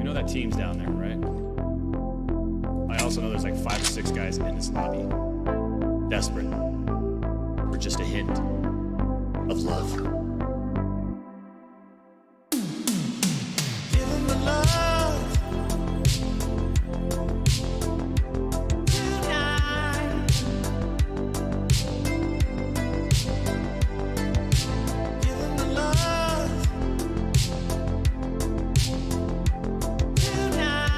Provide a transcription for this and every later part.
know that team's down there, right? I also know there's like 5 or 6 guys in this lobby, desperate for just a hint of love. Give 'em the love tonight. Give 'em the love tonight.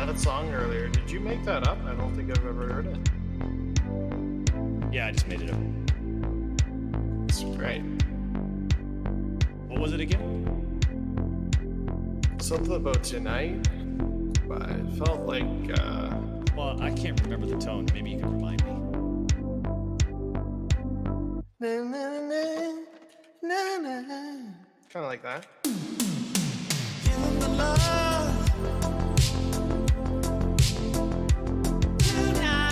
That song earlier, did you make that up? I don't think I've ever heard it. Yeah, I just made it up. It's great. What was it again? Something about tonight, but it felt like, Well, I can't remember the tone. Maybe you can remind me. na, na, na, na, na. Kind of like that. Give 'em the love tonight.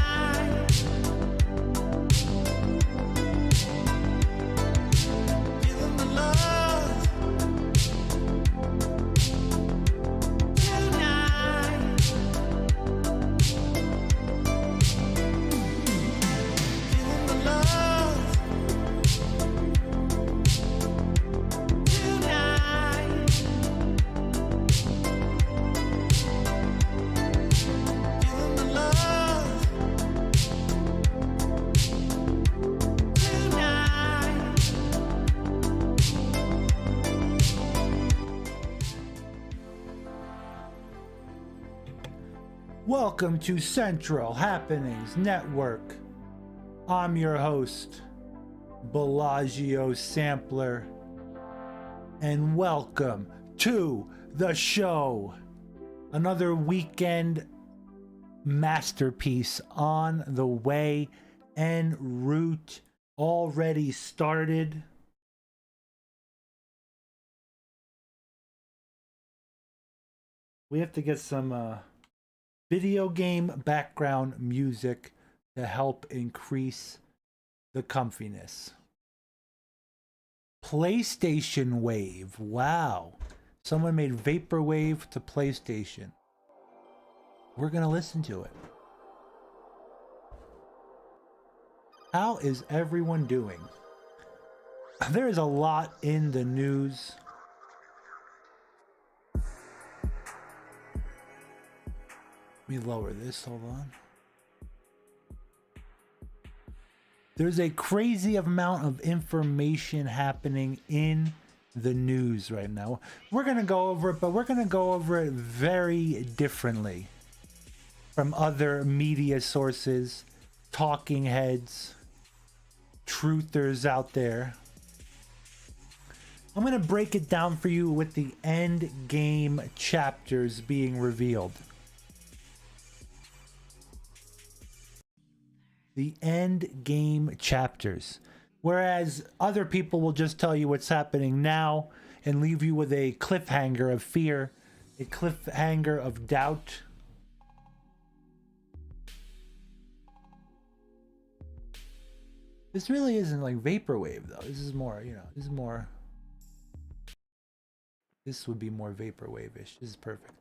Give 'em the love tonight. Give 'em the love tonight. Give 'em the love tonight. Welcome to Central Happenings Network. I'm your host, Bellagio Sampler, and welcome to the show. Another weekend masterpiece on the way en route already started. We have to get some video game background music to help increase the comfiness. PlayStation Wave. Wow. Someone made Vaporwave to PlayStation. We're going to listen to it. How is everyone doing? There is a lot in the news. Let me lower this, hold on. There's a crazy amount of information happening in the news right now. We're going to go over it, but we're going to go over it very differently from other media sources, talking heads, truthers out there. I'm going to break it down for you with the end game chapters being revealed. The end game chapters. Whereas other people will just tell you what's happening now and leave you with a cliffhanger of fear, a cliffhanger of doubt. This really isn't like Vaporwave though. This is more, this would be more Vaporwave-ish. This is perfect.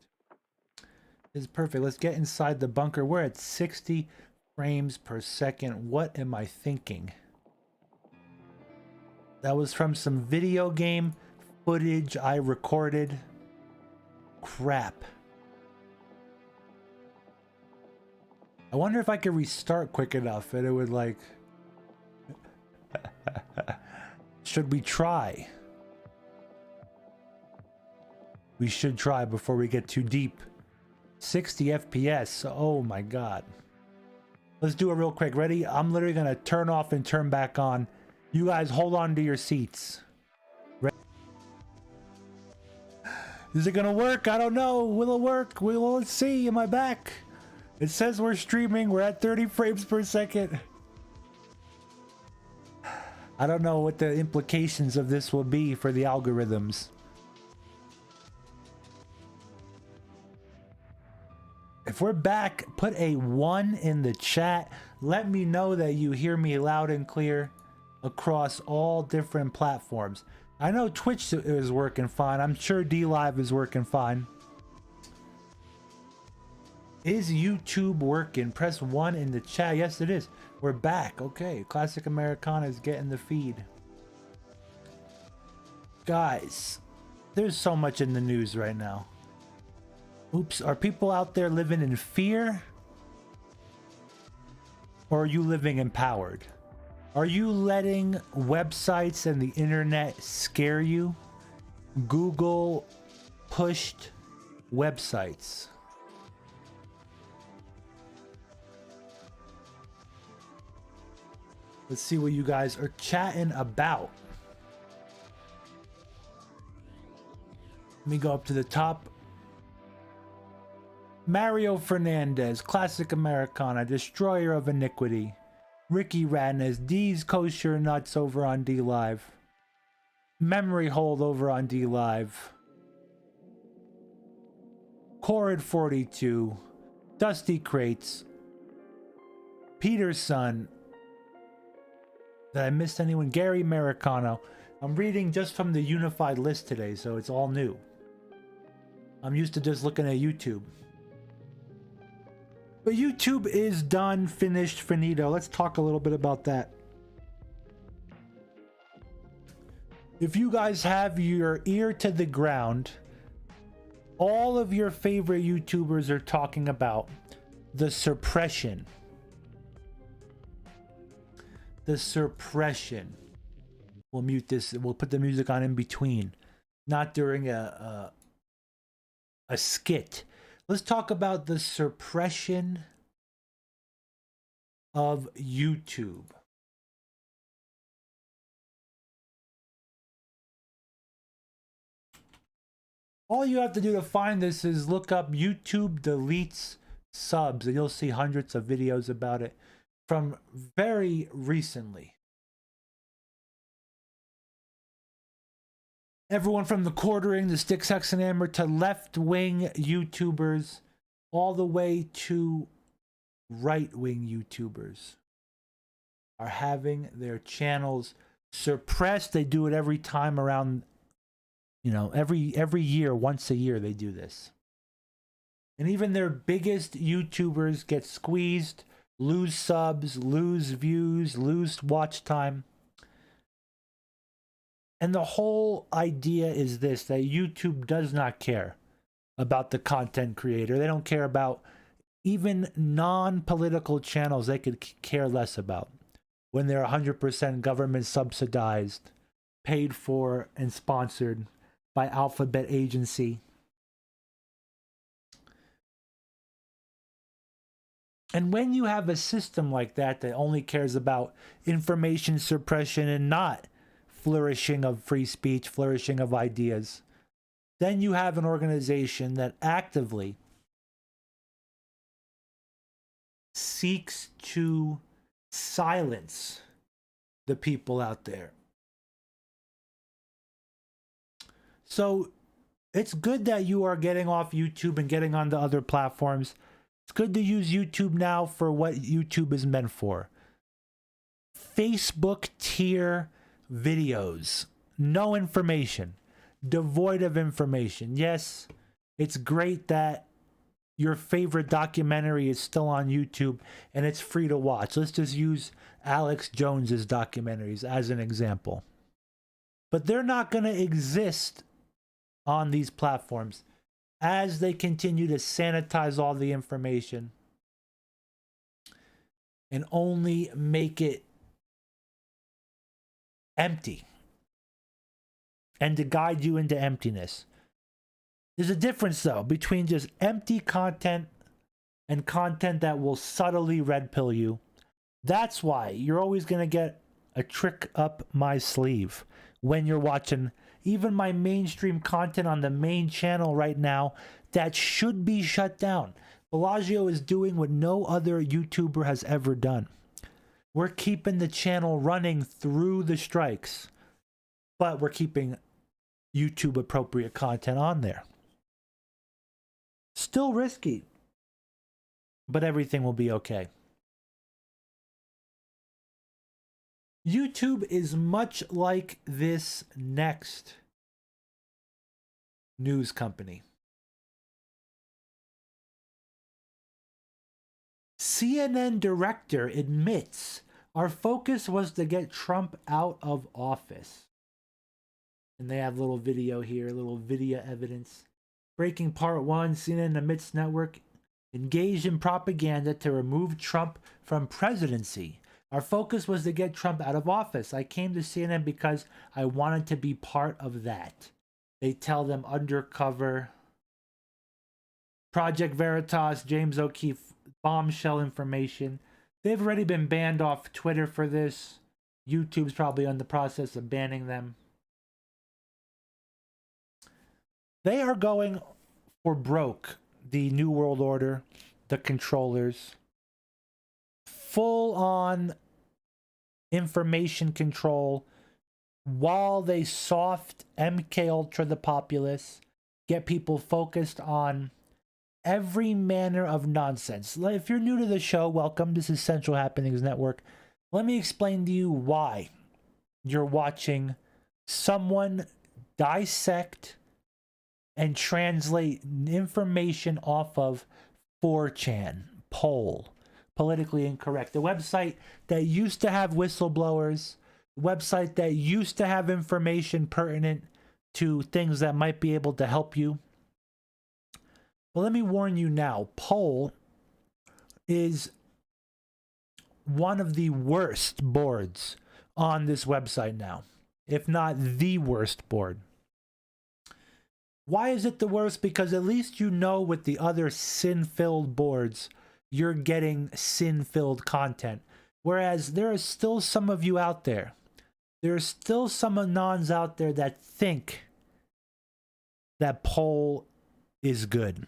This is perfect. Let's get inside the bunker. We're at 60 frames per second. What am I thinking? That was from some video game footage I recorded. Crap. I wonder if I could restart quick enough and it would like... Should we try? We should try before we get too deep. 60 FPS. Oh my god. Let's do it real quick. Ready? I'm literally going to turn off and turn back on. You guys hold on to your seats. Ready? Is it going to work? I don't know. Will it work? Well, let's see. Am I back? It says we're streaming. We're at 30 frames per second. I don't know what the implications of this will be for the algorithms. If we're back, put a 1 in the chat. Let me know that you hear me loud and clear. across all different platforms. I know Twitch is working fine. I'm sure DLive is working fine. Is YouTube working? Press 1 in the chat. Yes, it is. We're back. Okay, Classic Americana is getting the feed. Guys, there's so much in the news right now. Oops, are people out there living in fear? Or are you living empowered? Are you letting websites and the internet scare you? Google pushed websites. Let's see what you guys are chatting about. Let me go up to the top. Mario Fernandez, Classic Americana, Destroyer of Iniquity. Ricky Radness, D's Kosher Nuts over on DLive. Memory Hold over on DLive. Corrid42. Dusty Crates. Peter's Son. Did I miss anyone? Gary Maricano. I'm reading just from the unified list today, so it's all new. I'm used to just looking at YouTube. But YouTube is done, finished, finito. Let's talk a little bit about that. If you guys have your ear to the ground, all of your favorite YouTubers are talking about the suppression. The suppression. We'll mute this. We'll put the music on in between. Not during a skit. Let's talk about the suppression of YouTube. All you have to do to find this is look up YouTube deletes subs, and you'll see hundreds of videos about it from very recently. Everyone from the Quartering, the Stick, Sex, and Amber to left-wing YouTubers, all the way to right-wing YouTubers are having their channels suppressed. They do it every time around, you know, every year, once a year they do this. And even their biggest YouTubers get squeezed, lose subs, lose views, lose watch time. And the whole idea is this, that YouTube does not care about the content creator. They don't care about even non-political channels. They could care less about when they're 100% government subsidized, paid for, and sponsored by Alphabet Agency. And when you have a system like that that only cares about information suppression and not flourishing of free speech, flourishing of ideas, then you have an organization that actively seeks to silence the people out there. So it's good that you are getting off YouTube and getting onto other platforms. It's good to use YouTube now for what YouTube is meant for. Facebook tier videos, no information, devoid of information. Yes, it's great that your favorite documentary is still on YouTube and it's free to watch. Let's just use Alex Jones's documentaries as an example. But they're not going to exist on these platforms as they continue to sanitize all the information and only make it empty and to guide you into emptiness. There's a difference though between just empty content and content that will subtly red pill you. That's why you're always going to get a trick up my sleeve when you're watching even my mainstream content on the main channel right now that should be shut down. Bellagio is doing what no other YouTuber has ever done. We're keeping the channel running through the strikes, but we're keeping YouTube appropriate content on there. Still risky, but everything will be okay. YouTube is much like this next news company. CNN director admits our focus was to get Trump out of office. And they have a little video here, a little video evidence. Breaking part 1, CNN admits network engaged in propaganda to remove Trump from presidency. Our focus was to get Trump out of office. I came to CNN because I wanted to be part of that. They tell them undercover. Project Veritas, James O'Keefe, bombshell information. They've already been banned off Twitter for this. YouTube's probably on the process of banning them. They are going for broke. The New World Order, the controllers. Full on information control while they soft MK Ultra the populace, get people focused on every manner of nonsense. If you're new to the show, welcome. This is Central Happenings Network. Let me explain to you why you're watching someone dissect and translate information off of 4chan, poll, politically incorrect. The website that used to have whistleblowers, website that used to have information pertinent to things that might be able to help you. But let me warn you now, poll is one of the worst boards on this website now, if not the worst board. Why is it the worst? Because at least you know with the other sin-filled boards, you're getting sin-filled content. Whereas there are still some of you out there. There are still some anons out there that think that poll is good.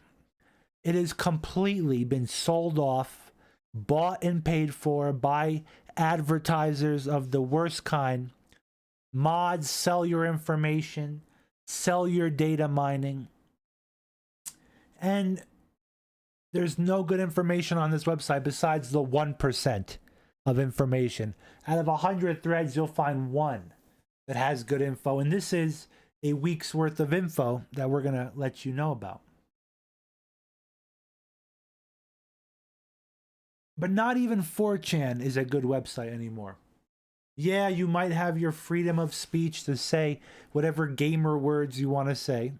It has completely been sold off, bought and paid for by advertisers of the worst kind. Mods sell your information, sell your data mining, and there's no good information on this website besides the 1% of information. Out of 100 threads, you'll find one that has good info, and this is a week's worth of info that we're gonna let you know about. But not even 4chan is a good website anymore. Yeah, you might have your freedom of speech to say whatever gamer words you want to say.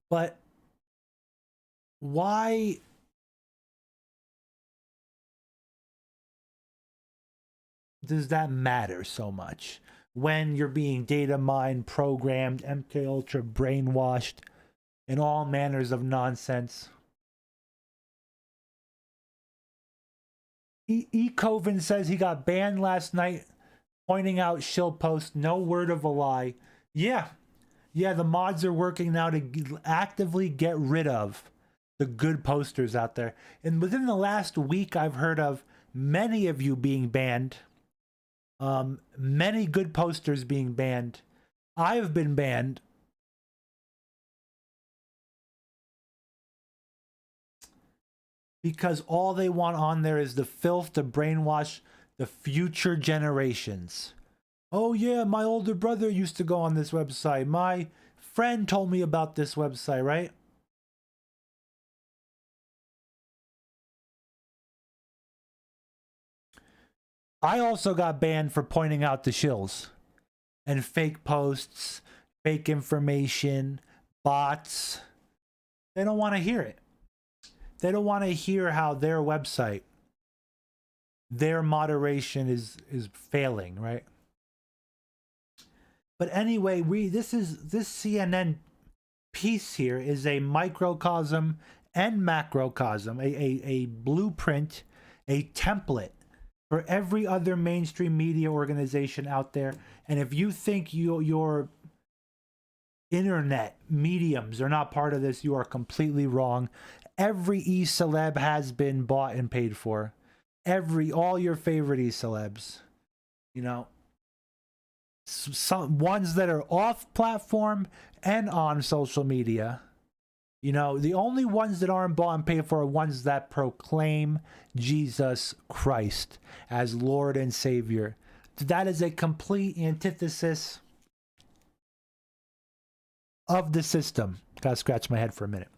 But why does that matter so much when you're being data mined, programmed, MK Ultra brainwashed, and all manners of nonsense? Coven says he got banned last night, pointing out shill post, no word of a lie. Yeah, the mods are working now to actively get rid of the good posters out there. And within the last week, I've heard of many of you being banned. Many good posters being banned. I have been banned. Because all they want on there is the filth to brainwash the future generations. Oh yeah, my older brother used to go on this website. My friend told me about this website, right? I also got banned for pointing out the shills and fake posts, fake information, bots. They don't want to hear it. They don't want to hear how their website, their moderation is failing, right? But anyway, this CNN piece here is a microcosm and macrocosm, a blueprint, a template for every other mainstream media organization out there. And if you think your internet mediums are not part of this, you are completely wrong. Every e-celeb has been bought and paid for. All your favorite e-celebs. You know, some ones that are off platform and on social media. You know, the only ones that aren't bought and paid for are ones that proclaim Jesus Christ as Lord and Savior. That is a complete antithesis of the system. Gotta scratch my head for a minute.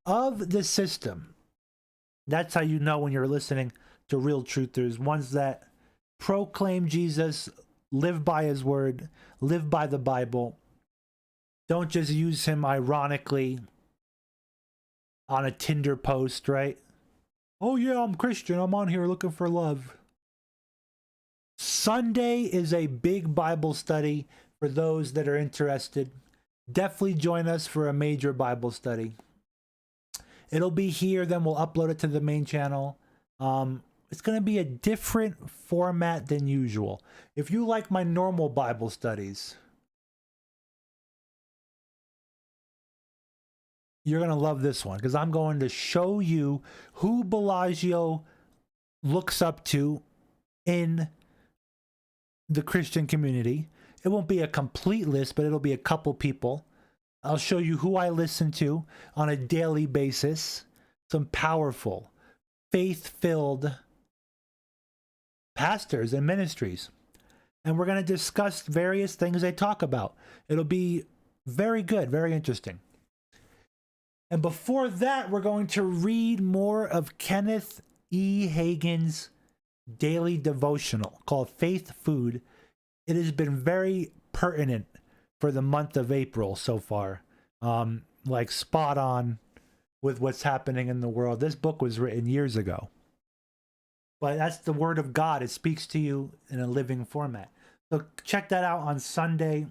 Of the system. That's how you know when you're listening to real truthers. Ones that proclaim Jesus, live by his word, live by the Bible. Don't just use him ironically on a Tinder post, right? Oh yeah, I'm Christian. I'm on here looking for love. Sunday is a big Bible study for those that are interested. Definitely join us for a major Bible study. It'll be here, then we'll upload it to the main channel. It's going to be a different format than usual. If you like my normal Bible studies, you're going to love this one, because I'm going to show you who Bellagio looks up to in the Christian community. It won't be a complete list, but it'll be a couple people. I'll show you who I listen to on a daily basis. Some powerful, faith-filled pastors and ministries. And we're going to discuss various things they talk about. It'll be very good, very interesting. And before that, we're going to read more of Kenneth E. Hagin's daily devotional called Faith Food. It has been very pertinent for the month of April so far. Like spot on with what's happening in the world. This book was written years ago. But that's the word of God. It speaks to you in a living format. So check that out on Sunday.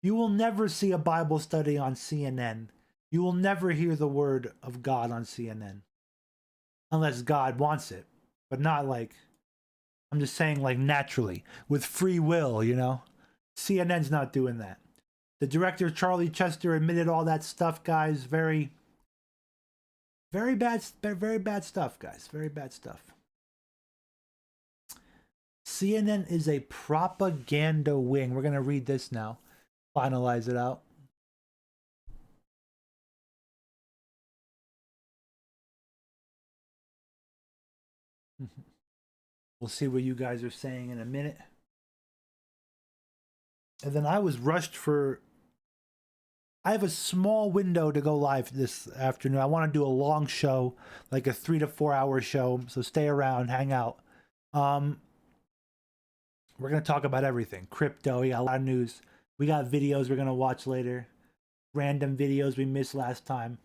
You will never see a Bible study on CNN. You will never hear the word of God on CNN. Unless God wants it. But not like, I'm just saying like naturally. With free will, you know. CNN's not doing that. The director, Charlie Chester, admitted all that stuff, guys. Very bad stuff, guys. Very bad stuff. CNN is a propaganda wing. We're going to read this now. Finalize it out. We'll see what you guys are saying in a minute. And then I was rushed for... I have a small window to go live this afternoon. I want to do a long show, like a 3 to 4 hour show. So stay around, hang out. We're going to talk about everything. Crypto, we got a lot of news. We got videos we're going to watch later. Random videos we missed last time.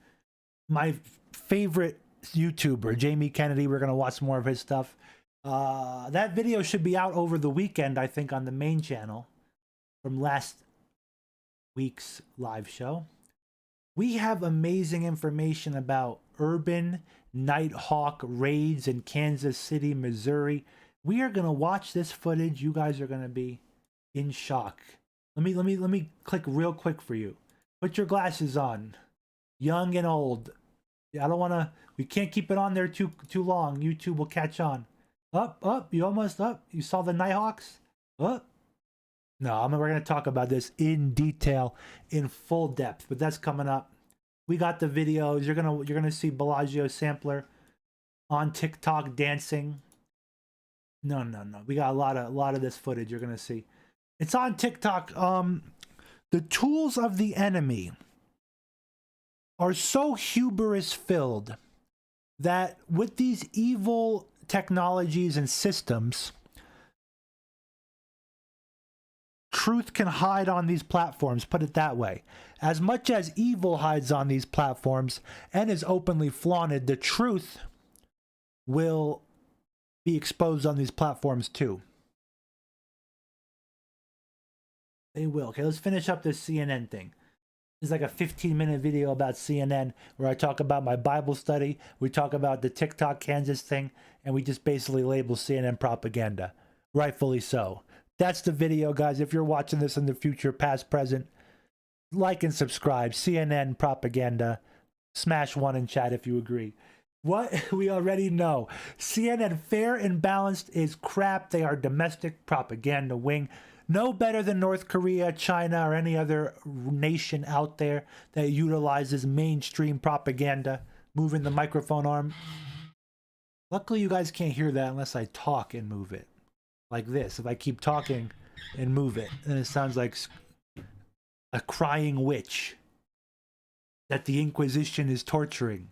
My favorite YouTuber, Jamie Kennedy, we're going to watch more of his stuff. That video should be out over the weekend, I think, on the main channel from last week's live show. We have amazing information about urban Nighthawk raids in Kansas City, Missouri. We are going to watch this footage. You guys are going to be in shock. Let me click real quick for you. Put your glasses on. Young and old. I don't want to... We can't keep it on there too long. YouTube will catch on. Up. You almost up. You saw the Nighthawks? Up. No, we're going to talk about this in detail, in full depth, but that's coming up. We got the videos. You're gonna see Bellagio Sampler on TikTok dancing. No. We got a lot of this footage you're gonna see. It's on TikTok. The tools of the enemy are so hubris filled that with these evil technologies and systems, truth can hide on these platforms, put it that way. As much as evil hides on these platforms and is openly flaunted, the truth will be exposed on these platforms too. They will. Okay, let's finish up this CNN thing. It's like a 15-minute video about CNN where I talk about my Bible study, we talk about the TikTok Kansas thing, and we just basically label CNN propaganda. Rightfully so. That's the video, guys. If you're watching this in the future, past, present, like and subscribe. CNN propaganda. Smash 1 in chat if you agree. What? We already know. CNN Fair and Balanced is crap. They are domestic propaganda wing. No better than North Korea, China, or any other nation out there that utilizes mainstream propaganda. Moving the microphone arm. Luckily, you guys can't hear that unless I talk and move it. Like this. If I keep talking and move it, then it sounds like a crying witch that the Inquisition is torturing.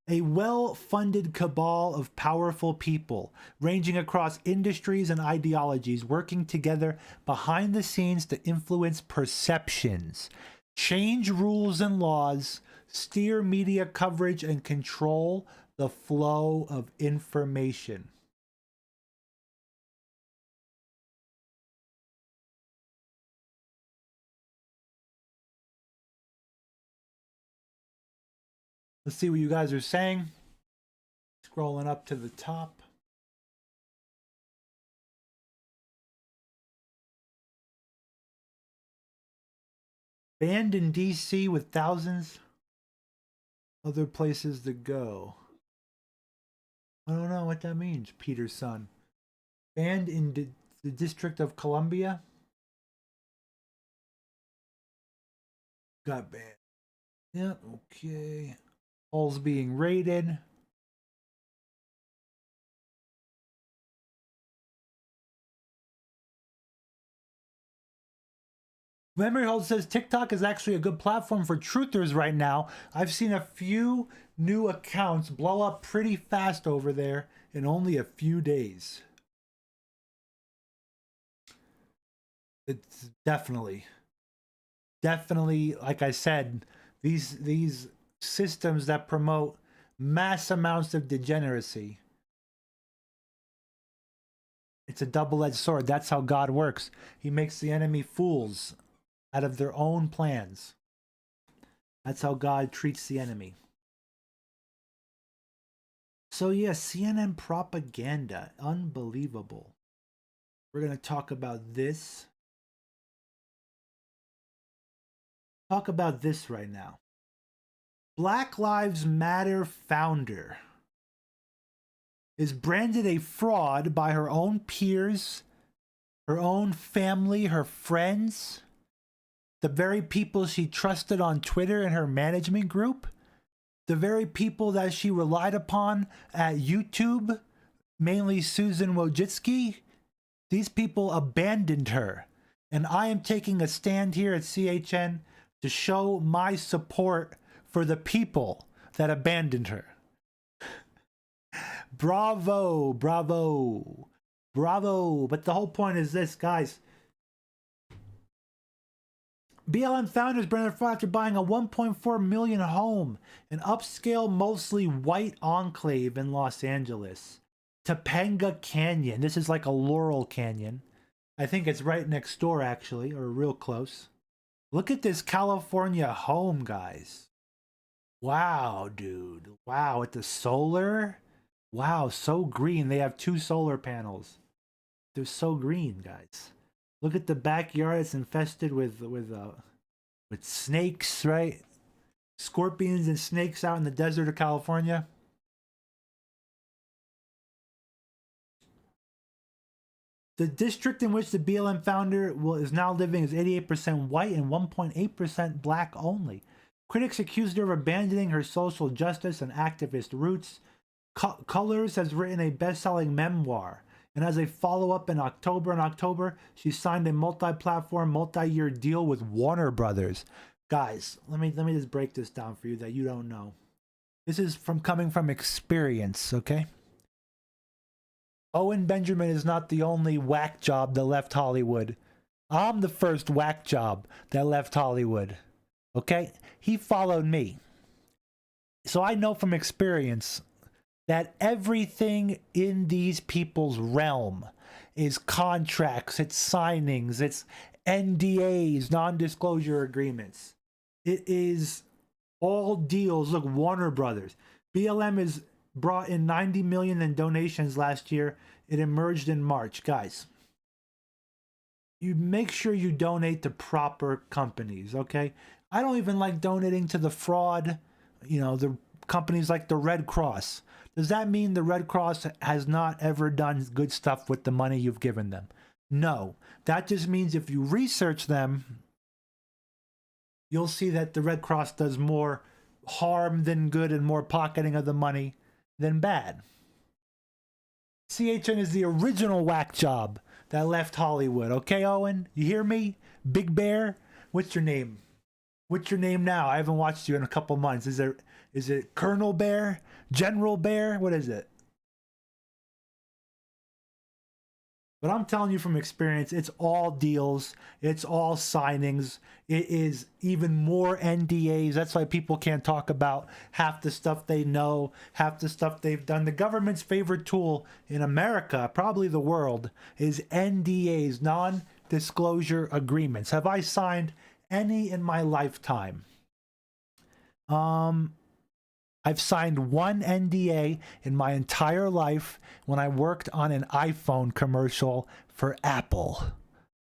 A well-funded cabal of powerful people, ranging across industries and ideologies, working together behind the scenes to influence perceptions, change rules and laws, steer media coverage, and control the flow of information. Let's see what you guys are saying. Scrolling up to the top. Banned in DC with thousands other places to go. I don't know what that means, Peter's son. Banned in the District of Columbia. Got banned. Yep, okay. All's being raided. Memory Hold says TikTok is actually a good platform for truthers right now. I've seen a few new accounts blow up pretty fast over there in only a few days. It's definitely, like I said, these systems that promote mass amounts of degeneracy. It's a double-edged sword. That's how God works. He makes the enemy fools out of their own plans. That's how God treats the enemy. So yeah, CNN propaganda. Unbelievable. We're going to talk about this. Talk about this right now. Black Lives Matter founder is branded a fraud by her own peers, her own family, her friends, the very people she trusted on Twitter and her management group, the very people that she relied upon at YouTube, mainly Susan Wojcicki. These people abandoned her. And I am taking a stand here at CHN to show my support for the people that abandoned her. Bravo, bravo, bravo. But the whole point is this, guys. BLM founders branded fraud after buying a $1.4 million home, an upscale, mostly white enclave in Los Angeles. Topanga Canyon. This is like a Laurel Canyon. I think it's right next door, actually, or real close. Look at this California home, guys. Wow, dude. Wow, with the solar. Wow, so green. They have 2 solar panels. They're so green, guys. Look at the backyard. It's infested with snakes, right? Scorpions and snakes out in the desert of California. The district in which the BLM founder is now living is 88% white and 1.8% black only. Critics accused her of abandoning her social justice and activist roots. Colors has written a best-selling memoir, and as a follow-up in October, she signed a multi-platform, multi-year deal with Warner Brothers. Guys, let me just break this down for you that you don't know. This is coming from experience, okay? Owen Benjamin is not the only whack job that left Hollywood. I'm the first whack job that left Hollywood. Okay? He followed me. So I know from experience that everything in these people's realm is contracts, it's signings, it's NDAs, non-disclosure agreements. It is all deals. Look, Warner Brothers. BLM is brought in $90 million in donations last year. It emerged in March. Guys, you make sure you donate to proper companies, okay? I don't even like donating to the fraud, the companies like the Red Cross. Does that mean the Red Cross has not ever done good stuff with the money you've given them? No, that just means if you research them, you'll see that the Red Cross does more harm than good and more pocketing of the money than bad. CHN is the original whack job that left Hollywood. Okay, Owen? You hear me? Big Bear? What's your name? What's your name now? I haven't watched you in a couple months. Is it Colonel Bear? General Bear? What is it? But I'm telling you from experience, it's all deals. It's all signings. It is even more NDAs. That's why people can't talk about half the stuff they know, half the stuff they've done. The government's favorite tool in America, probably the world, is NDAs, non-disclosure agreements. Have I signed any in my lifetime? I've signed one NDA in my entire life when I worked on an iPhone commercial for Apple.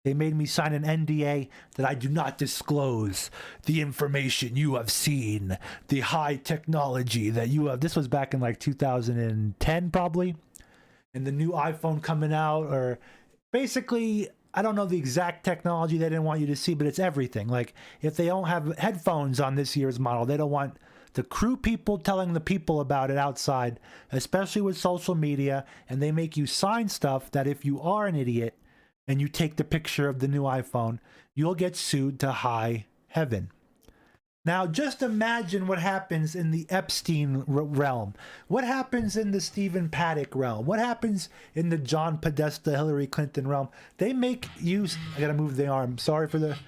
They made me sign an NDA that I do not disclose the information you have seen, the high technology that you have. This was back in like 2010 probably. And the new iPhone coming out, or basically, I don't know the exact technology they didn't want you to see, but it's everything. Like if they don't have headphones on this year's model, they don't want the crew people telling the people about it outside, especially with social media, and they make you sign stuff that if you are an idiot and you take the picture of the new iPhone, you'll get sued to high heaven. Now, just imagine what happens in the Epstein realm. What happens in the Stephen Paddock realm? What happens in the John Podesta, Hillary Clinton realm? They make you... I gotta move the arm. Sorry for the...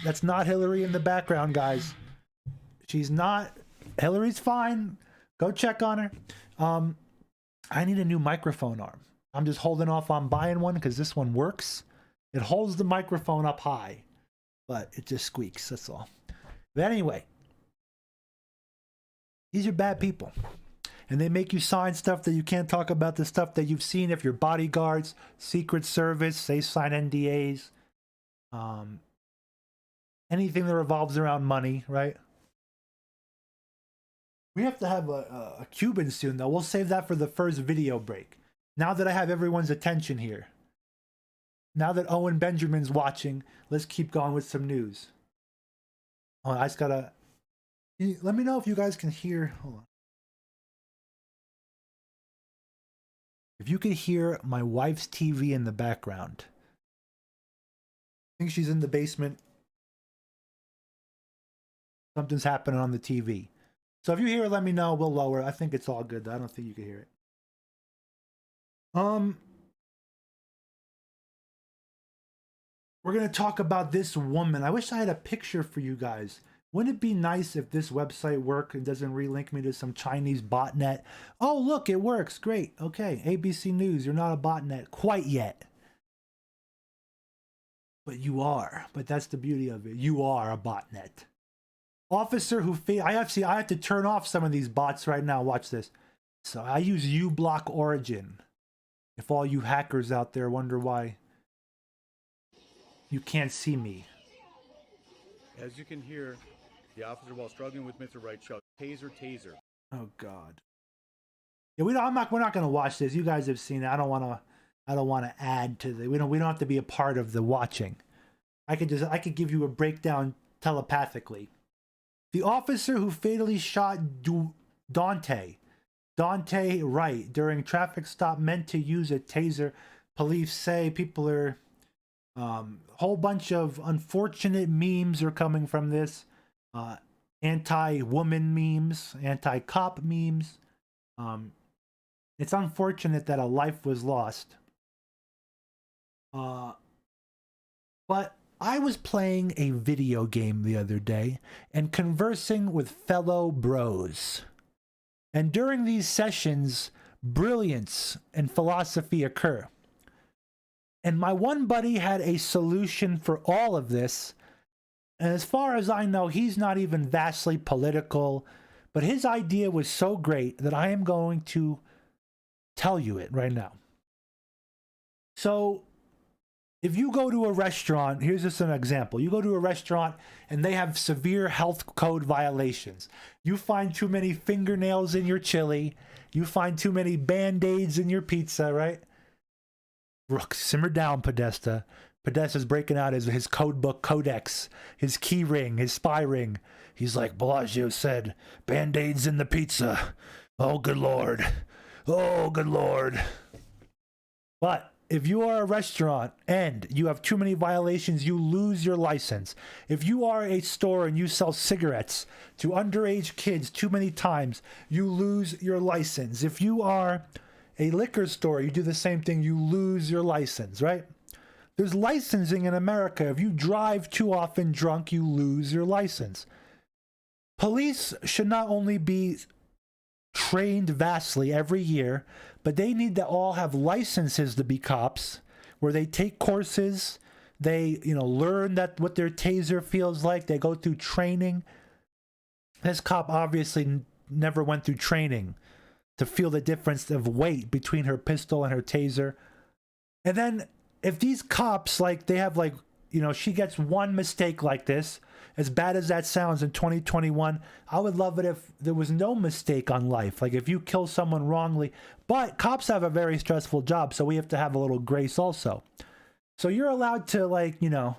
That's not Hillary in the background, guys. She's not... Hillary's fine. Go check on her. I need a new microphone arm. I'm just holding off on buying one because this one works. It holds the microphone up high, but it just squeaks. That's all. But anyway, these are bad people. And they make you sign stuff that you can't talk about, the stuff that you've seen. If you're bodyguards, Secret Service, they sign NDAs. Anything that revolves around money, right? We have to have a Cuban soon, though. We'll save that for the first video break. Now that I have everyone's attention here. Now that Owen Benjamin's watching, let's keep going with some news. Oh, I just gotta... Let me know if you guys can hear... Hold on. If you can hear my wife's TV in the background. I think she's in the basement. Something's happening on the TV. So if you hear it, let me know. We'll lower it. I think it's all good. I don't think you can hear it. We're going to talk about this woman. I wish I had a picture for you guys. Wouldn't it be nice if this website worked and doesn't relink me to some Chinese botnet? Oh, look, it works. Great. Okay, ABC News, you're not a botnet quite yet. But you are. But that's the beauty of it. You are a botnet. Officer who I have to turn off some of these bots right now. Watch this. So I use uBlock Origin. If all you hackers out there wonder why you can't see me. As you can hear, the officer, while struggling with Mr. Wright, shouts, "Taser, taser." Oh God. Yeah, we're not going to watch this. You guys have seen it. I don't want to add to the. We don't have to be a part of the watching. I could give you a breakdown telepathically. The officer who fatally shot Dante Wright during traffic stop meant to use a taser. Police say people are whole bunch of unfortunate memes are coming from this. Anti-woman memes, anti-cop memes. It's unfortunate that a life was lost. But I was playing a video game the other day and conversing with fellow bros. And during these sessions, brilliance and philosophy occur. And my one buddy had a solution for all of this. And as far as I know, he's not even vastly political, but his idea was so great that I am going to tell you it right now. So, if you go to a restaurant, here's just an example. You go to a restaurant and they have severe health code violations. You find too many fingernails in your chili. You find too many Band-Aids in your pizza, right? Simmer down, Podesta. Podesta's breaking out his code book codex, his key ring, his spy ring. He's like, Bellagio said, Band-Aids in the pizza. Oh, good Lord. Oh, good Lord. But if you are a restaurant and you have too many violations, you lose your license. If you are a store and you sell cigarettes to underage kids too many times, you lose your license. If you are a liquor store, you do the same thing, you lose your license, right? There's licensing in America. If you drive too often drunk, you lose your license. Police should not only be trained vastly every year, but they need to all have licenses to be cops, where they take courses, they, learn that what their taser feels like, they go through training. This cop obviously never went through training to feel the difference of weight between her pistol and her taser. And then if these cops, they have she gets one mistake like this, as bad as that sounds in 2021, I would love it if there was no mistake on life. Like if you kill someone wrongly, but cops have a very stressful job, so we have to have a little grace also. So you're allowed to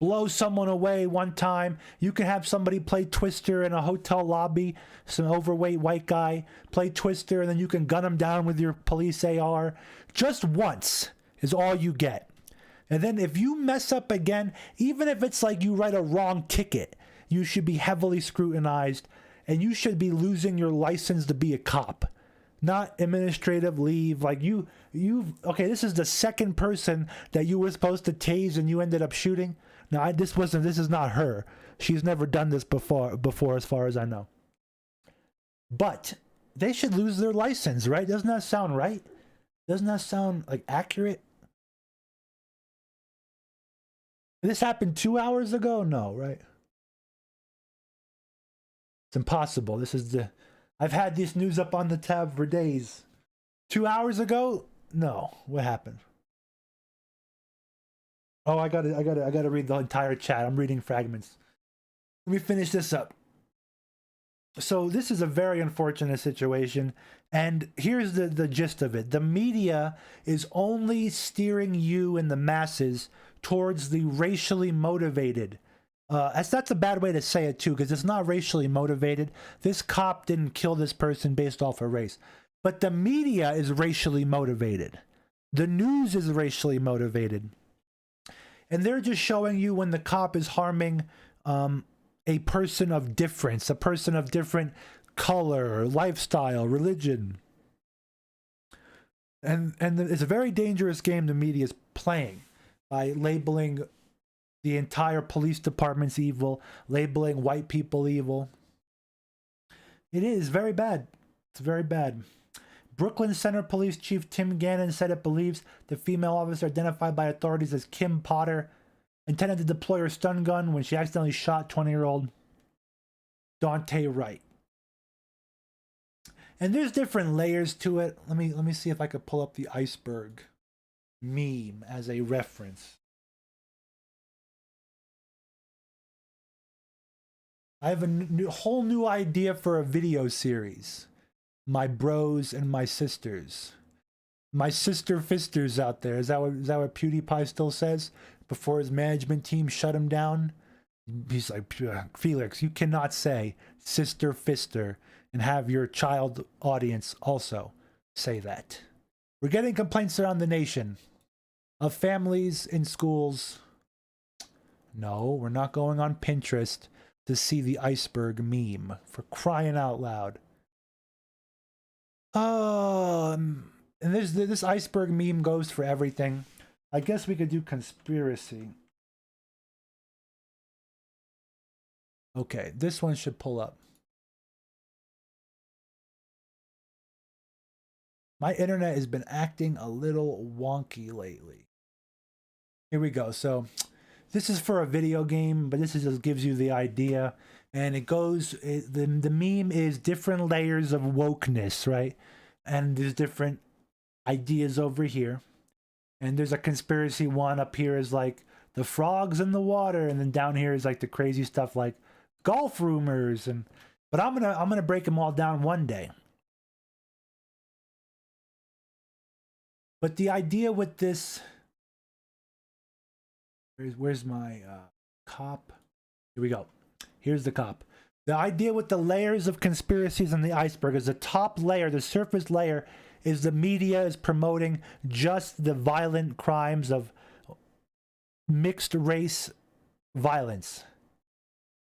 blow someone away one time. You can have somebody play Twister in a hotel lobby, some overweight white guy play Twister, and then you can gun him down with your police AR. Just once is all you get. And then if you mess up again, even if it's like you write a wrong ticket, you should be heavily scrutinized and you should be losing your license to be a cop, not administrative leave. Okay, this is the second person that you were supposed to tase and you ended up shooting. No, this is not her. She's never done this before as far as I know. But they should lose their license, right? Doesn't that sound right? Doesn't that sound accurate? This happened 2 hours ago? No, right? It's impossible. I've had this news up on the tab for days. 2 hours ago? No. What happened? Oh, I gotta read the entire chat. I'm reading fragments. Let me finish this up. So this is a very unfortunate situation, and here's the gist of it. The media is only steering you and the masses towards the racially motivated. That's a bad way to say it too, because it's not racially motivated. This cop didn't kill this person based off of race, but the media is racially motivated. The news is racially motivated, and they're just showing you when the cop is harming a person of difference, a person of different color, lifestyle, religion. And it's a very dangerous game the media is playing by labeling the entire police department's evil, labeling white people evil. It is very bad. It's very bad. Brooklyn Center Police Chief Tim Gannon said it believes the female officer identified by authorities as Kim Potter intended to deploy her stun gun when she accidentally shot 20-year-old Dante Wright. And there's different layers to it. Let me see if I could pull up the iceberg meme as a reference. I have a whole new idea for a video series. My bros and my sisters. My sister fisters out there. Is that what PewDiePie still says? Before his management team shut him down? He's like, Felix, you cannot say sister fister and have your child audience also say that. We're getting complaints around the nation of families in schools. No, we're not going on Pinterest to see the iceberg meme, for crying out loud. And this iceberg meme goes for everything. I guess we could do conspiracy. Okay, this one should pull up. My internet has been acting a little wonky lately. Here we go. So this is for a video game, but this just gives you the idea. And the meme is different layers of wokeness, right? And there's different ideas over here. And there's a conspiracy one up here is like the frogs in the water, and then down here is like the crazy stuff like golf rumors. But I'm gonna break them all down one day. But the idea with this Where's my cop? Here we go. Here's the cop. The idea with the layers of conspiracies on the iceberg is the top layer, the surface layer, is the media is promoting just the violent crimes of mixed race violence.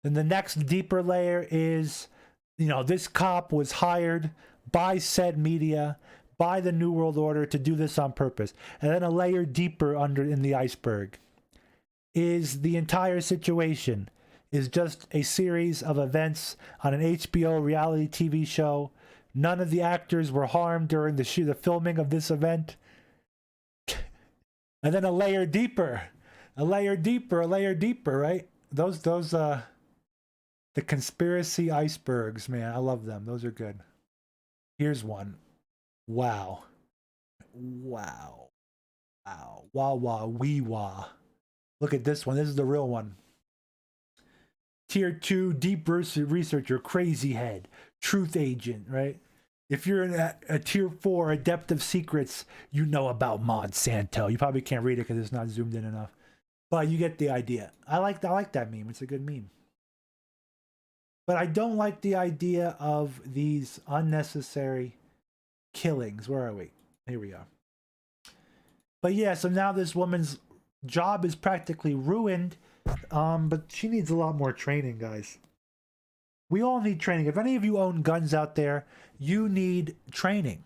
Then the next deeper layer is, you know, this cop was hired by said media, by the New World Order to do this on purpose. And then a layer deeper under in the iceberg is the entire situation is just a series of events on an HBO reality TV show. None of the actors were harmed during the filming of this event. And then a layer deeper, right? Those the conspiracy icebergs, man. I love them. Those are good. Here's one. Wow. Wow. Wow. Wah wah wee wah. Look at this one. This is the real one. Tier 2 deep researcher, crazy head, truth agent, right? If you're a tier 4 adept of secrets, you know about Monsanto. You probably can't read it because it's not zoomed in enough, but you get the idea. I like that meme. It's a good meme. But I don't like the idea of these unnecessary killings. Where are we? Here we are. But yeah, so now this woman's job is practically ruined. But she needs a lot more training, guys. We all need training. If any of you own guns out there, you need training.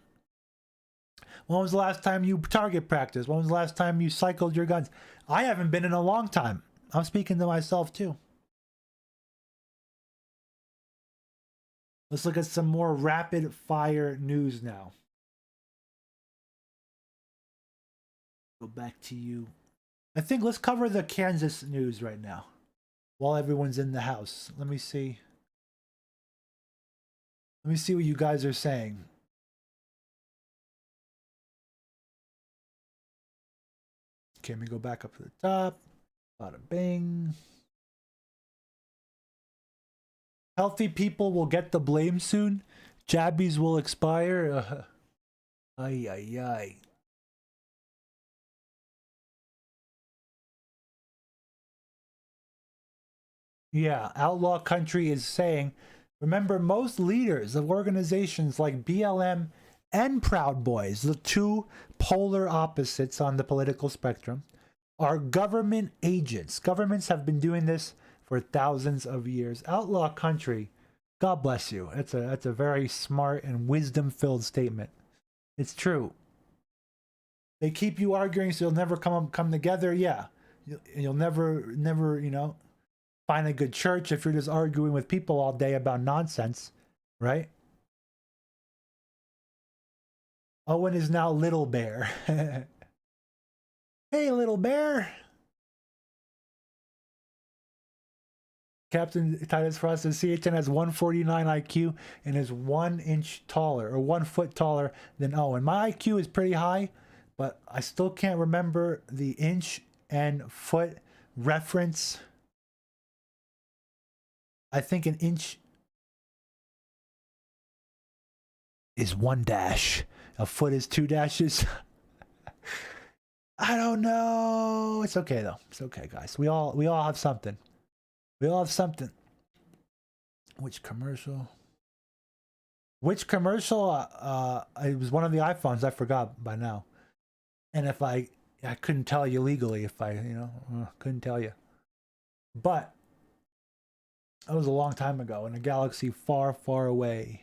When was the last time you target practiced? When was the last time you cycled your guns? I haven't been in a long time. I'm speaking to myself too. Let's look at some more rapid fire news now. Go back to you. I think let's cover the Kansas news right now while everyone's in the house. Let me see. Let me see what you guys are saying. Okay, let me go back up to the top. Bada bing. Healthy people will get the blame soon. Jabbies will expire. Ay, ay, ay. Yeah, Outlaw Country is saying, remember, most leaders of organizations like BLM and Proud Boys, the two polar opposites on the political spectrum, are government agents. Governments have been doing this for thousands of years. Outlaw Country, God bless you. That's a very smart and wisdom-filled statement. It's true. They keep you arguing so you'll never come together. Yeah, you'll never, you know, find a good church if you're just arguing with people all day about nonsense, right? Owen is now Little Bear. Hey, Little Bear. Captain Titus Frost says CHN has 149 IQ and is 1 inch taller or 1 foot taller than Owen. My IQ is pretty high, but I still can't remember the inch and foot reference. I think an inch is 1 dash. A foot is 2 dashes. I don't know. It's okay though. It's okay, guys. We all have something. We all have something. Which commercial? Which commercial? It was one of the iPhones. I forgot by now. And if I couldn't tell you legally if I, couldn't tell you. But that was a long time ago in a galaxy far, far away.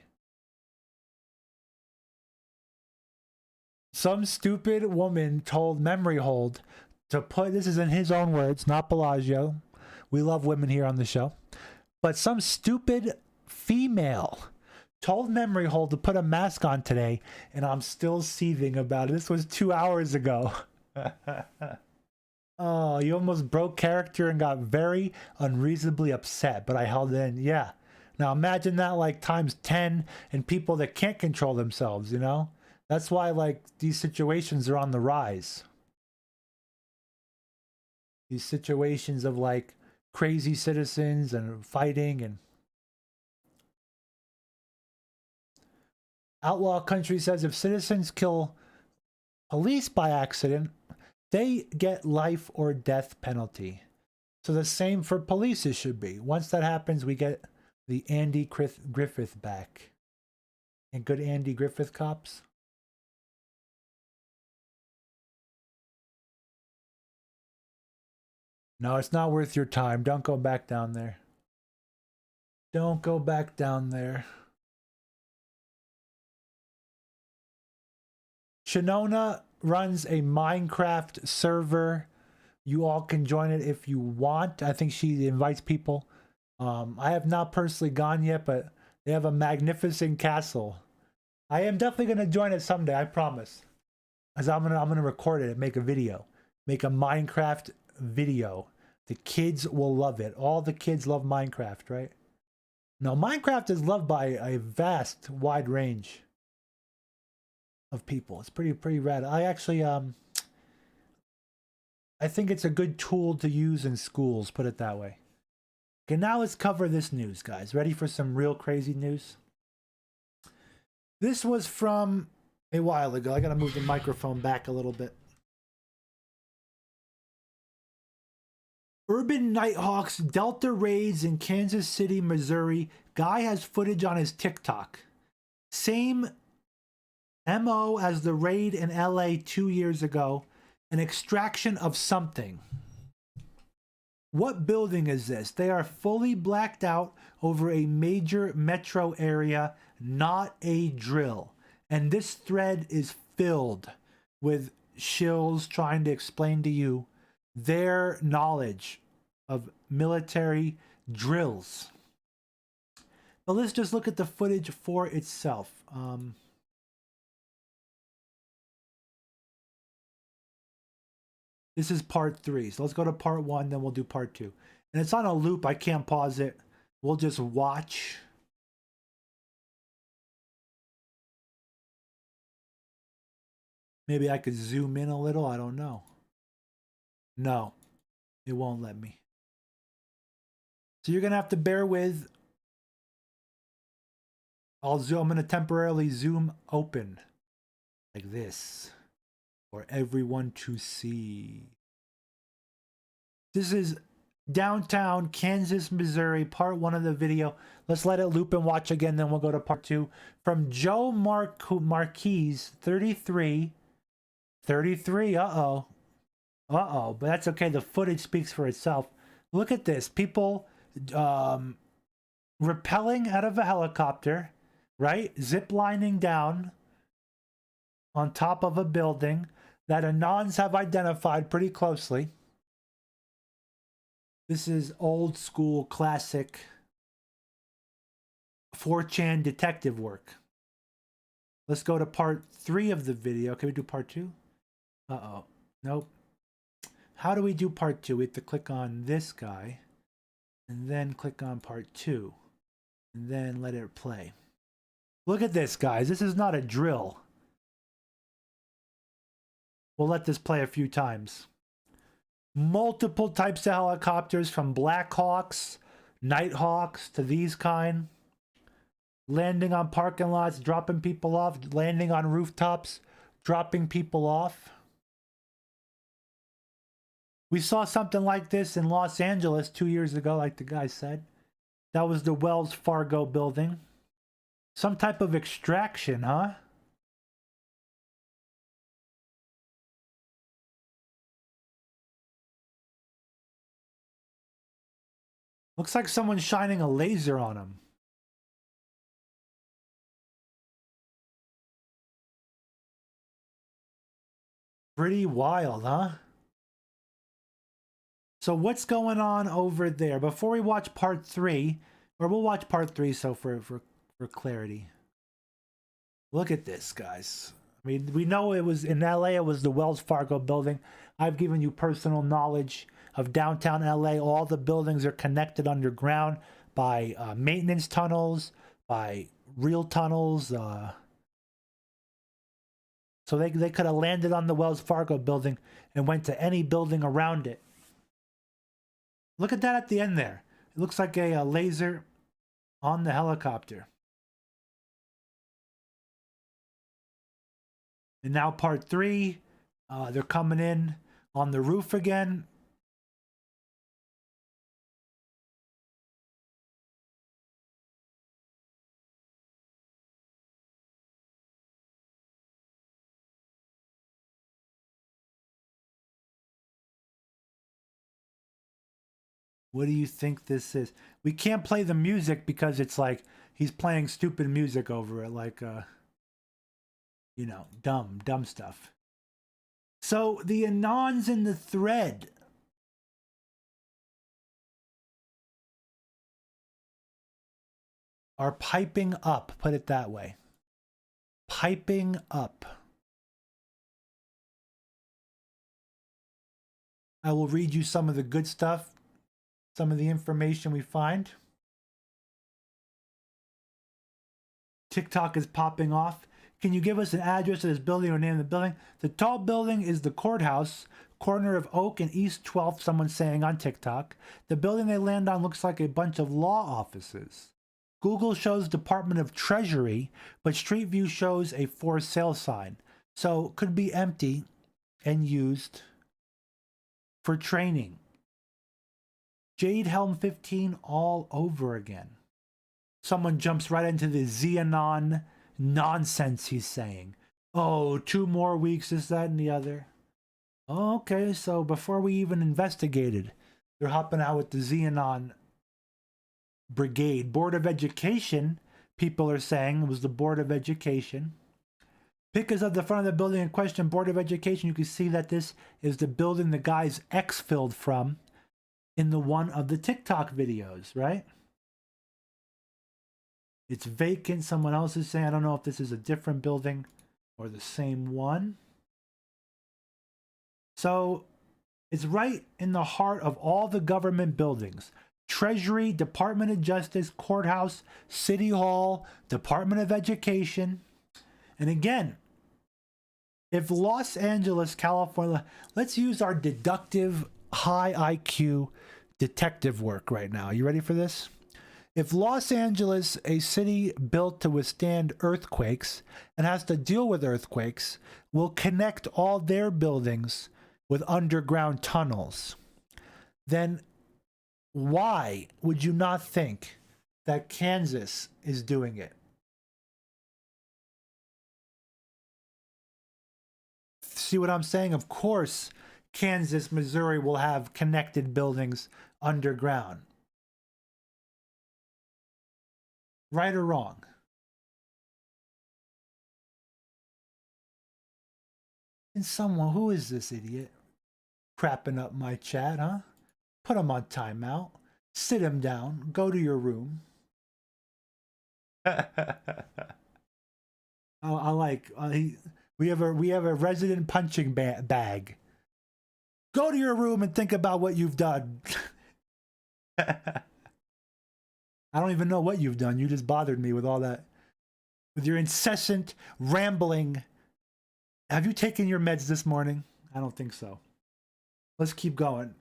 Some stupid woman told Memory Hold to put, this is in his own words, not Bellagio. We love women here on the show. But some stupid female told Memory Hold to put a mask on today, and I'm still seething about it. This was 2 hours ago. Oh, you almost broke character and got very unreasonably upset, but I held in. Yeah. Now imagine that like times 10 and people that can't control themselves, you know? That's why like these situations are on the rise. These situations of like crazy citizens and fighting and Outlaw Country says if citizens kill police by accident, they get life or death penalty. So the same for police it should be. Once that happens, we get the Andy Griffith back. And good Andy Griffith cops. No, it's not worth your time. Don't go back down there. Don't go back down there. Shinona runs a Minecraft server. You all can join it if you want. I think she invites people. I have not personally gone yet, but they have a magnificent castle. I am definitely gonna join it someday, I promise. As I'm gonna record it and make a video. Make a Minecraft video. The kids will love it. All the kids love Minecraft, right? No, Minecraft is loved by a vast, wide range of people. It's pretty rad. I actually I think it's a good tool to use in schools, put it that way. Okay, now let's cover this news, guys. Ready for some real crazy news? This was from a while ago. I gotta move the microphone back a little bit. Urban Nighthawks Delta raids in Kansas City, Missouri. Guy has footage on his TikTok. Same MO as the raid in LA 2 years ago. An extraction of something. What building is this? They are fully blacked out over a major metro area, not a drill. And this thread is filled with shills trying to explain to you their knowledge of military drills. But let's just look at the footage for itself. This is part 3. So let's go to part 1, then we'll do part 2. And it's on a loop. I can't pause it. We'll just watch. Maybe I could zoom in a little. I don't know. No, it won't let me. So you're going to have to bear with. I'm going to temporarily zoom open like this for everyone to see. This is downtown Kansas, Missouri, part 1 of the video. Let's let it loop and watch again, then we'll go to part 2. From Joe Marquise, 33. 33, uh-oh. Uh-oh, but that's okay. The footage speaks for itself. Look at this. People rappelling out of a helicopter, right? Zip lining down on top of a building that Anons have identified pretty closely. This is old school classic 4chan detective work. Let's go to part 3 of the video. Can we do part 2? Uh-oh. Nope. How do we do part 2? We have to click on this guy and then click on part 2 and then let it play. Look at this, guys. This is not a drill. We'll let this play a few times. Multiple types of helicopters, from Black Hawks, Nighthawks to these kind. Landing on parking lots, dropping people off, landing on rooftops, dropping people off. We saw something like this in Los Angeles 2 years ago, like the guy said. That was the Wells Fargo building. Some type of extraction, huh? Looks like someone's shining a laser on him. Pretty wild, huh? So what's going on over there? Before we watch part 3, or we'll watch part 3 so for clarity. Look at this, guys. I mean, we know it was in LA, it was the Wells Fargo building. I've given you personal knowledge of downtown LA. All the buildings are connected underground by maintenance tunnels, by real tunnels. So they could have landed on the Wells Fargo building and went to any building around it. Look at that at the end there. It looks like a laser on the helicopter. And now part 3, they're coming in on the roof again. What do you think this is? We can't play the music because it's like he's playing stupid music over it, like you know, dumb stuff. So the Anons in the thread are piping up, put it that way. Piping up. I will read you some of the good stuff, some of the information we find. TikTok is popping off. Can you give us an address of this building or name of the building? The tall building is the courthouse, corner of Oak and East 12th, someone's saying on TikTok. The building they land on looks like a bunch of law offices. Google shows Department of Treasury, but Street View shows a for sale sign. So could be empty and used for training. Jade Helm 15 all over again. Someone jumps right into the Xenon nonsense he's saying. Oh, 2 more weeks, this, that, and the other. Okay, so before we even investigated, they're hopping out with the Xenon brigade. Board of Education, people are saying, it was the Board of Education. Pictures of the front of the building in question, Board of Education. You can see that this is the building the guy's exfilled from in the one of the TikTok videos, right? It's vacant. Someone else is saying, I don't know if this is a different building or the same one. So it's right in the heart of all the government buildings. Treasury, Department of Justice, Courthouse, City Hall, Department of Education. And again, if Los Angeles, California, let's use our deductive high IQ detective work right now. You ready for this? If Los Angeles, a city built to withstand earthquakes and has to deal with earthquakes, will connect all their buildings with underground tunnels, then why would you not think that Kansas is doing it? See what I'm saying? Of course, Kansas, Missouri will have connected buildings underground. Right or wrong? And someone, who is this idiot? Crapping up my chat, huh? Put him on timeout. Sit him down. Go to your room. I like, we have a resident punching bag. Go to your room and think about what you've done. I don't even know what you've done. You just bothered me with all that. With your incessant rambling. Have you taken your meds this morning? I don't think so. Let's keep going.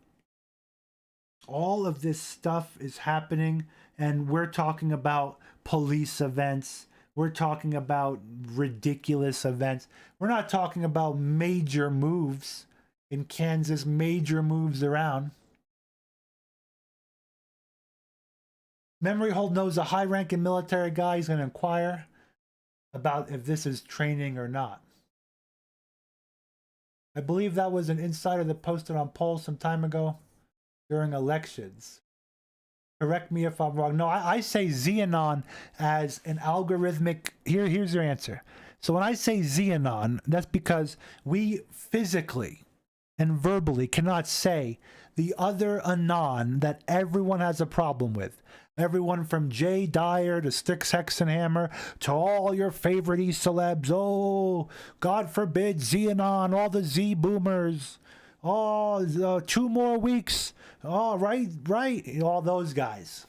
All of this stuff is happening, and we're talking about police events. We're talking about ridiculous events. We're not talking about major moves in Kansas, major moves around. Memory Hold knows a high-ranking military guy. He's going to inquire about if this is training or not. I believe that was an insider that posted on polls some time ago during elections. Correct me if I'm wrong. No, I say Xenon as an algorithmic. Here's your answer. So when I say Xenon, that's because we physically and verbally cannot say the other Anon that everyone has a problem with. Everyone from Jay Dyer to Styx Hexenhammer to all your favorite celebs. Oh, God forbid, Xenon, all the Z boomers. Oh, 2 more weeks. Oh, right. All those guys.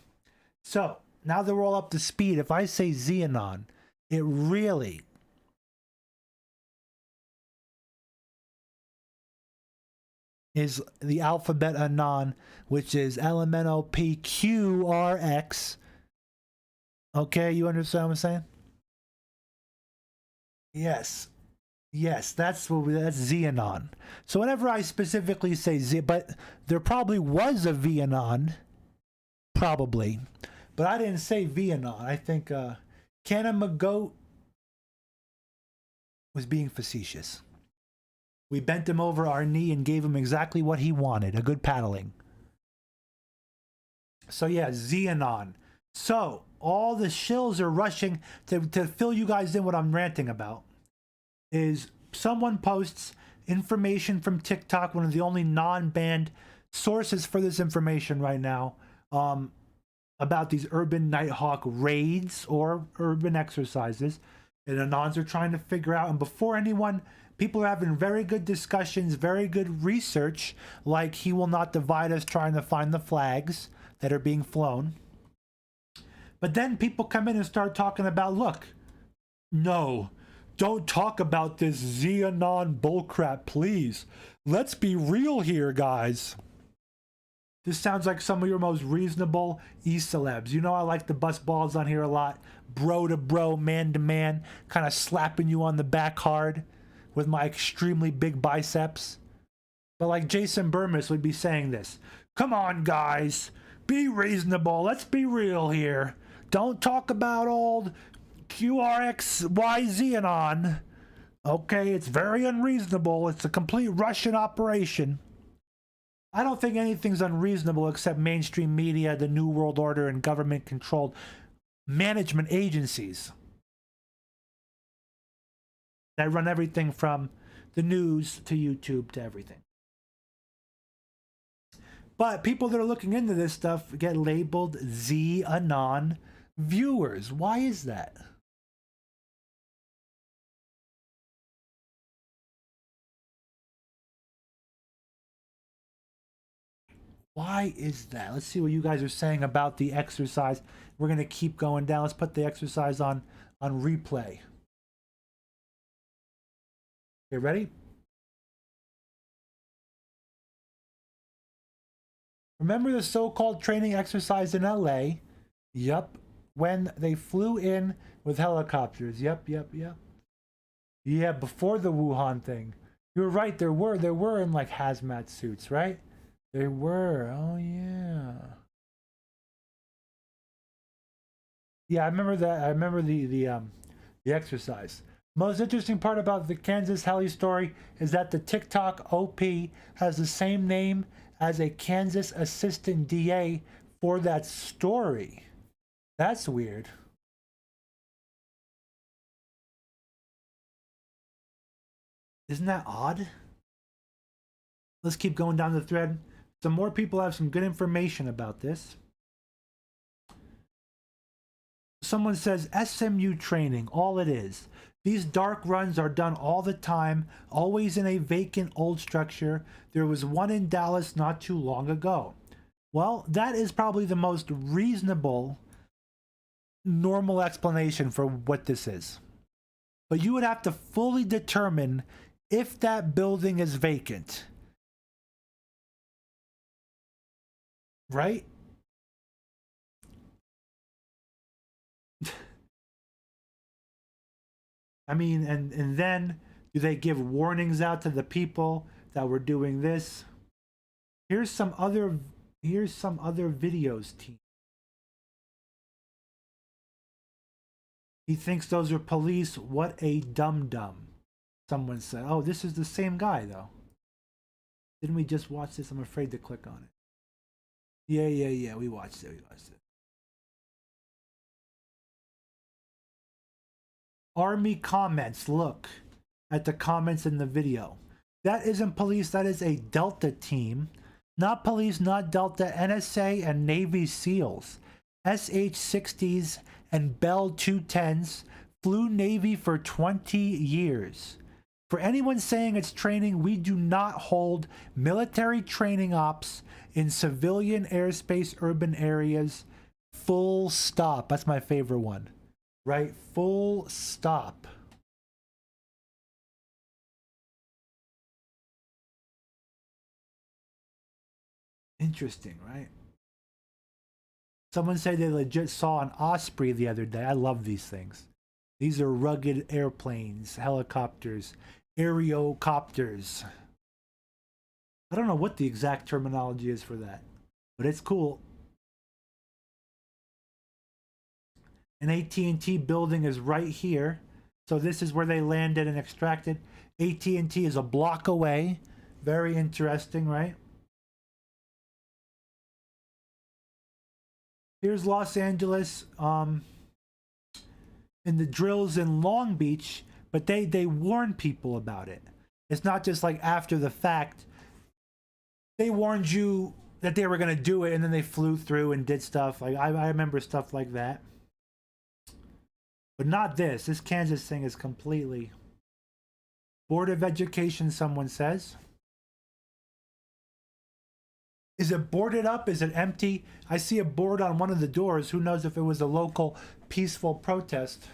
So now that we're all up to speed, if I say Xenon, it really is the alphabet Anon, which is LMNOPQRX. Okay, you understand what I'm saying? Yes. Yes, that's Xenon. So whenever I specifically say Z, but there probably was a Vianon, probably, but I didn't say Vianon. I think Canamagoat was being facetious. We bent him over our knee and gave him exactly what he wanted, a good paddling. So yeah, Xenon. So all the shills are rushing to fill you guys in what I'm ranting about. Is someone posts information from TikTok, one of the only non-banned sources for this information right now, about these urban Nighthawk raids or urban exercises. And Anons are trying to figure out, and before anyone, people are having very good discussions, very good research, like He Will Not Divide Us, trying to find the flags that are being flown. But then people come in and start talking about, look, no, don't talk about this Xenon bullcrap, please. Let's be real here, guys. This sounds like some of your most reasonable e-celebs. You know I like to bust balls on here a lot. Bro to bro, man to man, kind of slapping you on the back hard with my extremely big biceps. But like Jason Burmis would be saying this. Come on, guys. Be reasonable. Let's be real here. Don't talk about old QRXYZenon. Okay, it's very unreasonable. It's a complete Russian operation. I don't think anything's unreasonable except mainstream media, the New World Order, and government-controlled management agencies that run everything from the news to YouTube to everything. But people that are looking into this stuff get labeled Z-Anon viewers. Why is that? Why is that? Let's see what you guys are saying about the exercise. We're going to keep going down. Let's put the exercise on replay. Okay, ready? Remember the so-called training exercise in LA? Yup. When they flew in with helicopters. Yup. Yeah, before the Wuhan thing. You're right, there were in like hazmat suits, right? They were. Oh yeah. Yeah, I remember that. I remember the exercise. Most interesting part about the Kansas heli story is that the TikTok OP has the same name as a Kansas assistant DA for that story. That's weird. Isn't that odd? Let's keep going down the thread. Some more people have some good information about this. Someone says SMU training, all it is. These dark runs are done all the time, always in a vacant old structure. There was one in Dallas not too long ago. Well, that is probably the most reasonable, normal explanation for what this is. But you would have to fully determine if that building is vacant. Right? I mean, and then do they give warnings out to the people that were doing this? Here's some other videos, team. He thinks those are police. What a dum-dum. Someone said. Oh, this is the same guy though. Didn't we just watch this? I'm afraid to click on it. Yeah, we watched it. Army comments. Look at the comments in the video. That isn't police, that is a Delta team. Not police, not Delta, NSA and Navy SEALs. SH-60s and Bell 210s flew Navy for 20 years. For anyone saying it's training, we do not hold military training ops in civilian airspace urban areas. Full stop. That's my favorite one. Right? Full stop. Interesting, right? Someone said they legit saw an Osprey the other day. I love these things. These are rugged airplanes, helicopters, aerocopters. I don't know what the exact terminology is for that, but it's cool. An AT&T building is right here. So this is where they landed and extracted. AT&T is a block away. Very interesting, right? Here's Los Angeles. And the drills in Long Beach, but they warn people about it. It's not just like after the fact. They warned you that they were going to do it, and then they flew through and did stuff. Like I remember stuff like that. But not this. This Kansas thing is completely... Board of Education, someone says. Is it boarded up? Is it empty? I see a board on one of the doors. Who knows if it was a local peaceful protest?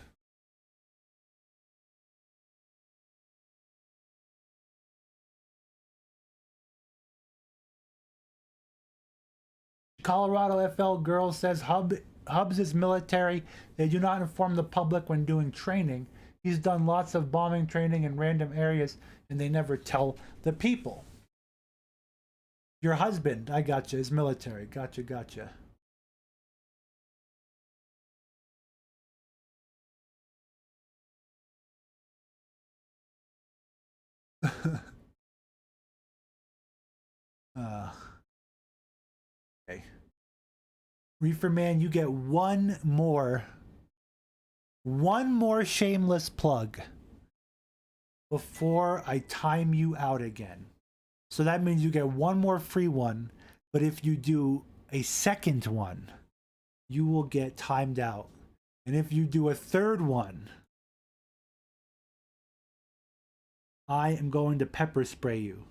Colorado FL girl says Hubs is military. They do not inform the public when doing training. He's done lots of bombing training in random areas, and they never tell the people. Your husband, I gotcha, is military. Gotcha. Okay. Reefer Man, you get one more shameless plug before I time you out again. So that means you get one more free one, but if you do a second one, you will get timed out. And if you do a third one, I am going to pepper spray you.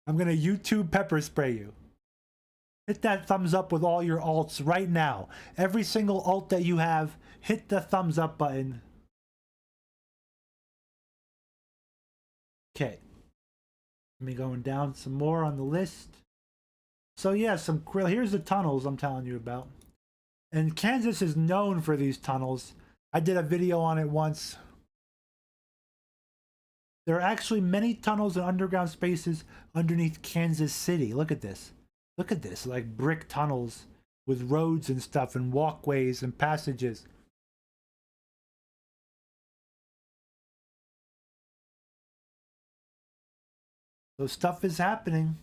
I'm going to YouTube pepper spray you. Hit that thumbs up with all your alts right now. Every single alt that you have, hit the thumbs up button. Okay. Let me going down some more on the list. So yeah, here's the tunnels I'm telling you about. And Kansas is known for these tunnels. I did a video on it once. There are actually many tunnels and underground spaces underneath Kansas City. Look at this. Look at this, like brick tunnels with roads and stuff and walkways and passages. So stuff is happening.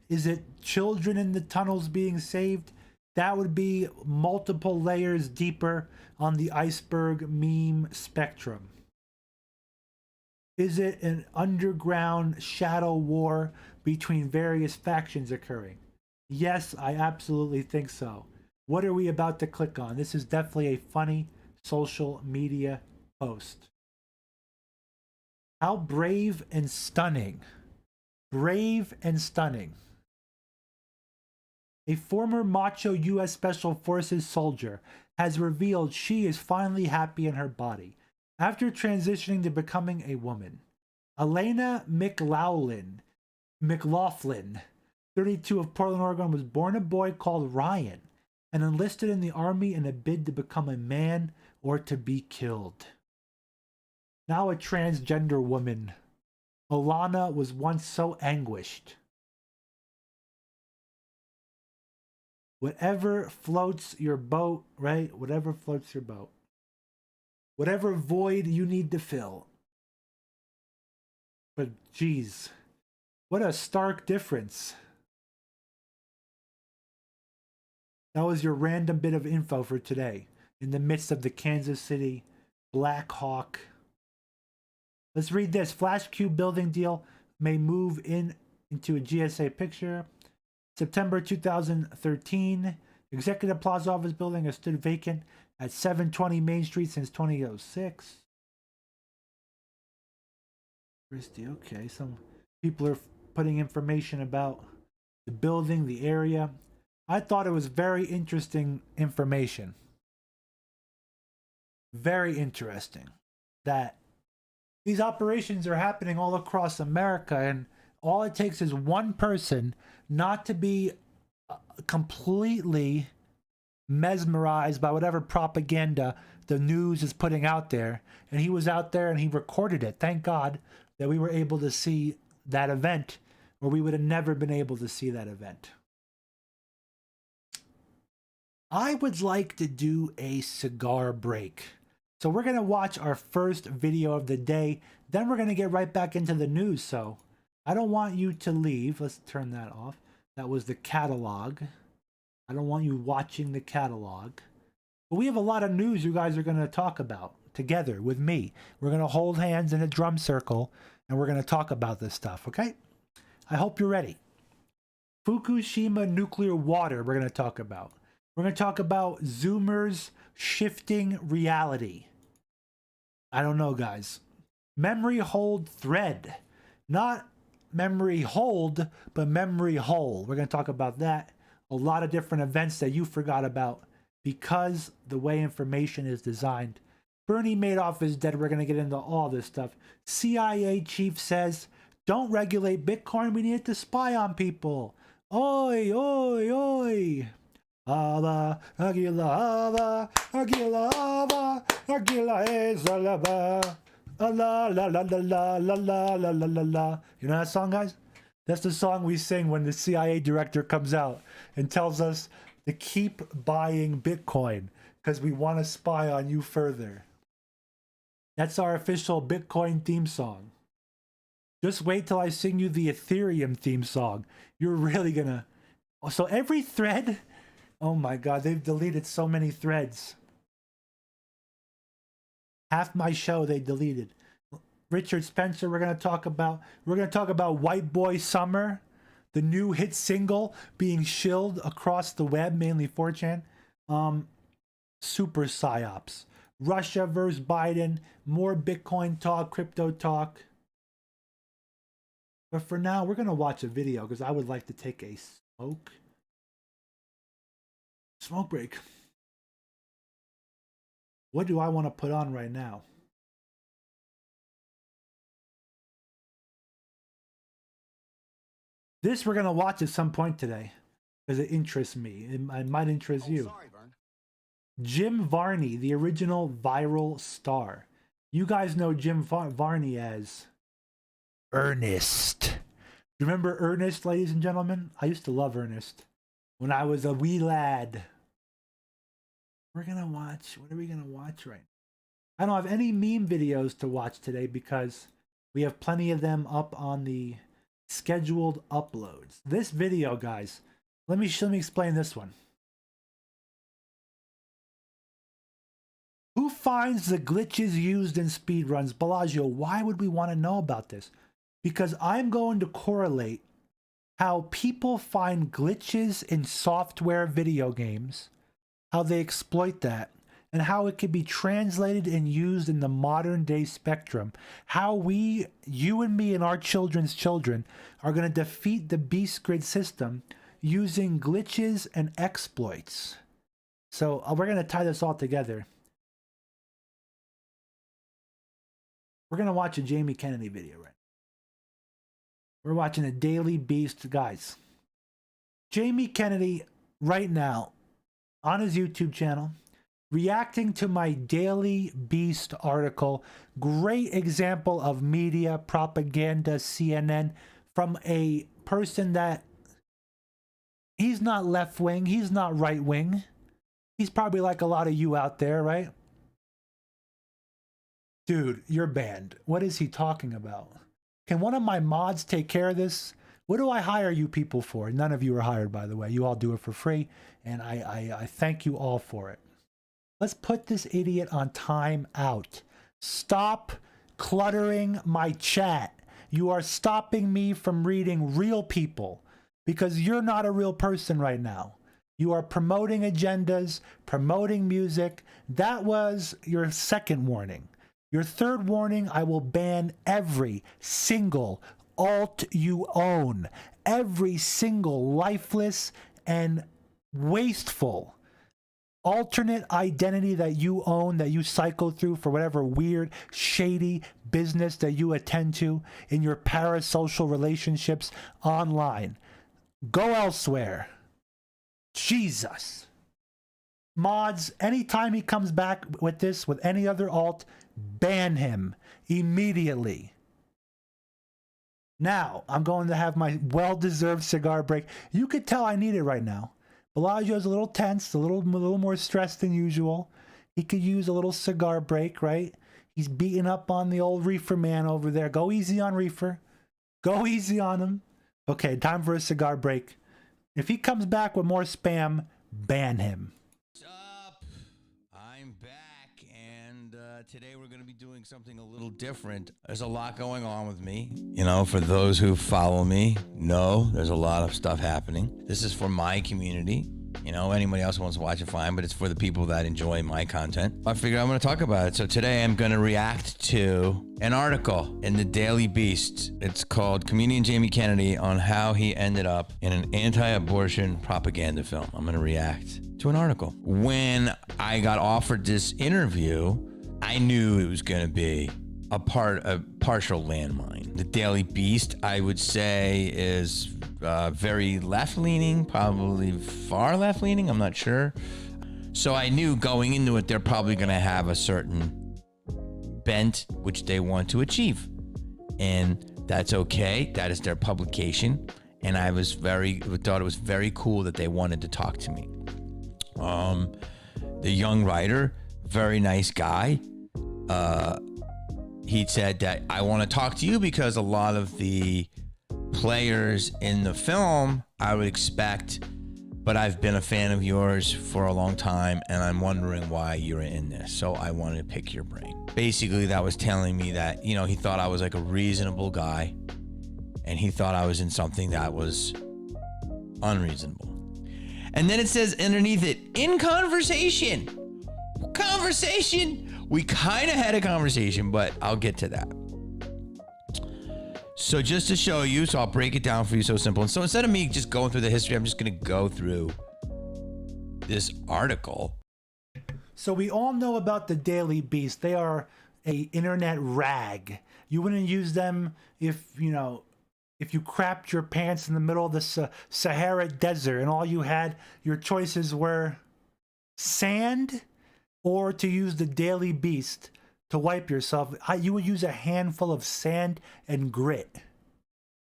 Is it children in the tunnels being saved? That would be multiple layers deeper on the iceberg meme spectrum. Is it an underground shadow war between various factions occurring? Yes, I absolutely think so. What are we about to click on? This is definitely a funny social media post. How brave and stunning. Brave and stunning. A former macho U.S. Special Forces soldier has revealed she is finally happy in her body after transitioning to becoming a woman. Elena McLaughlin, 32 of Portland, Oregon, was born a boy called Ryan and enlisted in the army in a bid to become a man or to be killed. Now a transgender woman. Alana was once so anguished. Whatever floats your boat, right? Whatever floats your boat. Whatever void you need to fill. But geez, what a stark difference. That was your random bit of info for today in the midst of the Kansas City Black Hawk. Let's read this. Flash Cube building deal may move into a GSA picture. September 2013. Executive Plaza office building has stood vacant at 720 Main Street since 2006. Christie, okay. Some people are putting information about the building, the area. I thought it was very interesting information. Very interesting that these operations are happening all across America, and all it takes is one person not to be completely mesmerized by whatever propaganda the news is putting out there. And he was out there and he recorded it. Thank God that we were able to see that event, or we would have never been able to see that event. I would like to do a cigar break. So we're going to watch our first video of the day. Then we're going to get right back into the news. So I don't want you to leave. Let's turn that off. That was the catalog. I don't want you watching the catalog. But we have a lot of news you guys are going to talk about together with me. We're going to hold hands in a drum circle and we're going to talk about this stuff, okay? I hope you're ready. Fukushima nuclear water we're going to talk about. We're going to talk about Zoomers shifting reality. I don't know, guys. Memory hold thread. Not memory hold, but memory hole. We're going to talk about that. A lot of different events that you forgot about because the way information is designed. Bernie Madoff is dead. We're going to get into all this stuff. CIA chief says, don't regulate Bitcoin. We need it to spy on people. Oi, oi, oi. Ava, Agila, Ava, Agila, Ava, Agila, Ezalaba. La la la la la la la la la la la. You know that song, guys? That's the song we sing when the CIA director comes out and tells us to keep buying Bitcoin because we want to spy on you further. That's our official Bitcoin theme song. Just wait till I sing you the Ethereum theme song. You're really gonna... So every thread... Oh my God, they've deleted so many threads. Half my show they deleted. Richard Spencer, we're going to talk about White Boy Summer, the new hit single being shilled across the web, mainly 4chan. Super psyops. Russia versus Biden, more Bitcoin talk, crypto talk. But for now, we're going to watch a video because I would like to take a smoke break. What do I want to put on right now? This we're going to watch at some point today because it interests me. It might interest you. Sorry, Vern. Jim Varney, the original viral star. You guys know Jim Varney as Ernest. Remember Ernest, ladies and gentlemen? I used to love Ernest when I was a wee lad. We're going to watch. What are we going to watch right now? I don't have any meme videos to watch today because we have plenty of them up on the scheduled uploads. This video, guys, let me explain this one. Who finds the glitches used in speedruns? Bellagio, why would we want to know about this? Because I'm going to correlate how people find glitches in software video games, how they exploit that, and how it can be translated and used in the modern day spectrum. How we, you and me and our children's children, are going to defeat the beast grid system using glitches and exploits. So we're going to tie this all together. We're going to watch a Jamie Kennedy video right now. We're watching a Daily Beast, guys. Jamie Kennedy right now on his YouTube channel, reacting to my Daily Beast article. Great example of media propaganda, CNN, from a person that he's not left wing, he's not right wing. He's probably like a lot of you out there, right? Dude, you're banned. What is he talking about? Can one of my mods take care of this? What do I hire you people for? None of you are hired, by the way. You all do it for free, and I thank you all for it. Let's put this idiot on time out. Stop cluttering my chat. You are stopping me from reading real people because you're not a real person right now. You are promoting agendas, promoting music. That was your second warning. Your third warning, I will ban every single alt you own. Every single lifeless and wasteful alternate identity that you own, that you cycle through for whatever weird, shady business that you attend to in your parasocial relationships online. Go elsewhere. Jesus. Mods, anytime he comes back with this, with any other alt, ban him immediately. Now, I'm going to have my well-deserved cigar break. You could tell I need it right now. Bellagio's a little tense, a little more stressed than usual. He could use a little cigar break, right? He's beating up on the old Reefer man over there. Go easy on Reefer. Go easy on him. Okay, time for a cigar break. If he comes back with more spam, ban him. What's up? I'm back, and today we're going to be doing something a little different. There's a lot going on with me. You know, for those who follow me, know there's a lot of stuff happening. This is for my community. You know, anybody else who wants to watch it, fine, but it's for the people that enjoy my content. I figured I'm going to talk about it. So today I'm going to react to an article in the Daily Beast. It's called Comedian Jamie Kennedy on how he ended up in an anti-abortion propaganda film. I'm going to react to an article. When I got offered this interview, I knew it was going to be a partial landmine. The Daily Beast, I would say, is very left-leaning, probably far left-leaning, I'm not sure. So I knew going into it, they're probably going to have a certain bent which they want to achieve. And that's okay. That is their publication. And I thought it was very cool that they wanted to talk to me. The young writer, very nice guy. He said that I want to talk to you because a lot of the players in the film I would expect, but I've been a fan of yours for a long time and I'm wondering why you're in this. So I wanted to pick your brain. Basically, that was telling me that, you know, he thought I was like a reasonable guy and he thought I was in something that was unreasonable. And then it says underneath it, in conversation. We kind of had a conversation, but I'll get to that. So just to show you, so I'll break it down for you, so simple. And so instead of me just going through the history, I'm just going to go through this article. So we all know about the Daily Beast. They are a internet rag. You wouldn't use them if, you know, if you crapped your pants in the middle of the Sahara Desert and all you had, your choices were sand or to use the Daily Beast to wipe yourself. You would use a handful of sand and grit.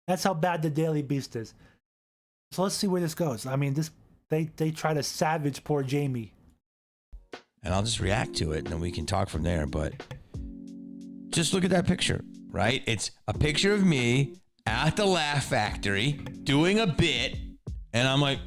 That's how bad the Daily Beast is. So let's see where this goes. I mean, they try to savage poor Jamie. And I'll just react to it and then we can talk from there. But just look at that picture, right? It's a picture of me at the Laugh Factory doing a bit. And I'm like,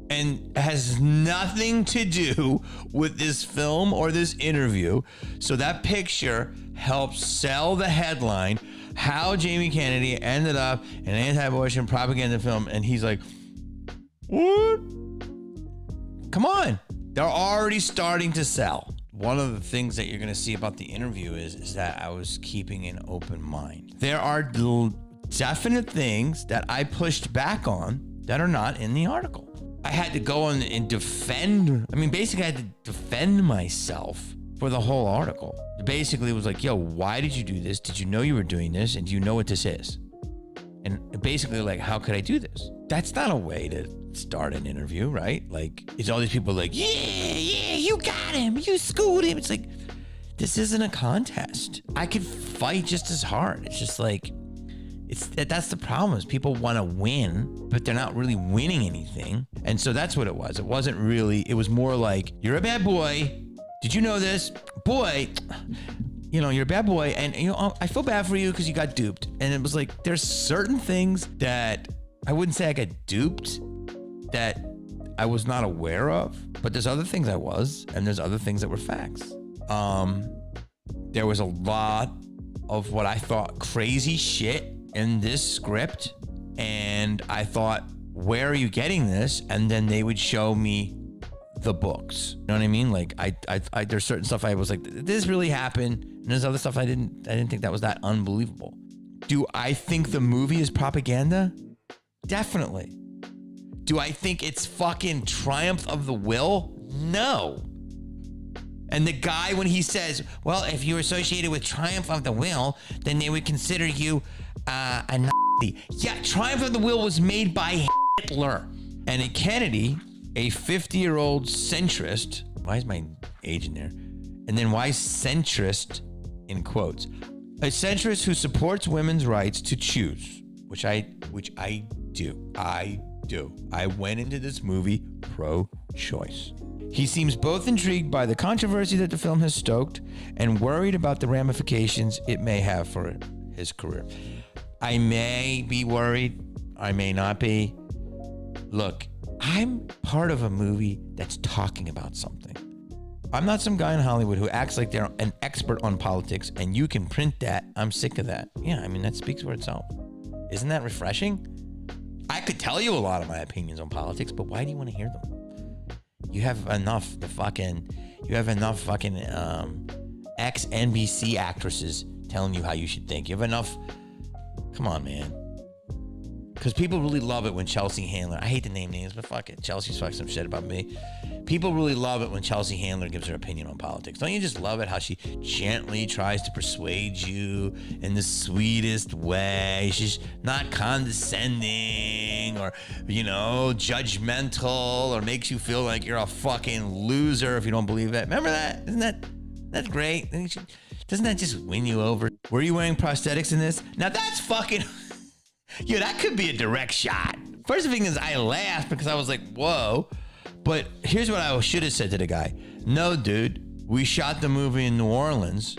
and it has nothing to do with this film or this interview. So that picture helps sell the headline, how Jamie Kennedy ended up in an anti-abortion propaganda film. And he's like, what? Come on. They're already starting to sell. One of the things that you're going to see about the interview is that I was keeping an open mind. There are definite things that I pushed back on that are not in the article. I had to go on and defend. I mean, basically, I had to defend myself for the whole article. Basically, it was like, yo, why did you do this? Did you know you were doing this? And do you know what this is? And basically, like, how could I do this? That's not a way to start an interview, right? Like, it's all these people like, yeah, you got him. You schooled him. It's like, this isn't a contest. I could fight just as hard. It's just like, that's the problem is people want to win, but they're not really winning anything. And so that's what it was. It wasn't really, it was more like, you're a bad boy. Did you know this? Boy, you know, you're a bad boy. And, you know, I feel bad for you because you got duped. And it was like, there's certain things that I wouldn't say I got duped that I was not aware of, but there's other things I was, and there's other things that were facts. There was a lot of what I thought crazy shit in this script, and I thought, where are you getting this? And then they would show me the books. You know what I mean? Like I there's certain stuff I was like, this really happened, and there's other stuff I didn't think that was that unbelievable. Do I think the movie is propaganda? Definitely. Do I think it's fucking triumph of the will? No. And the guy, when he says, well, if you're associated with triumph of the will, then they would consider you a Nazi. Yeah, triumph of the will was made by Hitler. And Kennedy a 50-year-old centrist. Why is my age in there? And then why centrist in quotes? A centrist who supports women's rights to choose, which I do. I do. I went into this movie pro-choice. He seems both intrigued by the controversy that the film has stoked and worried about the ramifications it may have for his career. I may be worried. I may not be. Look, I'm part of a movie that's talking about something. I'm not some guy in Hollywood who acts like they're an expert on politics and you can print that. I'm sick of that. Yeah, I mean, that speaks for itself. Isn't that refreshing? I could tell you a lot of my opinions on politics, but why do you want to hear them? You have enough ex-NBC actresses telling you how you should think. You have enough. Come on, man. Because people really love it when Chelsea Handler, I hate to name names, but fuck it. Chelsea's fucking some shit about me. People really love it when Chelsea Handler gives her opinion on politics. Don't you just love it how she gently tries to persuade you in the sweetest way? She's not condescending or, judgmental or makes you feel like you're a fucking loser if you don't believe it. Remember that? That's great? Doesn't that just win you over? Were you wearing prosthetics in this? Now that's fucking... Yo, that could be a direct shot. First thing is I laughed because I was like, whoa. But here's what I should have said to the guy. No, dude, we shot the movie in New Orleans.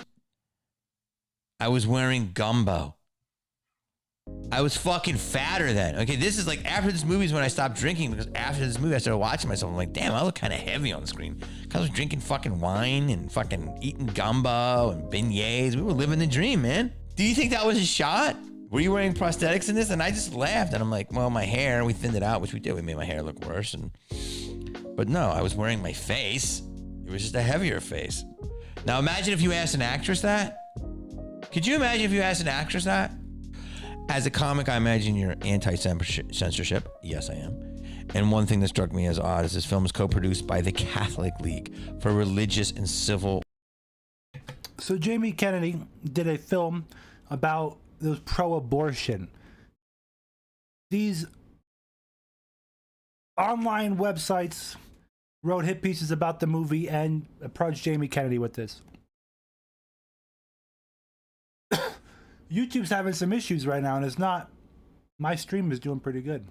I was wearing gumbo. I was fucking fatter then. Okay, this is like after this movie is when I stopped drinking because after this movie I started watching myself. I'm like, damn, I look kind of heavy on the screen. Because I was drinking fucking wine and fucking eating gumbo and beignets. We were living the dream, man. Do you think that was a shot? Were you wearing prosthetics in this? And I just laughed. And I'm like, well, my hair, we thinned it out, which we did. We made my hair look worse. But no, I was wearing my face. It was just a heavier face. Now imagine if you asked an actress that. Could you imagine if you asked an actress that? As a comic, I imagine you're anti-censorship. Yes, I am. And one thing that struck me as odd is this film is co-produced by the Catholic League for Religious and Civil. So Jamie Kennedy did a film about those pro-abortion. These online websites wrote hit pieces about the movie and approached Jamie Kennedy with this. YouTube's having some issues right now, and it's not. My stream is doing pretty good.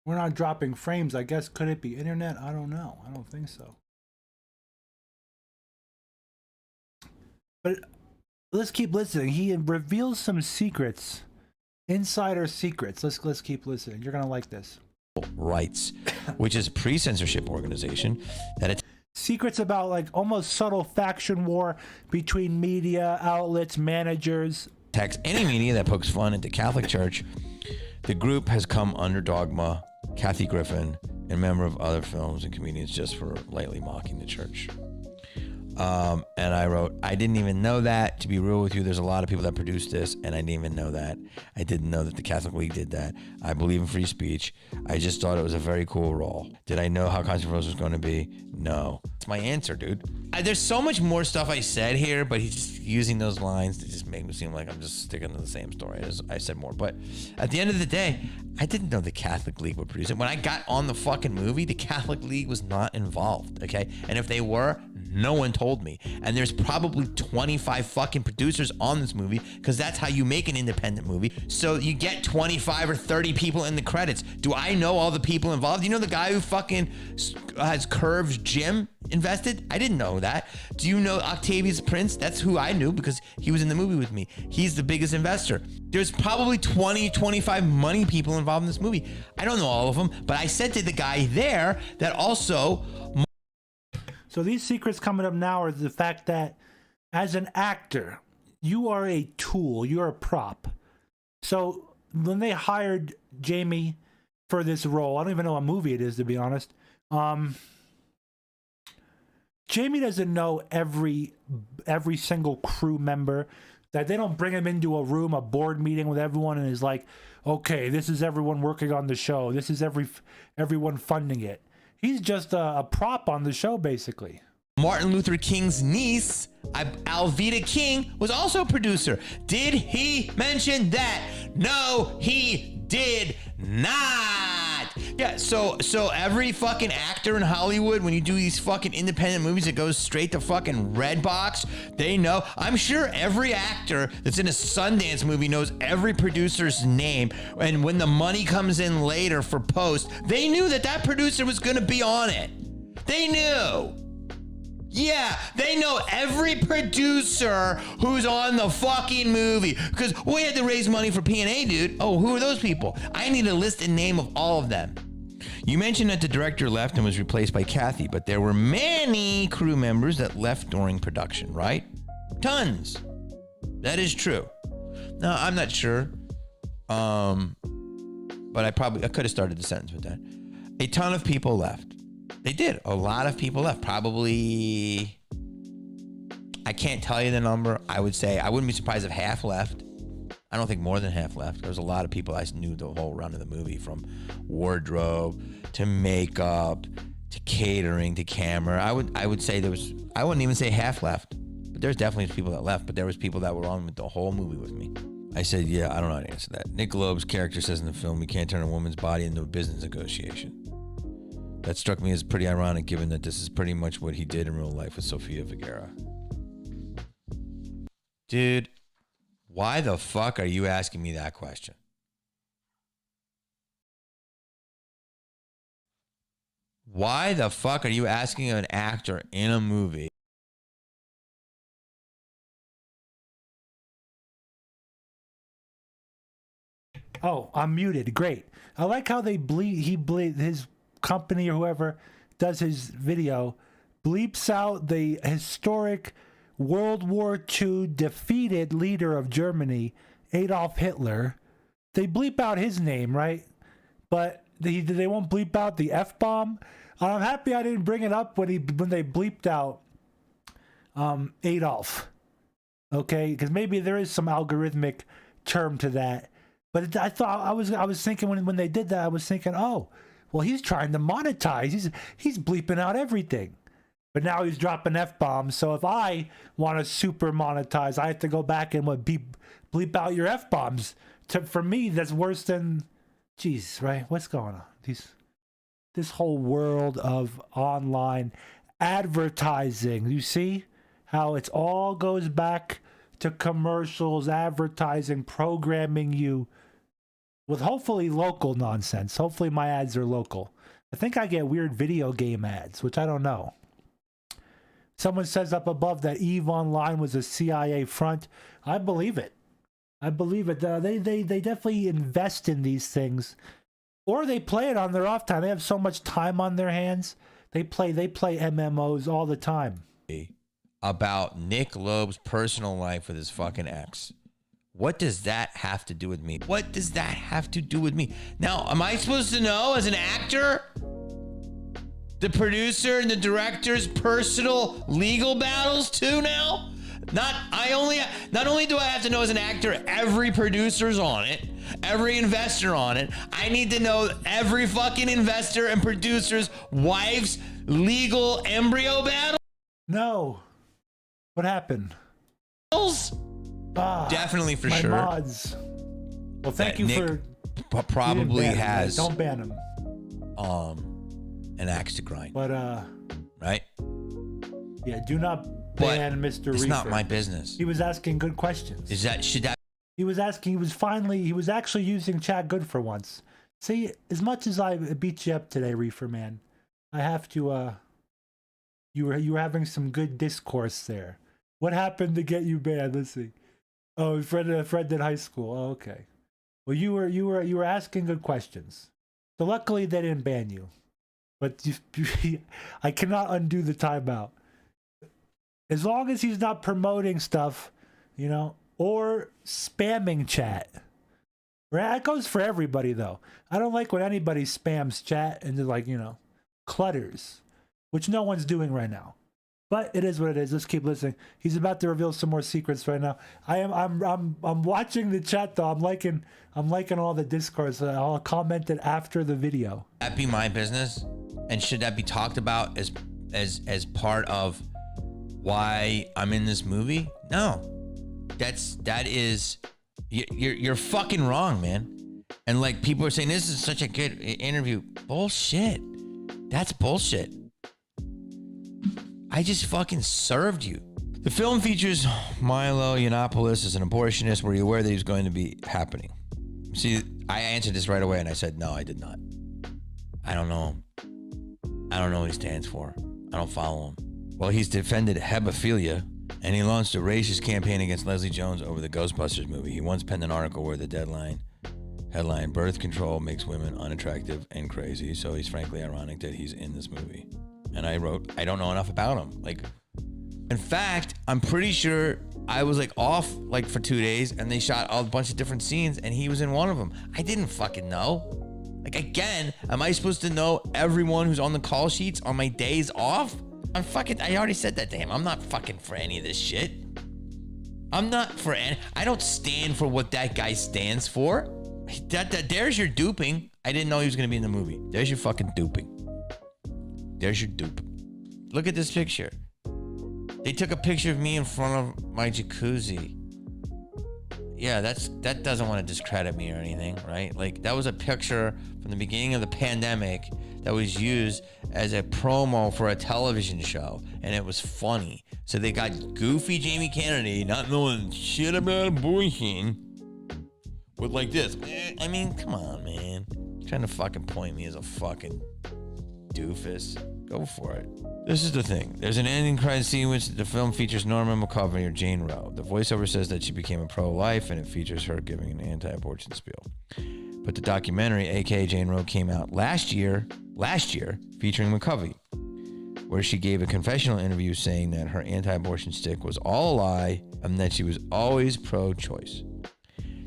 We're not dropping frames. I guess, could it be internet? I don't know. I don't think so. But let's keep listening. He reveals some secrets, insider secrets. Let's keep listening. You're gonna like this. Rights, which is a pre-censorship organization that it's secrets about like almost subtle faction war between media outlets, managers. Attacks any media that pokes fun at the Catholic Church. The group has come under dogma, Kathy Griffin, and member of other films and comedians just for lightly mocking the church. And I wrote, I didn't even know that. To be real with you, there's a lot of people that produced this, and I didn't even know that. I didn't know that the Catholic League did that. I believe in free speech. I just thought it was a very cool role. Did I know how controversial it was going to be? No. That's my answer, dude. There's so much more stuff I said here, but he's just using those lines to just make me seem like I'm just sticking to the same story. I said more. But at the end of the day, I didn't know the Catholic League would produce it. When I got on the fucking movie, the Catholic League was not involved, okay? And if they were, no one told me. And there's probably 25 fucking producers on this movie because that's how you make an independent movie. So you get 25 or 30 people in the credits. Do I know all the people involved? You know the guy who fucking has Curves Gym invested? I didn't know that. Do you know Octavius Prince? That's who I knew because he was in the movie with me. He's the biggest investor. There's probably 20, 25 money people involved in this movie. I don't know all of them, but I said to the guy there that also... So these secrets coming up now are the fact that as an actor, you are a tool, you're a prop. So when they hired Jamie for this role, I don't even know what movie it is, to be honest. Jamie doesn't know every single crew member, that they don't bring him into a room, a board meeting with everyone and is like, okay, this is everyone working on the show. This is everyone funding it. He's just a prop on the show, basically. Martin Luther King's niece, Alveda King, was also a producer. Did he mention that? No, he did not. Yeah, so every fucking actor in Hollywood, when you do these fucking independent movies that goes straight to fucking Redbox, they know. I'm sure every actor that's in a Sundance movie knows every producer's name. And when the money comes in later for post, they knew that that producer was going to be on it. They knew. Yeah, they know every producer who's on the fucking movie. Because we had to raise money for P&A, dude. Oh, who are those people? I need a list and name of all of them. You mentioned that the director left and was replaced by Kathy, but there were many crew members that left during production, right? Tons. That is true. Now, I'm not sure. But I could have started the sentence with that. A ton of people left. They did. A lot of people left. Probably, I can't tell you the number. I would say, I wouldn't be surprised if half left. I don't think more than half left. There was a lot of people I knew the whole run of the movie, from wardrobe to makeup to catering to camera. I would say I wouldn't even say half left, but there's definitely people that left, but there was people that were on with the whole movie with me. I said, yeah, I don't know how to answer that. Nick Loeb's character says in the film, we can't turn a woman's body into a business negotiation. That struck me as pretty ironic, given that this is pretty much what he did in real life with Sofia Vergara. Dude, why the fuck are you asking me that question? Why the fuck are you asking an actor in a movie? Oh, I'm muted. Great. I like how they his company or whoever does his video bleeps out the historic World War II defeated leader of Germany, Adolf Hitler. They bleep out his name, right? But they won't bleep out the F-bomb. I'm happy I didn't bring it up when they bleeped out Adolf. Okay, because maybe there is some algorithmic term to that. But I thought I was thinking when they did that, I was thinking, oh, well, he's trying to monetize. He's bleeping out everything. But now he's dropping F-bombs. So if I want to super monetize, I have to go back and bleep out your F-bombs. For me, that's worse than, geez, right? What's going on? This whole world of online advertising. You see how it all goes back to commercials, advertising, programming you with hopefully local nonsense. Hopefully my ads are local. I think I get weird video game ads, which I don't know. Someone says up above that EVE Online was a CIA front. I believe it. I believe it. They definitely invest in these things, or they play it on their off time. They have so much time on their hands. They play MMOs all the time. About Nick Loeb's personal life with his fucking ex. What does that have to do with me? What does that have to do with me? Now, am I supposed to know as an actor the producer and the director's personal legal battles too now? Not only do I have to know as an actor every producer's on it, every investor on it, I need to know every fucking investor and producer's wife's legal embryo battle? No. What happened? Definitely for my sure. Mods. Well, thank you Nick for probably him, has don't ban him. An axe to grind. But right? Yeah, do not ban Mr. It's Reefer. not my business. He was asking good questions. Should that He was actually using chat good for once. See, as much as I beat you up today, Reefer Man, I have to you were having some good discourse there. What happened to get you banned? Let's see. Oh, Fred in high school. Oh, okay. Well, you were asking good questions. So luckily they didn't ban you. But I cannot undo the timeout. As long as he's not promoting stuff, or spamming chat. That goes for everybody though. I don't like when anybody spams chat and they're clutters, which no one's doing right now. But it is what it is. Let's keep listening. He's about to reveal some more secrets right now. I'm watching the chat though. I'm liking all the discourse. I'll comment it after the video. That be my business, and should that be talked about as part of why I'm in this movie? No, that is you're fucking wrong, man. And like people are saying, this is such a good interview. Bullshit. That's bullshit. I just fucking served you. The film features Milo Yiannopoulos as an abortionist. Were you aware that he was going to be happening? See, I answered this right away and I said, no, I did not. I don't know. I don't know what he stands for. I don't follow him. Well, he's defended hebephilia and he launched a racist campaign against Leslie Jones over the Ghostbusters movie. He once penned an article where the headline, birth control makes women unattractive and crazy. So he's frankly ironic that he's in this movie. And I wrote, I don't know enough about him. Like, in fact, I'm pretty sure I was like off like for 2 days and they shot a bunch of different scenes and he was in one of them. I didn't fucking know. Like, again, am I supposed to know everyone who's on the call sheets on my days off? I already said that to him. I'm not fucking for any of this shit. I'm not for any, I don't stand for what that guy stands for. There's your duping. I didn't know he was going to be in the movie. There's your fucking duping. There's your dupe. Look at this picture. They took a picture of me in front of my jacuzzi. Yeah, that doesn't want to discredit me or anything, right? Like, that was a picture from the beginning of the pandemic that was used as a promo for a television show, and it was funny. So they got goofy Jamie Kennedy, not knowing shit about abortion, with like this. I mean, come on, man. You're trying to fucking point me as a fucking doofus. Go for it. This is the thing. There's an ending credit scene in which the film features Norma McCovey or Jane Roe. The voiceover says that she became a pro-life and it features her giving an anti-abortion spiel. But the documentary, aka Jane Roe, came out last year, featuring McCovey, where she gave a confessional interview saying that her anti-abortion stick was all a lie and that she was always pro-choice,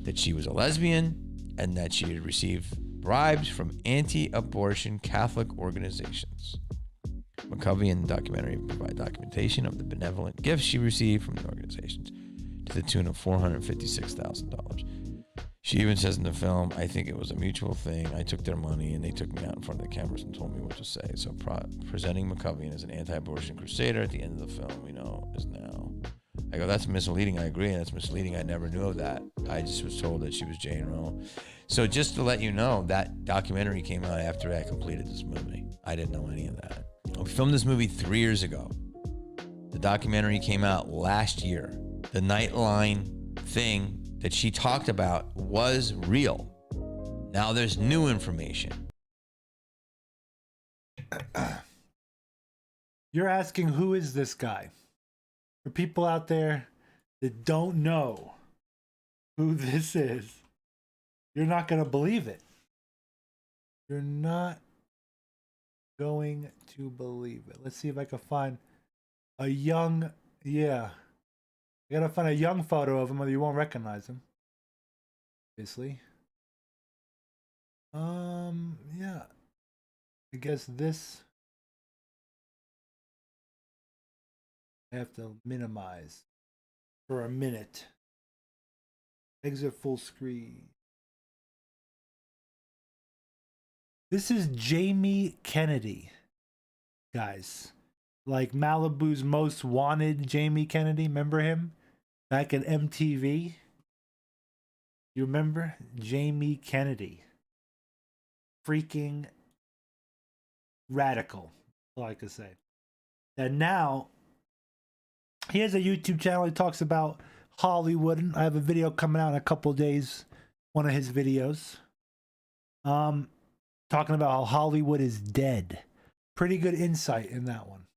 that she was a lesbian, and that she had received bribes from anti-abortion Catholic organizations. McCovey in the documentary provide documentation of the benevolent gifts she received from the organizations to the tune of $456,000. She even says in the film, I think it was a mutual thing. I took their money and they took me out in front of the cameras and told me what to say. So presenting McCovey as an anti-abortion crusader at the end of the film, we know, is now. I go, that's misleading. I agree. That's misleading. I never knew of that. I just was told that she was Jane Roe. So just to let you know, that documentary came out after I completed this movie. I didn't know any of that. We filmed this movie 3 years ago. The documentary came out last year. The Nightline thing that she talked about was real. Now there's new information. You're asking, who is this guy? For people out there that don't know who this is, you're not going to believe it. You're not going to believe it. Let's see if I can find a young, I gotta find a young photo of him, or you won't recognize him. Obviously. Yeah. I guess this I have to minimize for a minute. Exit full screen. This is Jamie Kennedy, guys. Like Malibu's Most Wanted Jamie Kennedy. Remember him? Back at MTV. You remember? Jamie Kennedy. Freaking radical. That's all I could say. And now, he has a YouTube channel. He talks about Hollywood. I have a video coming out in a couple days. One of his videos. Talking about how Hollywood is dead. Pretty good insight in that one.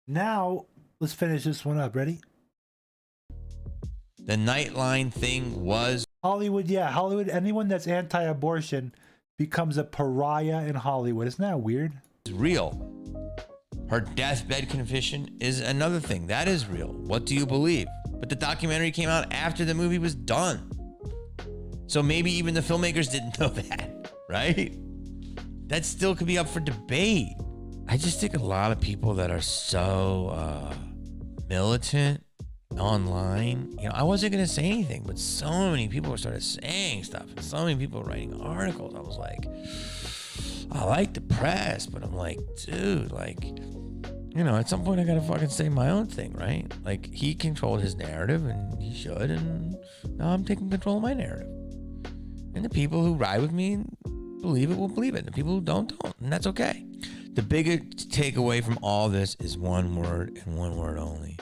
Now, let's finish this one up. Ready? The Nightline thing was Hollywood, yeah. Hollywood, anyone that's anti-abortion becomes a pariah in Hollywood. Isn't that weird? real. Her deathbed confession is another thing. That is real. What do you believe? But the documentary came out after the movie was done. So maybe even the filmmakers didn't know that, right? That still could be up for debate. I just think a lot of people that are so militant online, you know, I wasn't going to say anything, but so many people started saying stuff and so many people writing articles. I was like, I like the press, but I'm like, dude, like, you know, at some point I gotta fucking say my own thing, right? Like, he controlled his narrative, and he should, and now I'm taking control of my narrative. And the people who ride with me believe it will believe it. The people who don't, and that's okay. The bigger takeaway from all this is one word and one word only,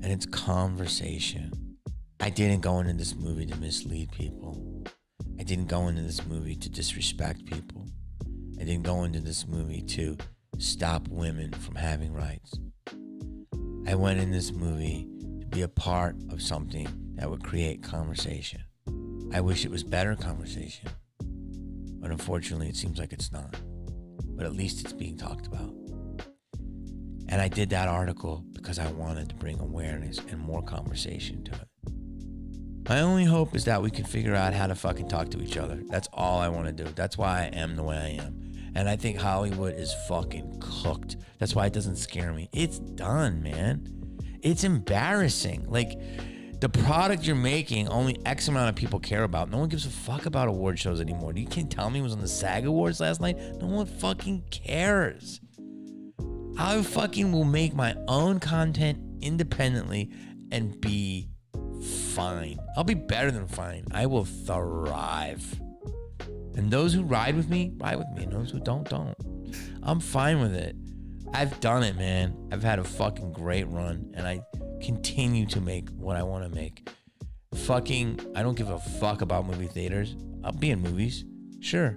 and it's conversation. I didn't go into this movie to mislead people. I didn't go into this movie to disrespect people. I didn't go into this movie to stop women from having rights. I went in this movie to be a part of something that would create conversation. I wish it was better conversation, but unfortunately it seems like it's not. But at least it's being talked about. And I did that article because I wanted to bring awareness and more conversation to it. My only hope is that we can figure out how to fucking talk to each other. That's all I want to do. That's why I am the way I am. And I think Hollywood is fucking cooked. That's why it doesn't scare me. It's done, man. It's embarrassing. Like, the product you're making, only X amount of people care about. No one gives a fuck about award shows anymore. You can't tell me it was on the SAG Awards last night. No one fucking cares. I fucking will make my own content independently and be fine. I'll be better than fine. I will thrive. And those who ride with me, ride with me. And those who don't. I'm fine with it. I've done it, man. I've had a fucking great run. And I continue to make what I want to make. I don't give a fuck about movie theaters. I'll be in movies. Sure.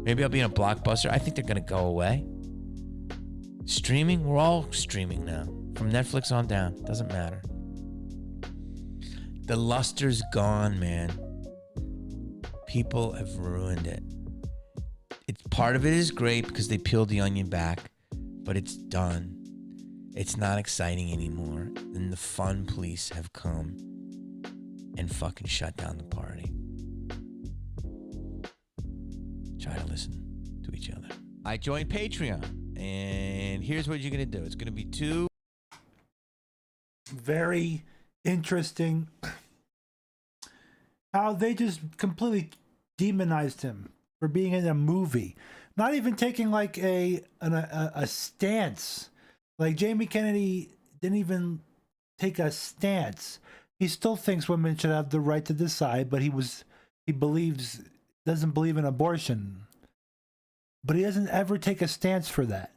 Maybe I'll be in a blockbuster. I think they're going to go away. Streaming, we're all streaming now. From Netflix on down. Doesn't matter. The luster's gone, man. People have ruined it. Part of it is great because they peeled the onion back, but it's done. It's not exciting anymore. And the fun police have come and fucking shut down the party. Try to listen to each other. I joined Patreon, and here's what you're gonna do. It's gonna be very interesting how they just completely demonized him for being in a movie, not even taking like a stance. Like, Jamie Kennedy didn't even take a stance. He still thinks women should have the right to decide, but he doesn't believe in abortion. But he doesn't ever take a stance for that.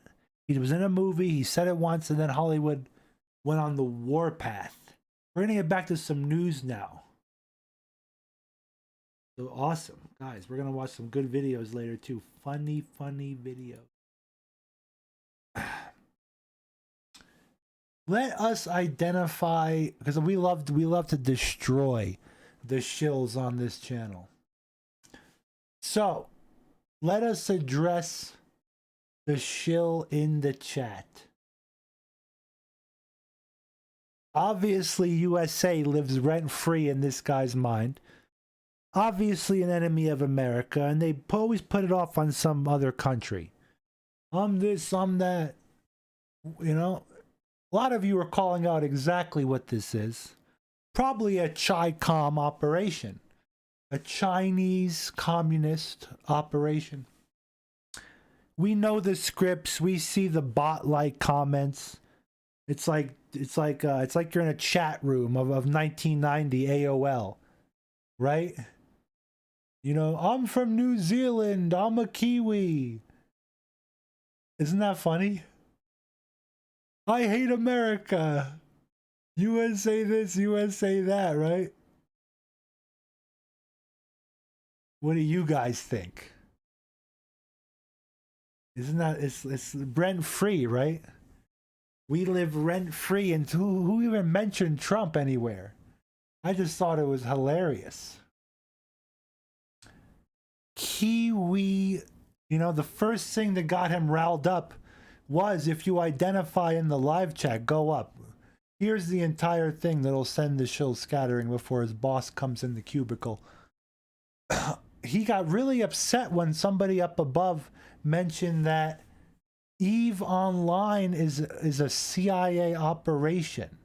He was in a movie, he said it once, and then Hollywood went on the warpath. We're gonna get back to some news now. So awesome, guys. We're gonna watch some good videos later too. Funny videos. Let us identify, because we love to destroy the shills on this channel. So let us address the shill in the chat. Obviously, USA lives rent-free in this guy's mind. Obviously an enemy of America, and they always put it off on some other country. I'm this, I'm that. You know, a lot of you are calling out exactly what this is. Probably a Chi-Com operation. A Chinese communist operation. We know the scripts. We see the bot-like comments. It's like you're in a chat room of 1990 AOL, right? You know, I'm from New Zealand. I'm a Kiwi. Isn't that funny? I hate America. USA this, USA that, right? What do you guys think? Isn't that, it's rent free, right? We live rent free, and who even mentioned Trump anywhere? I just thought it was hilarious. Kiwi, you know, the first thing that got him riled up was, if you identify in the live chat, go up. Here's the entire thing that'll send the shill scattering before his boss comes in the cubicle. He got really upset when somebody up above mentioned that EVE Online is a CIA operation.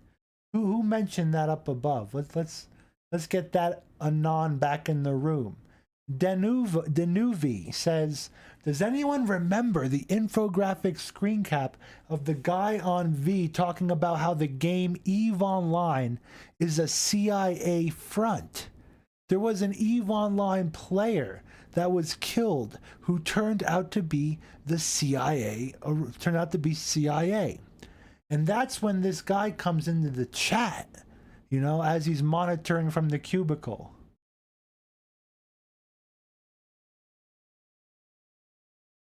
Who mentioned that up above? Let's get that anon back in the room. Denuvi says, does anyone remember the infographic screen cap of the guy on V talking about how the game EVE Online is a CIA front? There was an EVE Online player that was killed who turned out to be the CIA, or turned out to be CIA. And that's when this guy comes into the chat, you know, as he's monitoring from the cubicle.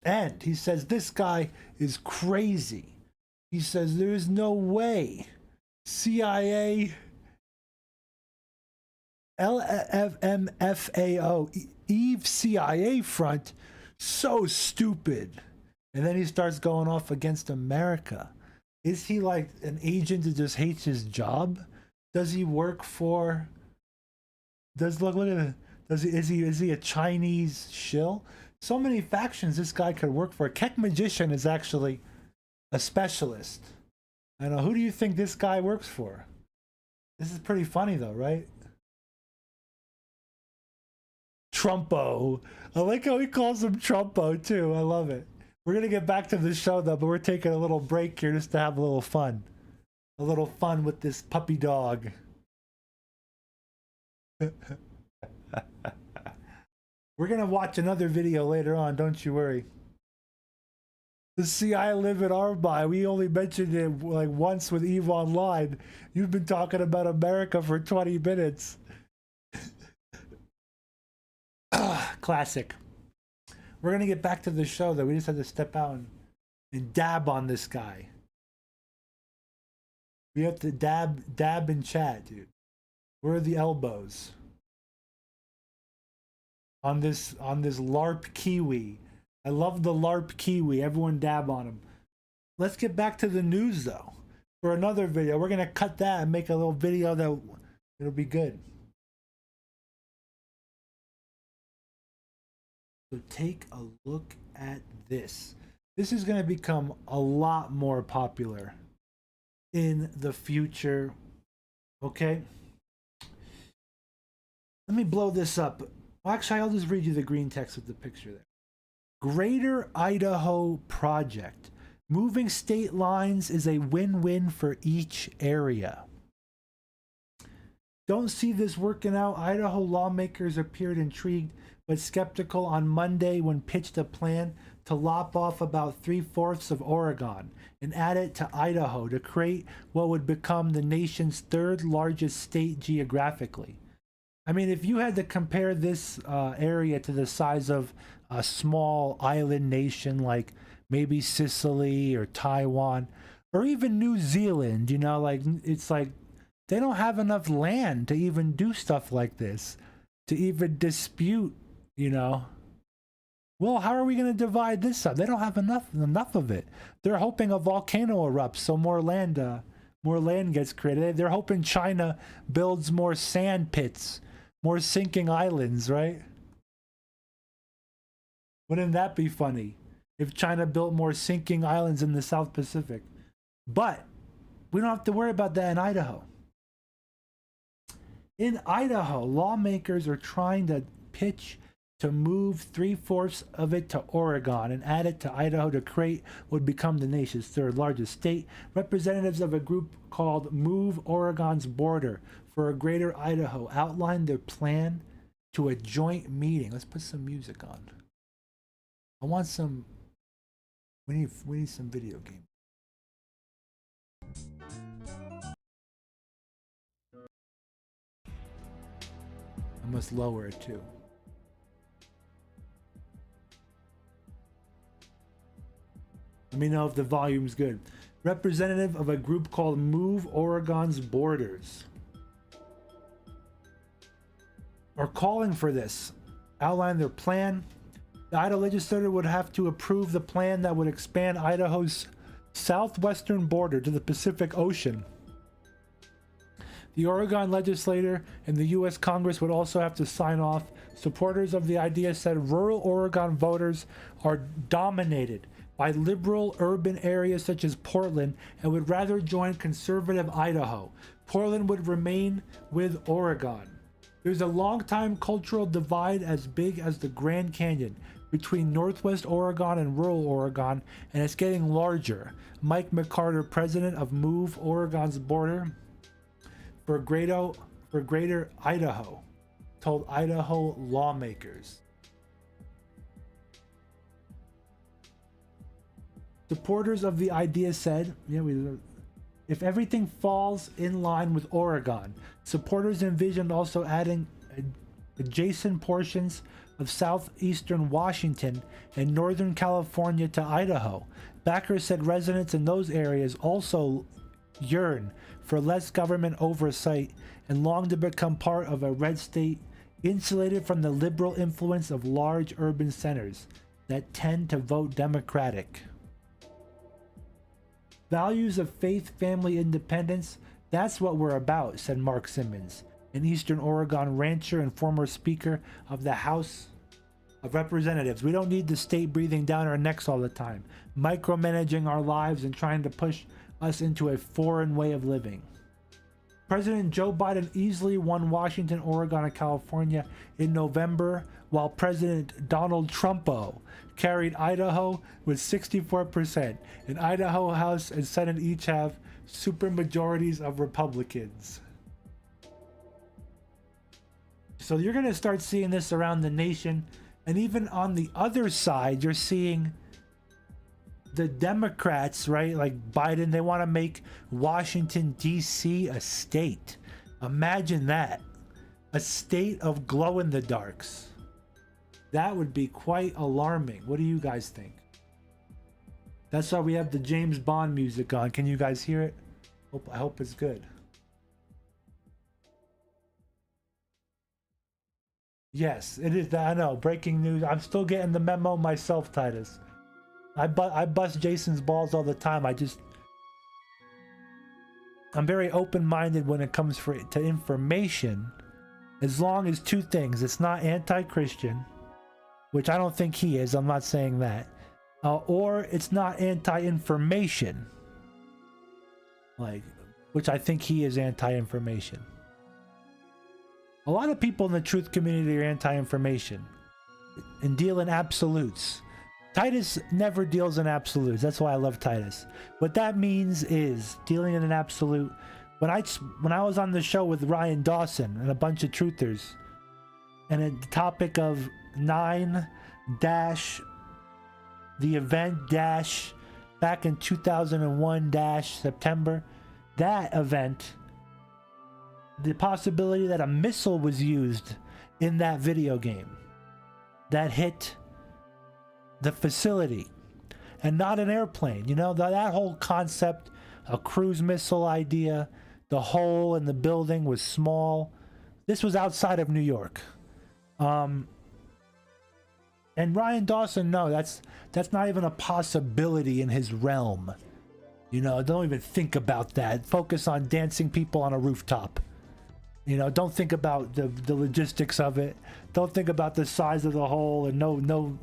And he says, this guy is crazy. He says, there is no way CIA, LFMFAO, EVE CIA front, so stupid. And then he starts going off against America. Is he like an agent that just hates his job? Does he work for, look at it. Is he a Chinese shill? So many factions this guy could work for. Keck Magician is actually a specialist. I know. Who do you think this guy works for? This is pretty funny though, right? Trumpo. I like how he calls him Trumpo too. I love it. We're gonna get back to the show though, but we're taking a little break here just to have a little fun. A little fun with this puppy dog. We're gonna watch another video later on, don't you worry. The CIA live at Arby. We only mentioned it like once with EVE Online. You've been talking about America for 20 minutes. Classic. We're gonna get back to the show though. We just had to step out and dab on this guy. We have to dab and chat, dude. Where are the elbows? On this LARP Kiwi. I love the LARP Kiwi. Everyone dab on him. Let's get back to the news though. For another video. We're gonna cut that and make a little video that it'll be good. So take a look at this. This is gonna become a lot more popular in the future. Okay? Let me blow this up. Actually, I'll just read you the green text with the picture there. Greater Idaho Project. Moving state lines is a win-win for each area. Don't see this working out. Idaho lawmakers appeared intrigued but skeptical on Monday when pitched a plan to lop off about 3/4 of Oregon and add it to Idaho to create what would become the nation's third largest state geographically. I mean, if you had to compare this area to the size of a small island nation like maybe Sicily or Taiwan or even New Zealand, you know, like it's like they don't have enough land to even do stuff like this, to even dispute, you know. Well, how are we going to divide this up? They don't have enough of it. They're hoping a volcano erupts so more land gets created. They're hoping China builds more sand pits. More sinking islands, right? Wouldn't that be funny if China built more sinking islands in the South Pacific? But we don't have to worry about that in Idaho. In Idaho, lawmakers are trying to pitch to move 3/4 of it to Oregon and add it to Idaho to create what would become the nation's third largest state. Representatives of a group called Move Oregon's Border for a Greater Idaho outlined their plan to a joint meeting. Let's put some music on. I want some. We need some video game. I must lower it too. Let me know if the volume's good. Representative of a group called Move Oregon's Borders are calling for this. Outline their plan. The Idaho legislature would have to approve the plan that would expand Idaho's southwestern border to the Pacific Ocean. The Oregon legislature and the U.S. Congress would also have to sign off. Supporters of the idea said rural Oregon voters are dominated by liberal urban areas such as Portland and would rather join conservative Idaho. Portland would remain with Oregon. There's a long-time cultural divide as big as the Grand Canyon between Northwest Oregon and rural Oregon, and it's getting larger. Mike McCarter, president of Move Oregon's border for Greater Idaho, told Idaho lawmakers. Supporters of the idea said, if everything falls in line with Oregon, supporters envisioned also adding adjacent portions of southeastern Washington and northern California to Idaho. Backers said residents in those areas also yearn for less government oversight and long to become part of a red state insulated from the liberal influence of large urban centers that tend to vote Democratic. Values of faith, family, independence, that's what we're about, said Mark Simmons, an Eastern Oregon rancher and former Speaker of the House of Representatives. We don't need the state breathing down our necks all the time, micromanaging our lives and trying to push us into a foreign way of living. President Joe Biden easily won Washington, Oregon, and California in November, while President Donald Trumpo carried Idaho with 64%. And Idaho House and Senate each have supermajorities of Republicans. So you're going to start seeing this around the nation. And even on the other side, you're seeing the Democrats, right? Like Biden, they want to make Washington, D.C. a state. Imagine that. A state of glow-in-the-darks. That would be quite alarming. What do you guys think? That's why we have the James Bond music on. Can you guys hear it? I hope it's good. Yes, it is. I know. Breaking news. I'm still getting the memo myself, Titus. I bust Jason's balls all the time. I'm very open-minded when it comes to information, as long as two things. It's not anti-Christian, which I don't think he is. I'm not saying that. Or it's not anti-information, which I think he is anti-information. A lot of people in the truth community are anti-information and deal in absolutes. Titus never deals in absolutes. That's why I love Titus. What that means is dealing in an absolute. When I was on the show with Ryan Dawson and a bunch of truthers, and the topic of 9- the event back in 2001 September, that event, the possibility that a missile was used in that video game that hit the facility and not an airplane. That whole concept, a cruise missile idea, the hole in the building was small. This was outside of New York. And Ryan Dawson, no, that's not even a possibility in his realm. Don't even think about that. Focus on dancing people on a rooftop. Don't think about the logistics of it. Don't think about the size of the hole and no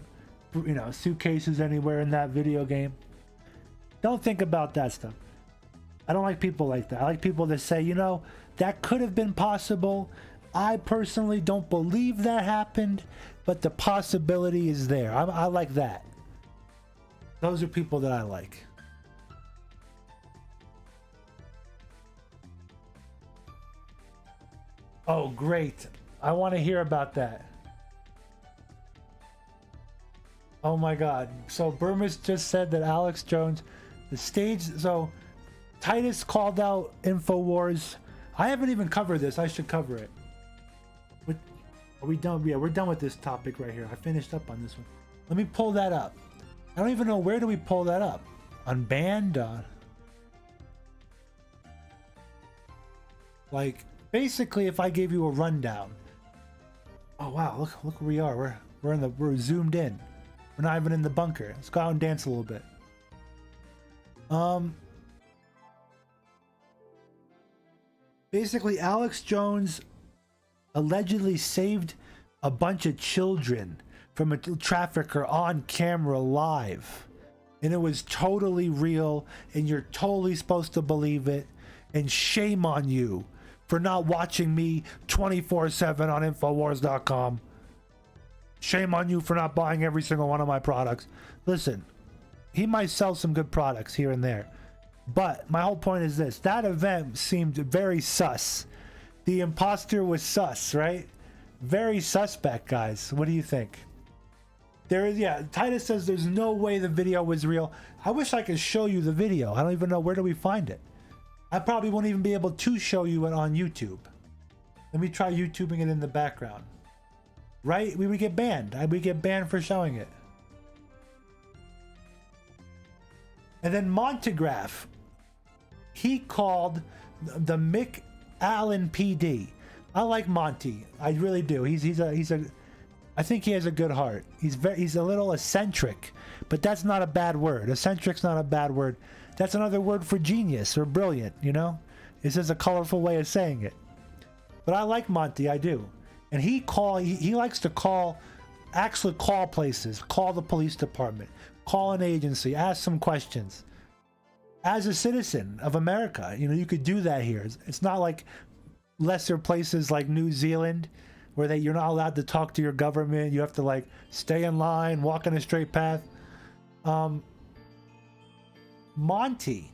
suitcases anywhere in that video game. Don't think about that stuff. I don't like people like that. I like people that say, that could have been possible. I personally don't believe that happened, but the possibility is there. I like that. Those are people that I like. Oh, great. I want to hear about that. Oh my God. So Burmis just said that Alex Jones, the stage. So Titus called out InfoWars. I haven't even covered this. I should cover it. Are we done? Yeah, we're done with this topic right here. I finished up on this one. Let me pull that up. I don't even know, where do we pull that up? On band? Basically, if I gave you a rundown. Oh wow, look where we are. We're zoomed in. We're not even in the bunker. Let's go out and dance a little bit. Basically, Alex Jones allegedly saved a bunch of children from a trafficker on camera live. And it was totally real, and you're totally supposed to believe it. And shame on you for not watching me 24/7 on Infowars.com. Shame on you for not buying every single one of my products. Listen, he might sell some good products here and there. But my whole point is this. That event seemed very sus. The imposter was sus, right? Very suspect, guys. What do you think? There is, yeah, Titus says there's no way the video was real. I wish I could show you the video. I don't even know, where do we find it? I probably won't even be able to show you it on YouTube. Let me try YouTubing it in the background. Right? We would get banned. We get banned for showing it. And then Montegraph, he called the Mick Allen PD. I like Monty. I really do. He's a I think he has a good heart. He's a little eccentric, but that's not a bad word. Eccentric's not a bad word. That's another word for genius or brilliant, you know? It's just a colorful way of saying it. But I like Monty, I do. And he likes to actually call places, call the police department, call an agency, ask some questions. As a citizen of America, you know, you could do that here. It's not like lesser places like New Zealand where you're not allowed to talk to your government. You have to like stay in line, walk in a straight path. Monty,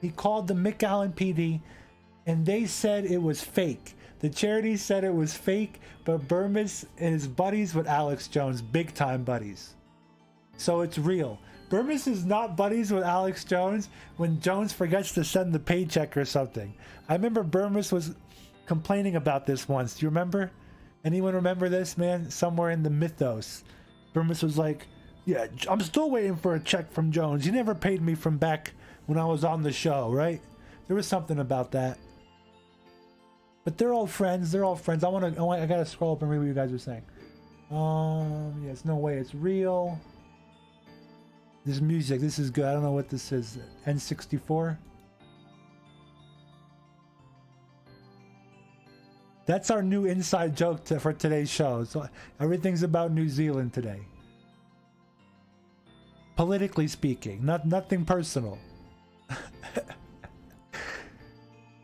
he called the Mick Allen PD and they said it was fake. The charity said it was fake, but Burmis and his buddies with Alex Jones, big time buddies. So it's real. Burmis is not buddies with Alex Jones when Jones forgets to send the paycheck or something. I remember Burmis was complaining about this once. Do you remember? Anyone remember this, man? Somewhere in the mythos. Burmis was like, yeah, I'm still waiting for a check from Jones. He never paid me from back when I was on the show, right? There was something about that. But they're all friends. They're all friends. I gotta scroll up and read what you guys are saying. Yes, no way it's real. This music, this is good. I don't know what this is. N64. That's our new inside joke for today's show. So everything's about New Zealand today. Politically speaking, nothing personal.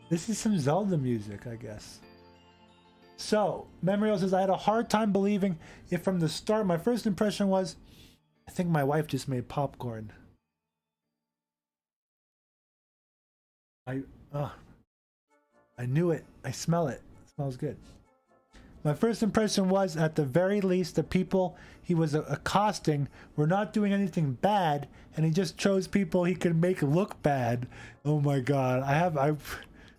This is some Zelda music, I guess. So, Memorial says, I had a hard time believing it from the start. My first impression was, I think my wife just made popcorn. I knew it. I smell it. It smells good. My first impression was, at the very least, the people he was accosting were not doing anything bad, and he just chose people he could make look bad. Oh my god.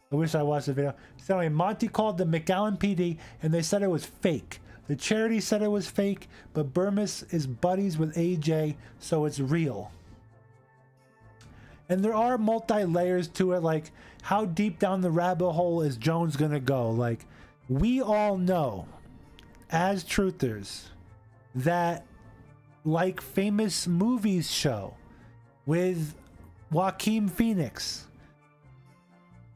I wish I watched the video. So anyway, Monty called the McAllen PD, and they said it was fake. The charity said it was fake, but Burmis is buddies with AJ, so it's real. And there are multi-layers to it, like how deep down the rabbit hole is Jones gonna go? Like, we all know, as truthers, that like famous movies show with Joaquin Phoenix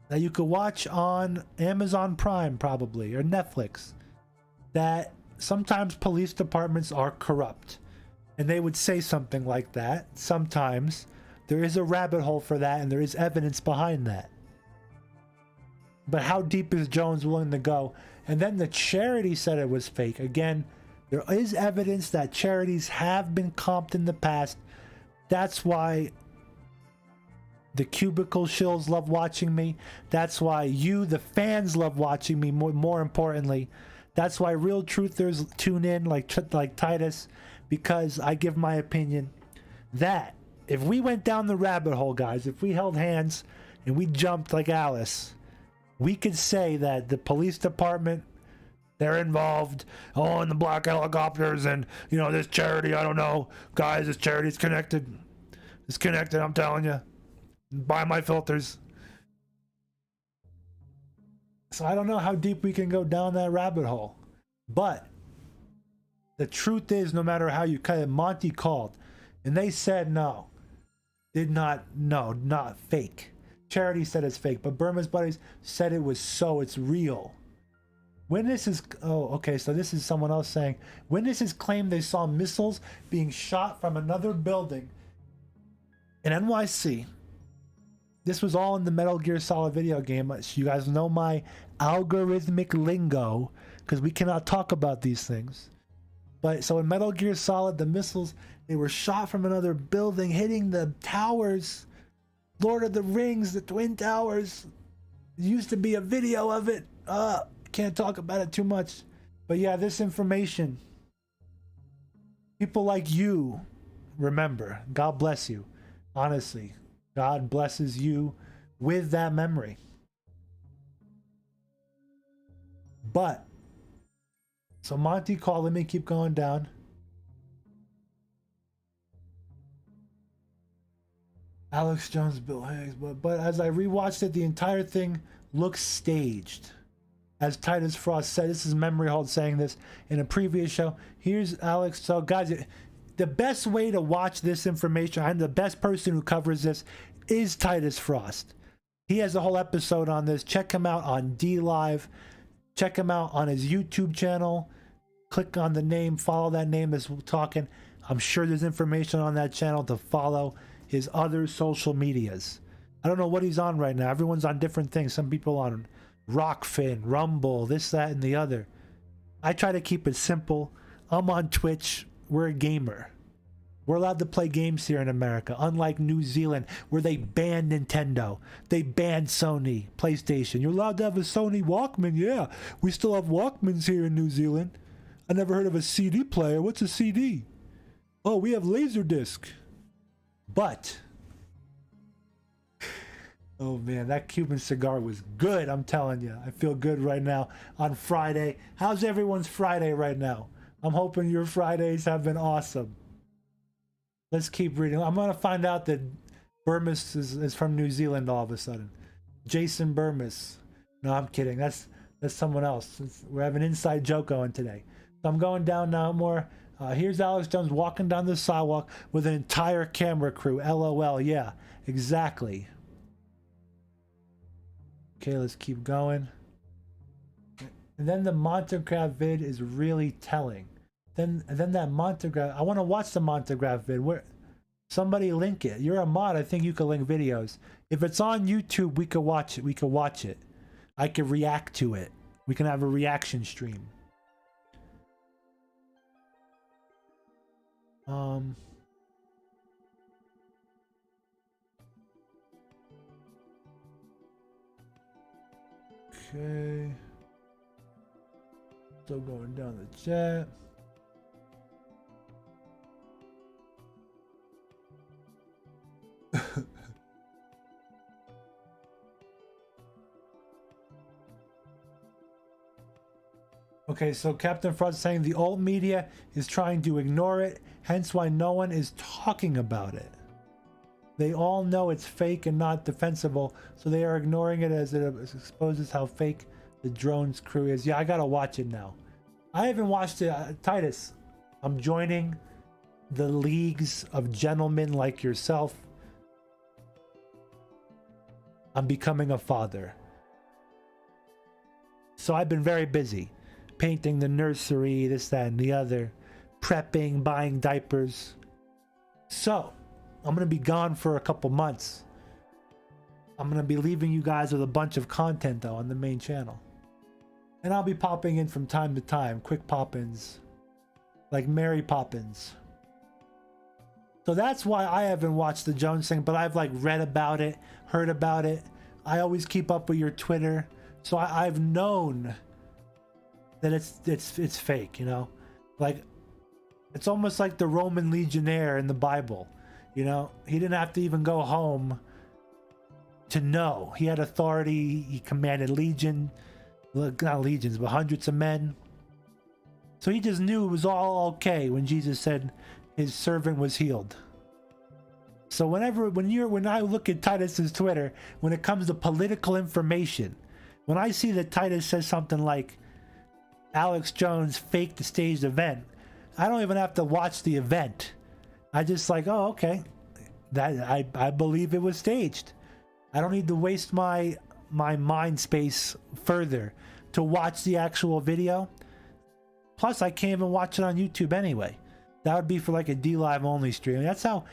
that you could watch on Amazon Prime probably, or Netflix, that sometimes police departments are corrupt. And they would say something like that. Sometimes there is a rabbit hole for that, and there is evidence behind that. But how deep is Jones willing to go? And then the charity said it was fake. Again, there is evidence that charities have been comped in the past. That's why the cubicle shills love watching me. That's why you, the fans, love watching me. More importantly, that's why real truthers tune in, like Titus, because I give my opinion that if we went down the rabbit hole, guys, if we held hands and we jumped like Alice, we could say that the police department, they're involved, in the black helicopters, and, you know, this charity, I don't know, guys, this charity's connected. It's connected, I'm telling you. Buy my filters. So I don't know how deep we can go down that rabbit hole. But the truth is, no matter how you cut it, Monty called. And they said no. Not fake. Charity said it's fake. But Burma's buddies said it was so. It's real. Witnesses... Oh, okay. So this is someone else saying. Witnesses claim they saw missiles being shot from another building in NYC. This was all in the Metal Gear Solid video game. You guys know my algorithmic lingo because we cannot talk about these things. But so in Metal Gear Solid, the missiles, they were shot from another building, hitting the towers. Lord of the Rings, the Twin Towers. There used to be a video of it. Can't talk about it too much. But yeah, this information, people like you, remember, God bless you. Honestly, God blesses you with that memory. But, so Monty called, let me keep going down. Alex Jones, Bill Higgs, but as I rewatched it, the entire thing looks staged. As Titus Frost said, this is Memory Hold saying this in a previous show. Here's Alex. So guys, the best way to watch this information, and the best person who covers this is Titus Frost. He has a whole episode on this. Check him out on DLive. Check him out on his YouTube channel. Click on the name, follow that name that's talking. I'm sure there's information on that channel to follow his other social medias. I don't know what he's on right now. Everyone's on different things. Some people on Rockfin, Rumble, this, that, and the other. I try to keep it simple. I'm on Twitch. We're a gamer. We're allowed to play games here in America, unlike New Zealand, where they banned Nintendo. They banned Sony, PlayStation. You're allowed to have a Sony Walkman. Yeah, we still have Walkmans here in New Zealand. I never heard of a CD player. What's a CD? Oh, we have Laserdisc. But, oh man, that Cuban cigar was good, I'm telling you. I feel good right now on Friday. How's everyone's Friday right now? I'm hoping your Fridays have been awesome. Let's keep reading. I'm going to find out that Burmis is from New Zealand all of a sudden. Jason Burmis. No, I'm kidding. That's someone else. We're having an inside joke going today. So I'm going down now more. Here's Alex Jones walking down the sidewalk with an entire camera crew. LOL. Yeah, exactly. Okay, let's keep going. And then the Montagraph vid is really telling. Then that Montagraph, I want to watch the Montagraph vid. Where somebody link it. You're a mod. I think you can link videos. If it's on YouTube, we could watch it. We could watch it. I could react to it. We can have a reaction stream. Okay. Still going down the chat. Okay, so Captain Frost saying the old media is trying to ignore it, hence why no one is talking about it. They all know it's fake and not defensible, so they are ignoring it as it exposes how fake the drone's crew is. Yeah, I gotta watch it now. I haven't watched it. Titus, I'm joining the leagues of gentlemen like yourself. I'm becoming a father. So I've been very busy. Painting the nursery, this, that, and the other. Prepping, buying diapers. So, I'm going to be gone for a couple months. I'm going to be leaving you guys with a bunch of content, though, on the main channel. And I'll be popping in from time to time. Quick pop-ins. Like Mary Poppins. So that's why I haven't watched the Jones thing, but I've like read about it, heard about it. I always keep up with your Twitter. So I've known that it's fake, you know? Like, it's almost like the Roman legionnaire in the Bible, you know? He didn't have to even go home to know. He had authority. He commanded not legions, but hundreds of men. So he just knew it was all okay when Jesus said his servant was healed. So when I look at Titus's Twitter, when it comes to political information, when I see that Titus says something like, Alex Jones faked the staged event, I don't even have to watch the event. I just like, oh, okay. That I believe it was staged. I don't need to waste my mind space further to watch the actual video. Plus, I can't even watch it on YouTube anyway. That would be for like a DLive only stream. That's how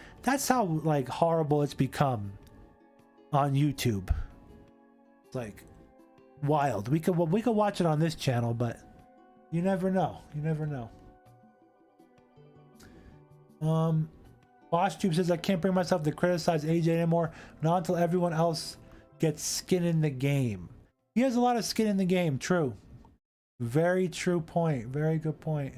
like horrible it's become on YouTube. It's like, wild. We could watch it on this channel, but you never know. You never know. Boss Tube says I can't bring myself to criticize AJ anymore. Not until everyone else gets skin in the game. He has a lot of skin in the game. True. Very true point. Very good point.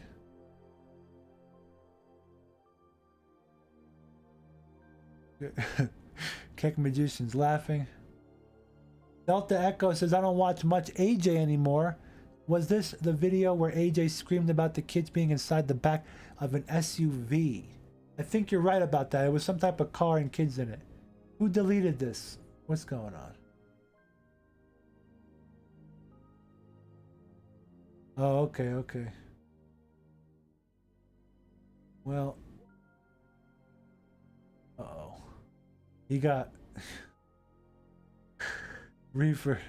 Keck Magician's laughing. Delta Echo says I don't watch much AJ anymore. Was this the video where AJ screamed about the kids being inside the back of an SUV? I think you're right about that. It was some type of car and kids in it. Who deleted this? What's going on? Oh, okay, okay. Well. Uh-oh. He got Reefer.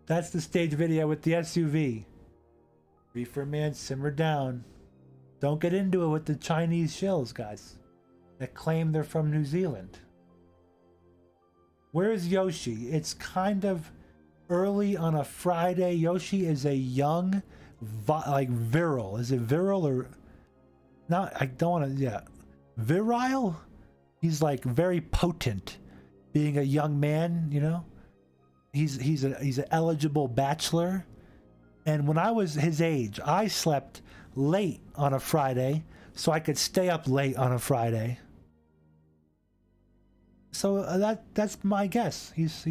That's the stage video with the SUV. Reefer man, simmer down. Don't get into it with the Chinese shills, guys, that claim they're from New Zealand. Where's Yoshi? It's kind of early on a Friday. Yoshi is a young, like virile. Is it virile or not? I don't want to. Yeah, virile. He's like very potent, being a young man. You know, he's an eligible bachelor. And when I was his age, I slept late on a Friday so I could stay up late on a Friday. So that's my guess. He's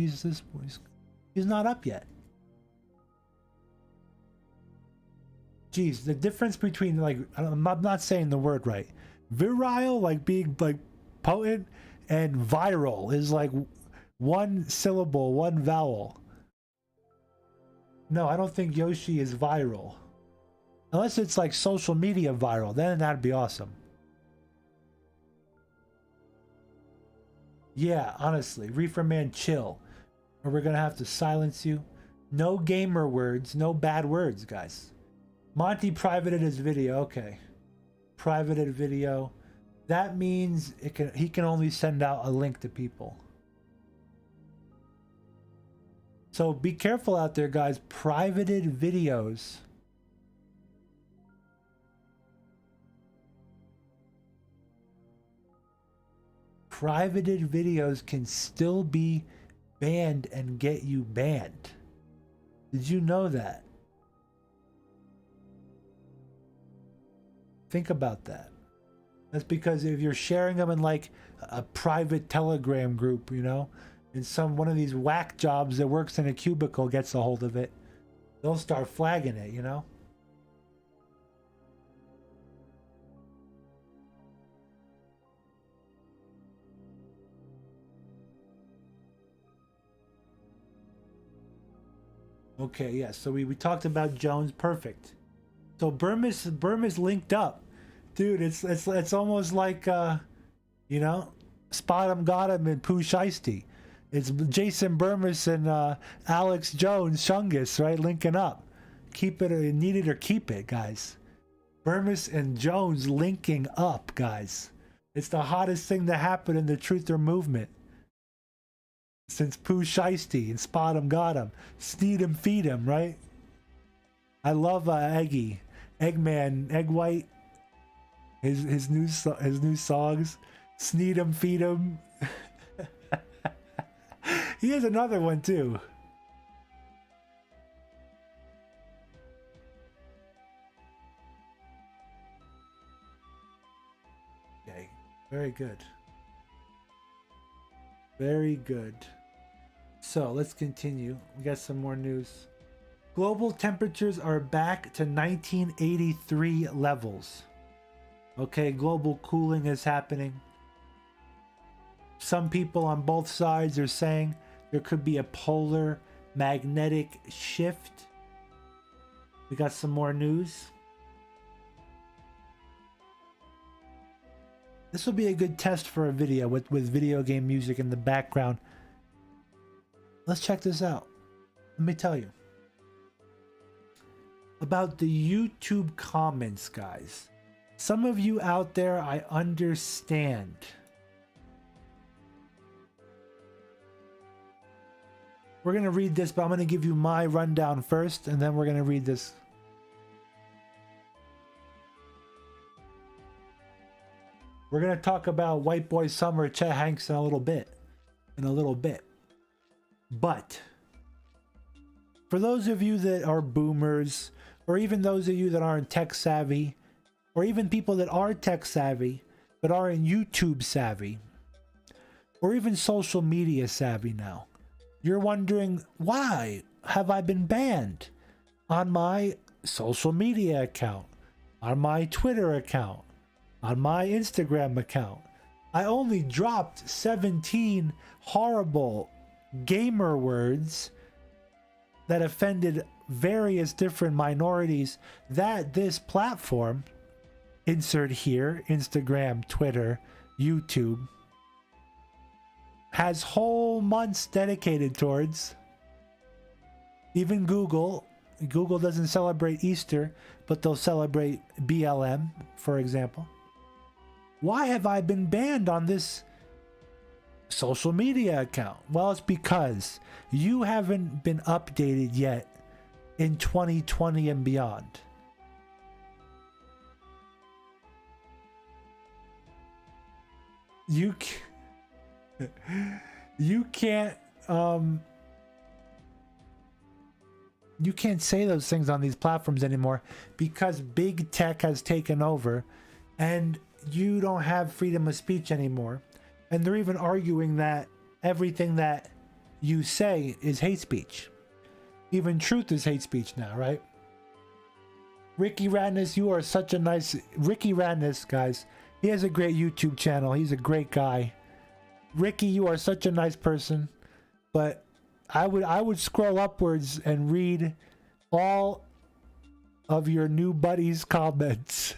not up yet. Geez, the difference between, like, I'm not saying the word right. Virile, like being like potent, and viral is like one syllable, one vowel. No, I don't think Yoshi is viral. Unless it's like social media viral, then that'd be awesome. Yeah, honestly, Reefer Man, chill. Or we're gonna have to silence you. No gamer words, no bad words, guys. Monty privated his video, okay. Privated video. That means he can only send out a link to people. So be careful out there, guys. Privated videos. Privated videos can still be banned and get you banned. Did you know that? Think about that. That's because if you're sharing them in like a private Telegram group, you know, and one of these whack jobs that works in a cubicle gets a hold of it, they'll start flagging it, you know? Okay, yeah, so we talked about Jones. Perfect. So Burma's linked up. Dude, it's almost like you know, Spot 'em got him and Pooh Shiesty. It's Jason Burmis and Alex Jones, Shungus, right? Linking up. Keep it, need it or keep it, guys. Burmis and Jones linking up, guys. It's the hottest thing to happen in the truther movement since Pooh Shiesty and Spot 'em got him. Sneed 'em, feed 'em, right? I love Eggy, Eggman, Egg White. His new songs. Sneed 'em, feed 'em. He has another one too. Okay, very good. Very good. So let's continue. We got some more news. Global temperatures are back to 1983 levels. Okay, global cooling is happening. Some people on both sides are saying there could be a polar magnetic shift. We got some more news. This will be a good test for a video with video game music in the background. Let's check this out. Let me tell you about the YouTube comments, guys. Some of you out there, I understand. We're going to read this, but I'm going to give you my rundown first, and then we're going to read this. We're going to talk about White Boy Summer, Chet Hanks in a little bit. But for those of you that are boomers, or even those of you that aren't tech savvy, or even people that are tech savvy but aren't YouTube savvy, or even social media savvy now, you're wondering, why have I been banned on my social media account, on my Twitter account, on my Instagram account? I only dropped 17 horrible gamer words that offended various different minorities that this platform, insert here, Instagram, Twitter, YouTube, has whole months dedicated towards. Even Google doesn't celebrate Easter, but they'll celebrate BLM, for example. Why have I been banned on this social media account? Well, it's because you haven't been updated yet in 2020 and beyond. You can't say those things on these platforms anymore because big tech has taken over and you don't have freedom of speech anymore. And they're even arguing that everything that you say is hate speech. Even truth is hate speech now, right? Ricky Radness, you are such a nice... Ricky Radness, guys, he has a great YouTube channel. He's a great guy. Ricky, you are such a nice person. But I would scroll upwards and read all of your new buddies' comments.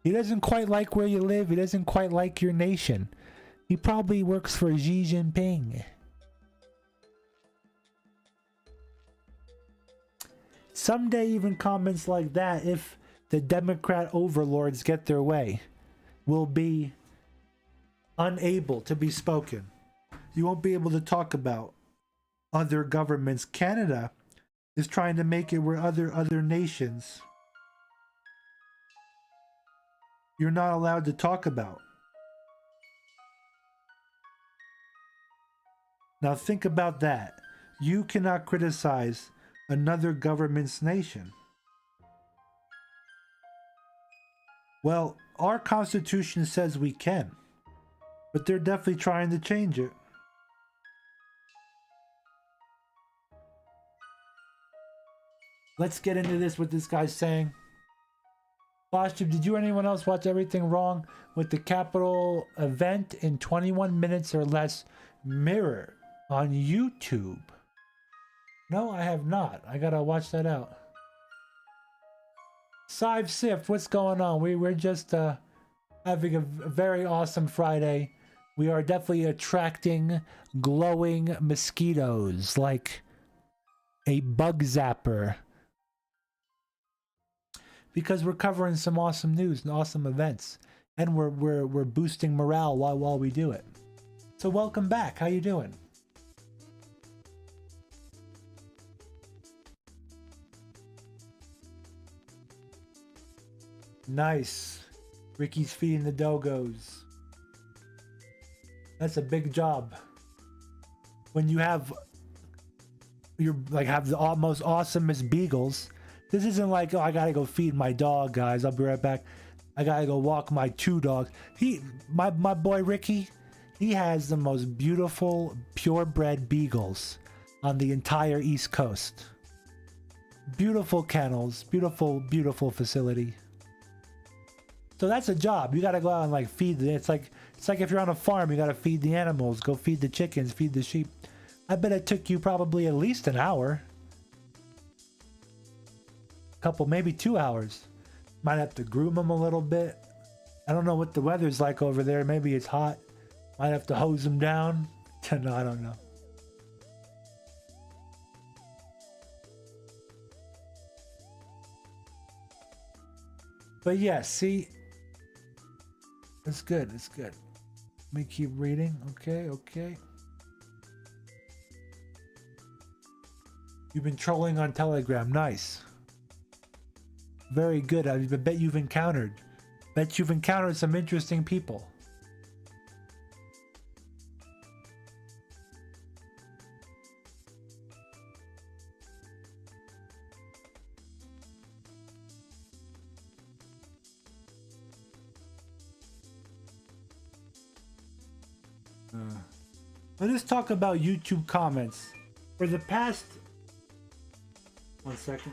He doesn't quite like where you live. He doesn't quite like your nation. He probably works for Xi Jinping. Someday even comments like that, if the Democrat overlords get their way, will be unable to be spoken. You won't be able to talk about other governments. Canada is trying to make it where other nations you're not allowed to talk about. Now think about that. You cannot criticize another government's nation. Well, our Constitution says we can, but they're definitely trying to change it. Let's get into this, what this guy's saying. Boshib, did you or anyone else watch Everything Wrong with the Capitol event in 21 minutes or less mirror on YouTube? No, I have not. I gotta watch that out. Sive Sif, what's going on? We're just having a very awesome Friday. We are definitely attracting glowing mosquitoes like a bug zapper, because we're covering some awesome news and awesome events, and we're boosting morale while we do it. So welcome back. How you doing? Nice. Ricky's feeding the doggos. That's a big job. When you have the most awesomest beagles. This isn't like, oh, I gotta go feed my dog, guys. I'll be right back. I gotta go walk my two dogs. My boy Ricky, he has the most beautiful purebred beagles on the entire East Coast. Beautiful kennels, beautiful facility. So that's a job. You gotta go out and feed them. It's like if you're on a farm, you gotta feed the animals, go feed the chickens, feed the sheep. I bet it took you probably at least an hour. Couple, maybe 2 hours. Might have to groom them a little bit. I don't know what the weather's like over there. Maybe it's hot. Might have to hose them down. No, I don't know. But yeah, see, it's good. It's good. Let me keep reading. Okay. You've been trolling on Telegram. Nice. Very good. I bet you've encountered some interesting people. Let's talk about YouTube comments. For the past 1 second.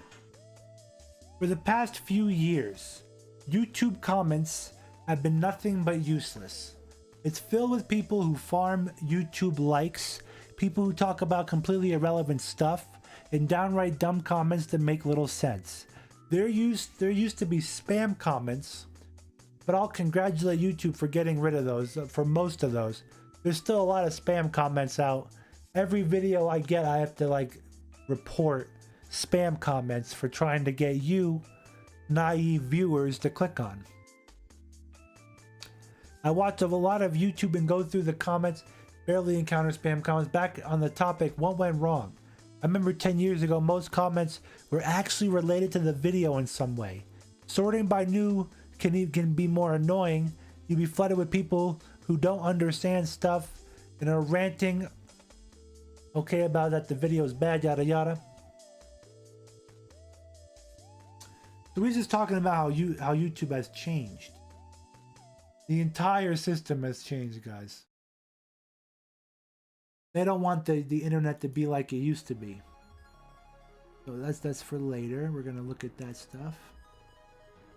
For the past few years, YouTube comments have been nothing but useless. It's filled with people who farm YouTube likes, people who talk about completely irrelevant stuff, and downright dumb comments that make little sense. There used to be spam comments, but I'll congratulate YouTube for getting rid of those, for most of those. There's still a lot of spam comments out. Every video I get, I have to like report spam comments for trying to get you naive viewers to click on. I watch a lot of YouTube and go through the comments, barely encounter spam comments. Back on the topic, what went wrong? I remember 10 years ago, most comments were actually related to the video in some way. Sorting by new can be more annoying. You'll be flooded with people who don't understand stuff and are ranting about that the video is bad, yada yada. So we're just talking about how YouTube has changed. The entire system has changed, guys. They don't want the internet to be like it used to be. So that's for later. We're gonna look at that stuff.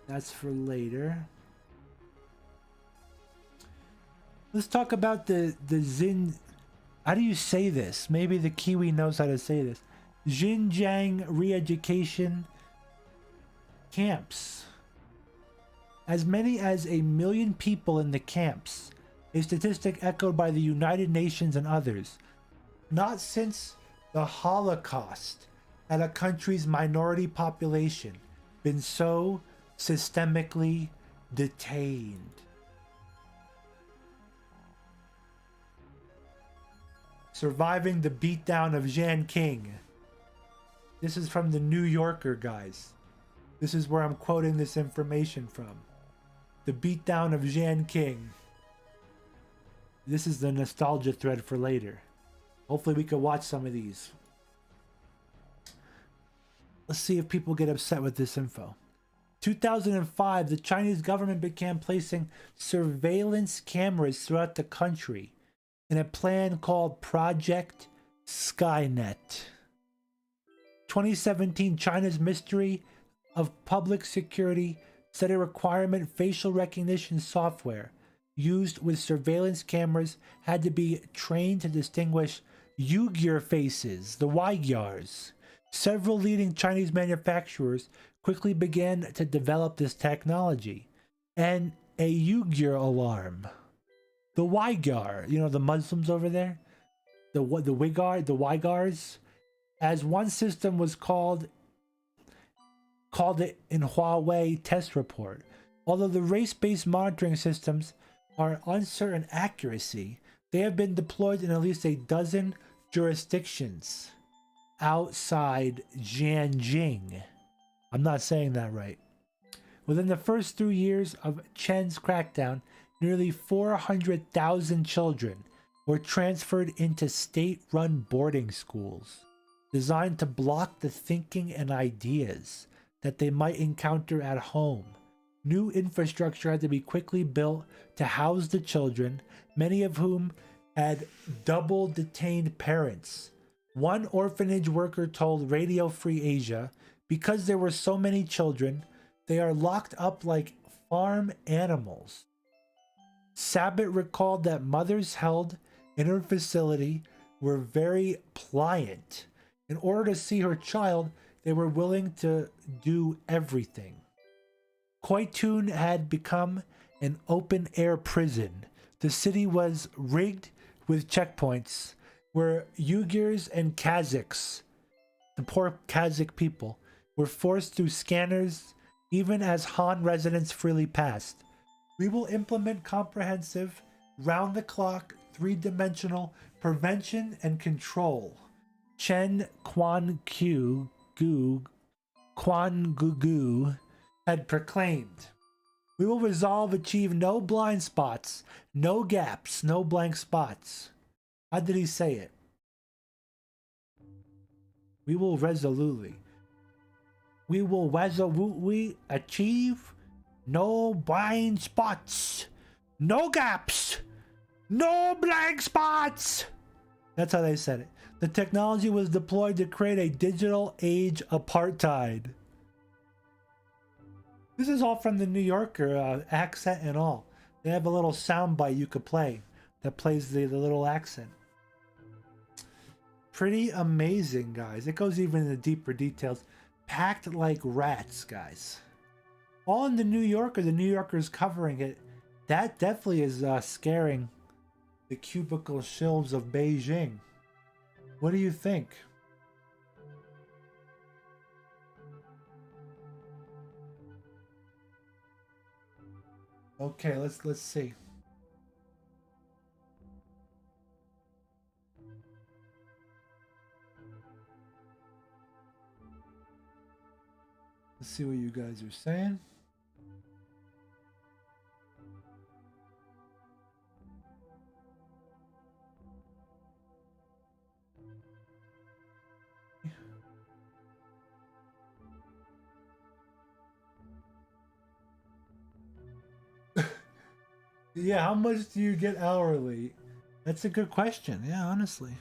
That's for later. Let's talk about the how do you say this? Maybe the Kiwi knows how to say this. Xinjiang re-education camps. As many as 1 million people in the camps, a statistic echoed by the United Nations and others. Not since the Holocaust had a country's minority population been so systemically detained. Surviving the beatdown of Jan King. This is from the New Yorker, guys. This is where I'm quoting this information from. The beatdown of Jan King. This is the nostalgia thread for later. Hopefully we can watch some of these. Let's see if people get upset with this info. 2005, the Chinese government began placing surveillance cameras throughout the country in a plan called Project Skynet. 2017, China's Ministry of Public Security set a requirement facial recognition software used with surveillance cameras had to be trained to distinguish Uyghur faces, the Uyghurs. Several leading Chinese manufacturers quickly began to develop this technology. And a Uyghur alarm. The Uyghur, you know, the Muslims over there, the Uyghurs, as one system was called it in Huawei test report. Although the race-based monitoring systems are uncertain accuracy, they have been deployed in at least a dozen jurisdictions outside Jianjing. I'm not saying that right. Within the first 3 years of Chen's crackdown, nearly 400,000 children were transferred into state-run boarding schools designed to block the thinking and ideas that they might encounter at home. New infrastructure had to be quickly built to house the children, many of whom had double detained parents. One orphanage worker told Radio Free Asia, because there were so many children, they are locked up like farm animals. Sabat recalled that mothers held in her facility were very pliant. In order to see her child, they were willing to do everything. Koitun had become an open-air prison. The city was rigged with checkpoints where Uyghurs and Kazakhs, the poor Kazakh people, were forced through scanners even as Han residents freely passed. We will implement comprehensive, round-the-clock, three-dimensional prevention and control. Chen Gugu had proclaimed, "We will resolve achieve no blind spots, no gaps, no blank spots." How did he say it? We will resolutely achieve no blind spots, no gaps, no blank spots. That's how they said it. The technology was deployed to create a digital age apartheid. This is all from the New Yorker accent and all. They have a little soundbite you could play that plays the little accent. Pretty amazing, guys. It goes even into deeper details. Packed like rats, guys. All in the New Yorker. The New Yorker's covering it. That definitely is scaring the cubicle shelves of Beijing. What do you think? Okay, let's see. Let's see what you guys are saying. Yeah, how much do you get hourly? That's a good question. Yeah, honestly.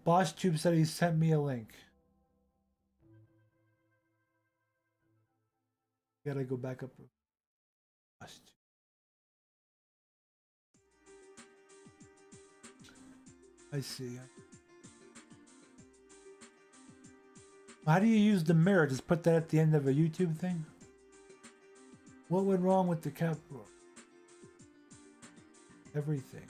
BossTube said he sent me a link. Gotta go back up. I see. How do you use the mirror? Just put that at the end of a YouTube thing? What went wrong with the cap? Everything.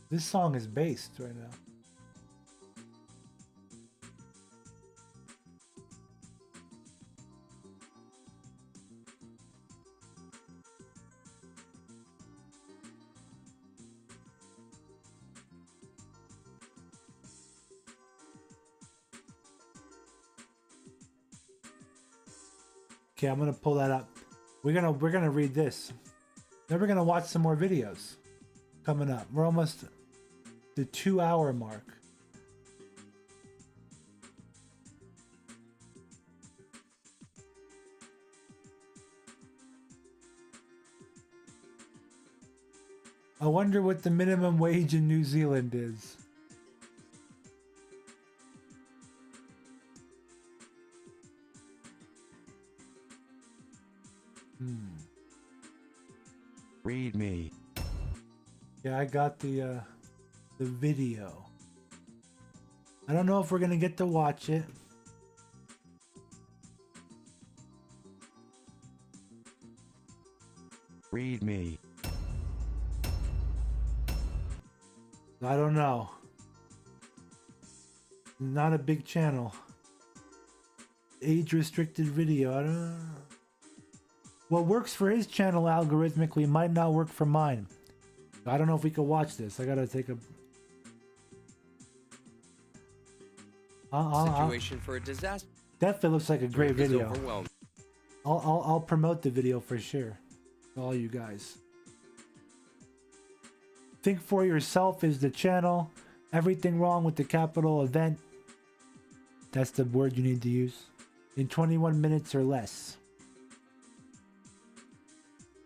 This song is based right now. Okay, I'm gonna pull that up. We're gonna read this. Then we're gonna watch some more videos coming up. We're almost the 2-hour mark. I wonder what the minimum wage in New Zealand is. Read me. Yeah, I got the video. I don't know if we're gonna get to watch it. Read me. I don't know. Not a big channel. Age restricted video. I don't know. What works for his channel algorithmically might not work for mine. I don't know if we could watch this. I gotta take a Situation for a disaster. Definitely looks like a great is video. overwhelming. I'll promote the video for sure. All you guys. Think for yourself is the channel. Everything wrong with the Capitol event. That's the word you need to use. In 21 minutes or less.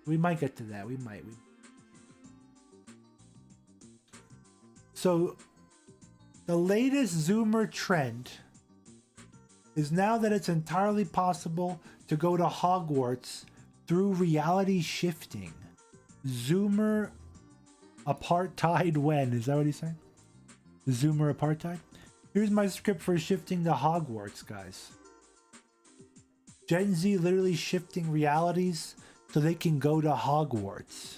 We might get to that. We might. So, the latest Zoomer trend is now that it's entirely possible to go to Hogwarts through reality shifting. Zoomer apartheid when? Is that what he's saying? Zoomer apartheid? Here's my script for shifting to Hogwarts, guys. Gen Z literally shifting realities so they can go to Hogwarts.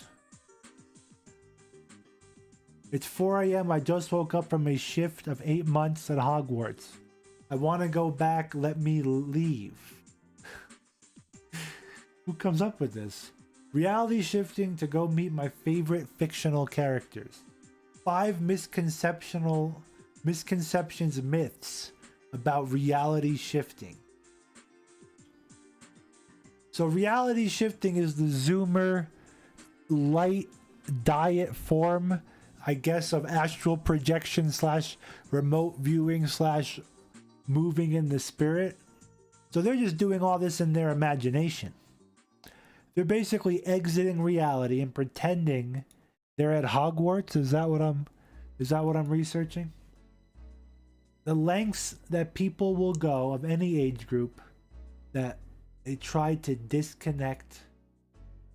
It's 4 a.m. I just woke up from a shift of 8 months at Hogwarts. I want to go back. Let me leave. Who comes up with this? Reality shifting to go meet my favorite fictional characters. 5 misconceptions, myths about reality shifting. So reality shifting is the Zoomer light diet form, I guess, of astral projection / remote viewing / moving in the spirit. So they're just doing all this in their imagination. They're basically exiting reality and pretending they're at Hogwarts. Is that what I'm researching? The lengths that people will go of any age group that they try to disconnect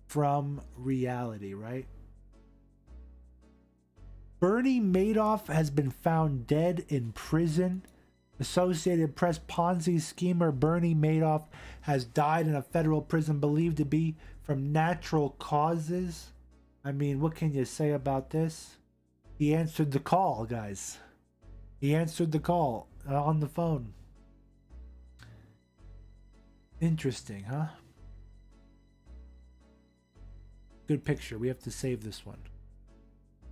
from reality, right? Bernie Madoff has been found dead in prison. Associated Press Ponzi schemer Bernie Madoff has died in a federal prison believed to be from natural causes. I mean, what can you say about this? He answered the call, guys. He answered the call on the phone. Interesting, huh? Good picture. We have to save this one.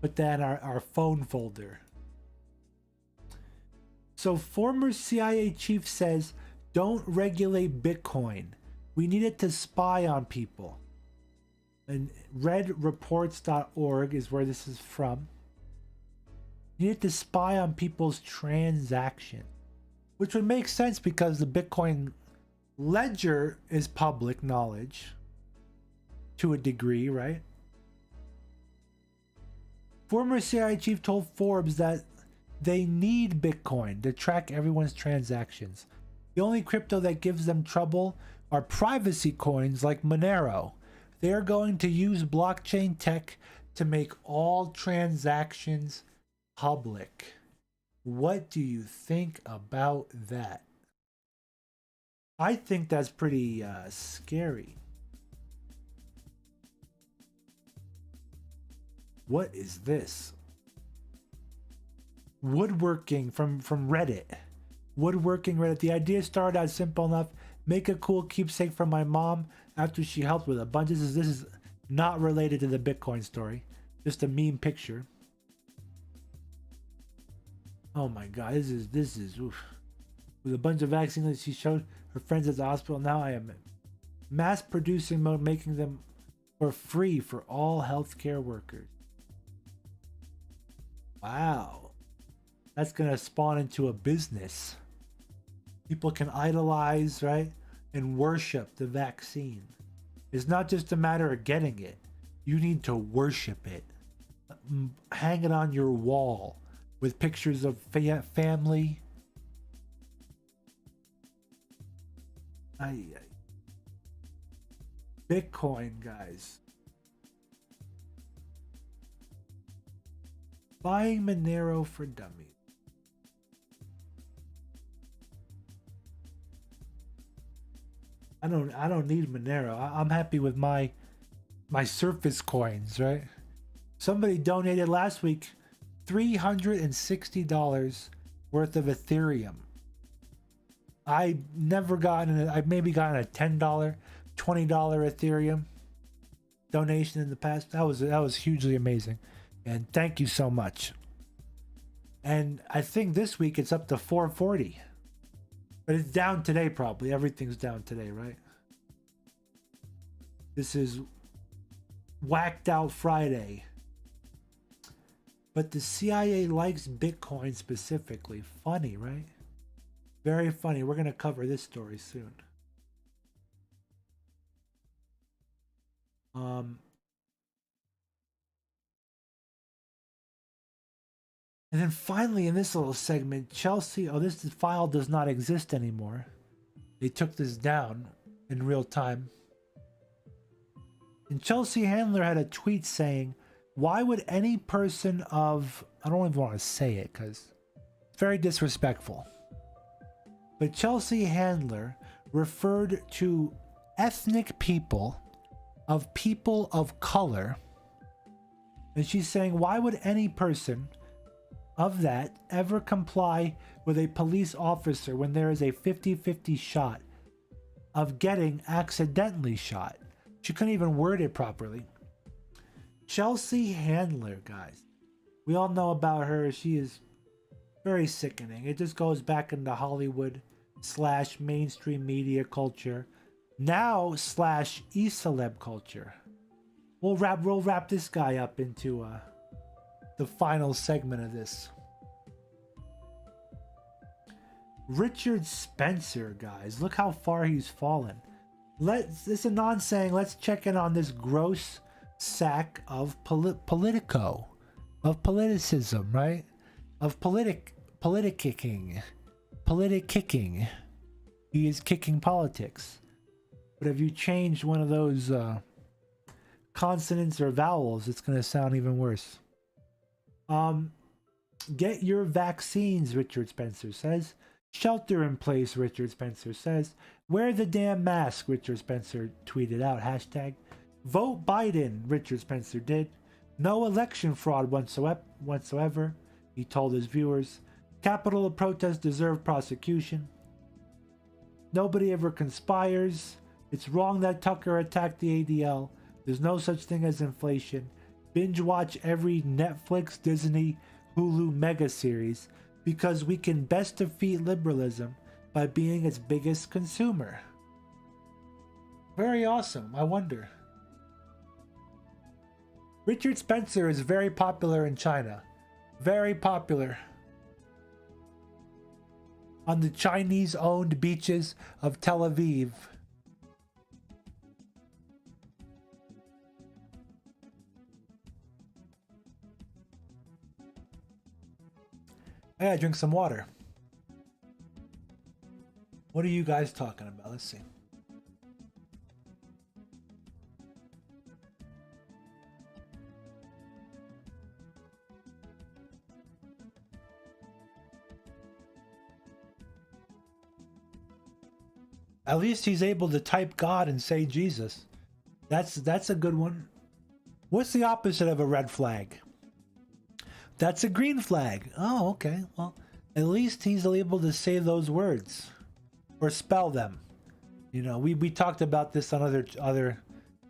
Put that in our phone folder. So former CIA chief says, don't regulate Bitcoin. We need it to spy on people. And redreports.org is where this is from. You need to spy on people's transactions. Which would make sense because the Bitcoin ledger is public knowledge. To a degree, right? Former CIA chief told Forbes that they need Bitcoin to track everyone's transactions. The only crypto that gives them trouble are privacy coins like Monero. They are going to use blockchain tech to make all transactions public. What do you think about that? I think that's pretty scary. What is this? Woodworking from Reddit. Woodworking Reddit. The idea started out simple enough. Make a cool keepsake for my mom after she helped with a bunch. This is not related to the Bitcoin story. Just a meme picture. Oh my god, this is oof. With a bunch of vaccines that she showed her friends at the hospital. Now I am mass producing mode, making them for free for all healthcare workers. Wow. That's gonna spawn into a business. People can idolize, right? And worship the vaccine. It's not just a matter of getting it. You need to worship it. Hang it on your wall with pictures of family. Bitcoin, guys. Buying Monero for dummies. I don't need Monero. I'm happy with my Surface coins, right? Somebody donated last week $360 worth of Ethereum. I never gotten I've maybe gotten a $10, $20 Ethereum donation in the past. That was hugely amazing. And thank you so much. And I think this week it's up to 440. But it's down today probably. Everything's down today, right? This is whacked out Friday. But the CIA likes Bitcoin specifically. Funny, right? Very funny. We're going to cover this story soon. And then finally in this little segment, Chelsea, this file does not exist anymore. They took this down in real time. And Chelsea Handler had a tweet saying, why would any person of, I don't even want to say it because it's very disrespectful. But Chelsea Handler referred to ethnic people of color And she's saying, why would any person of that ever comply with a police officer when there is a 50-50 shot of getting accidentally shot? She couldn't even word it properly. Chelsea Handler, guys. We all know about her. She is very sickening. It just goes back into Hollywood / mainstream media culture. Now / e-celeb culture. We'll wrap this guy up into the final segment of this. Richard Spencer, guys. Look how far he's fallen. This is Anon saying, let's check in on this gross sack of politico. Of politicism, right? Of politicking. He is kicking politics. But if you change one of those consonants or vowels, it's going to sound even worse. Get your vaccines, Richard Spencer says. Shelter in place, Richard Spencer says. Wear the damn mask, Richard Spencer tweeted out. Hashtag vote Biden, Richard Spencer did. No election fraud whatsoever, he told his viewers. Capital of protest deserve prosecution. Nobody ever conspires. It's wrong that Tucker attacked the ADL. There's no such thing as inflation. Binge watch every Netflix, Disney, Hulu mega series because we can best defeat liberalism by being its biggest consumer. Very awesome. I wonder. Richard Spencer is very popular in China. Very popular. On the Chinese-owned beaches of Tel Aviv. I gotta drink some water. What are you guys talking about? Let's see. At least he's able to type God and say Jesus. That's a good one. What's the opposite of a red flag? That's a green flag. Oh, okay. Well, at least he's able to say those words or spell them. You know, we talked about this on other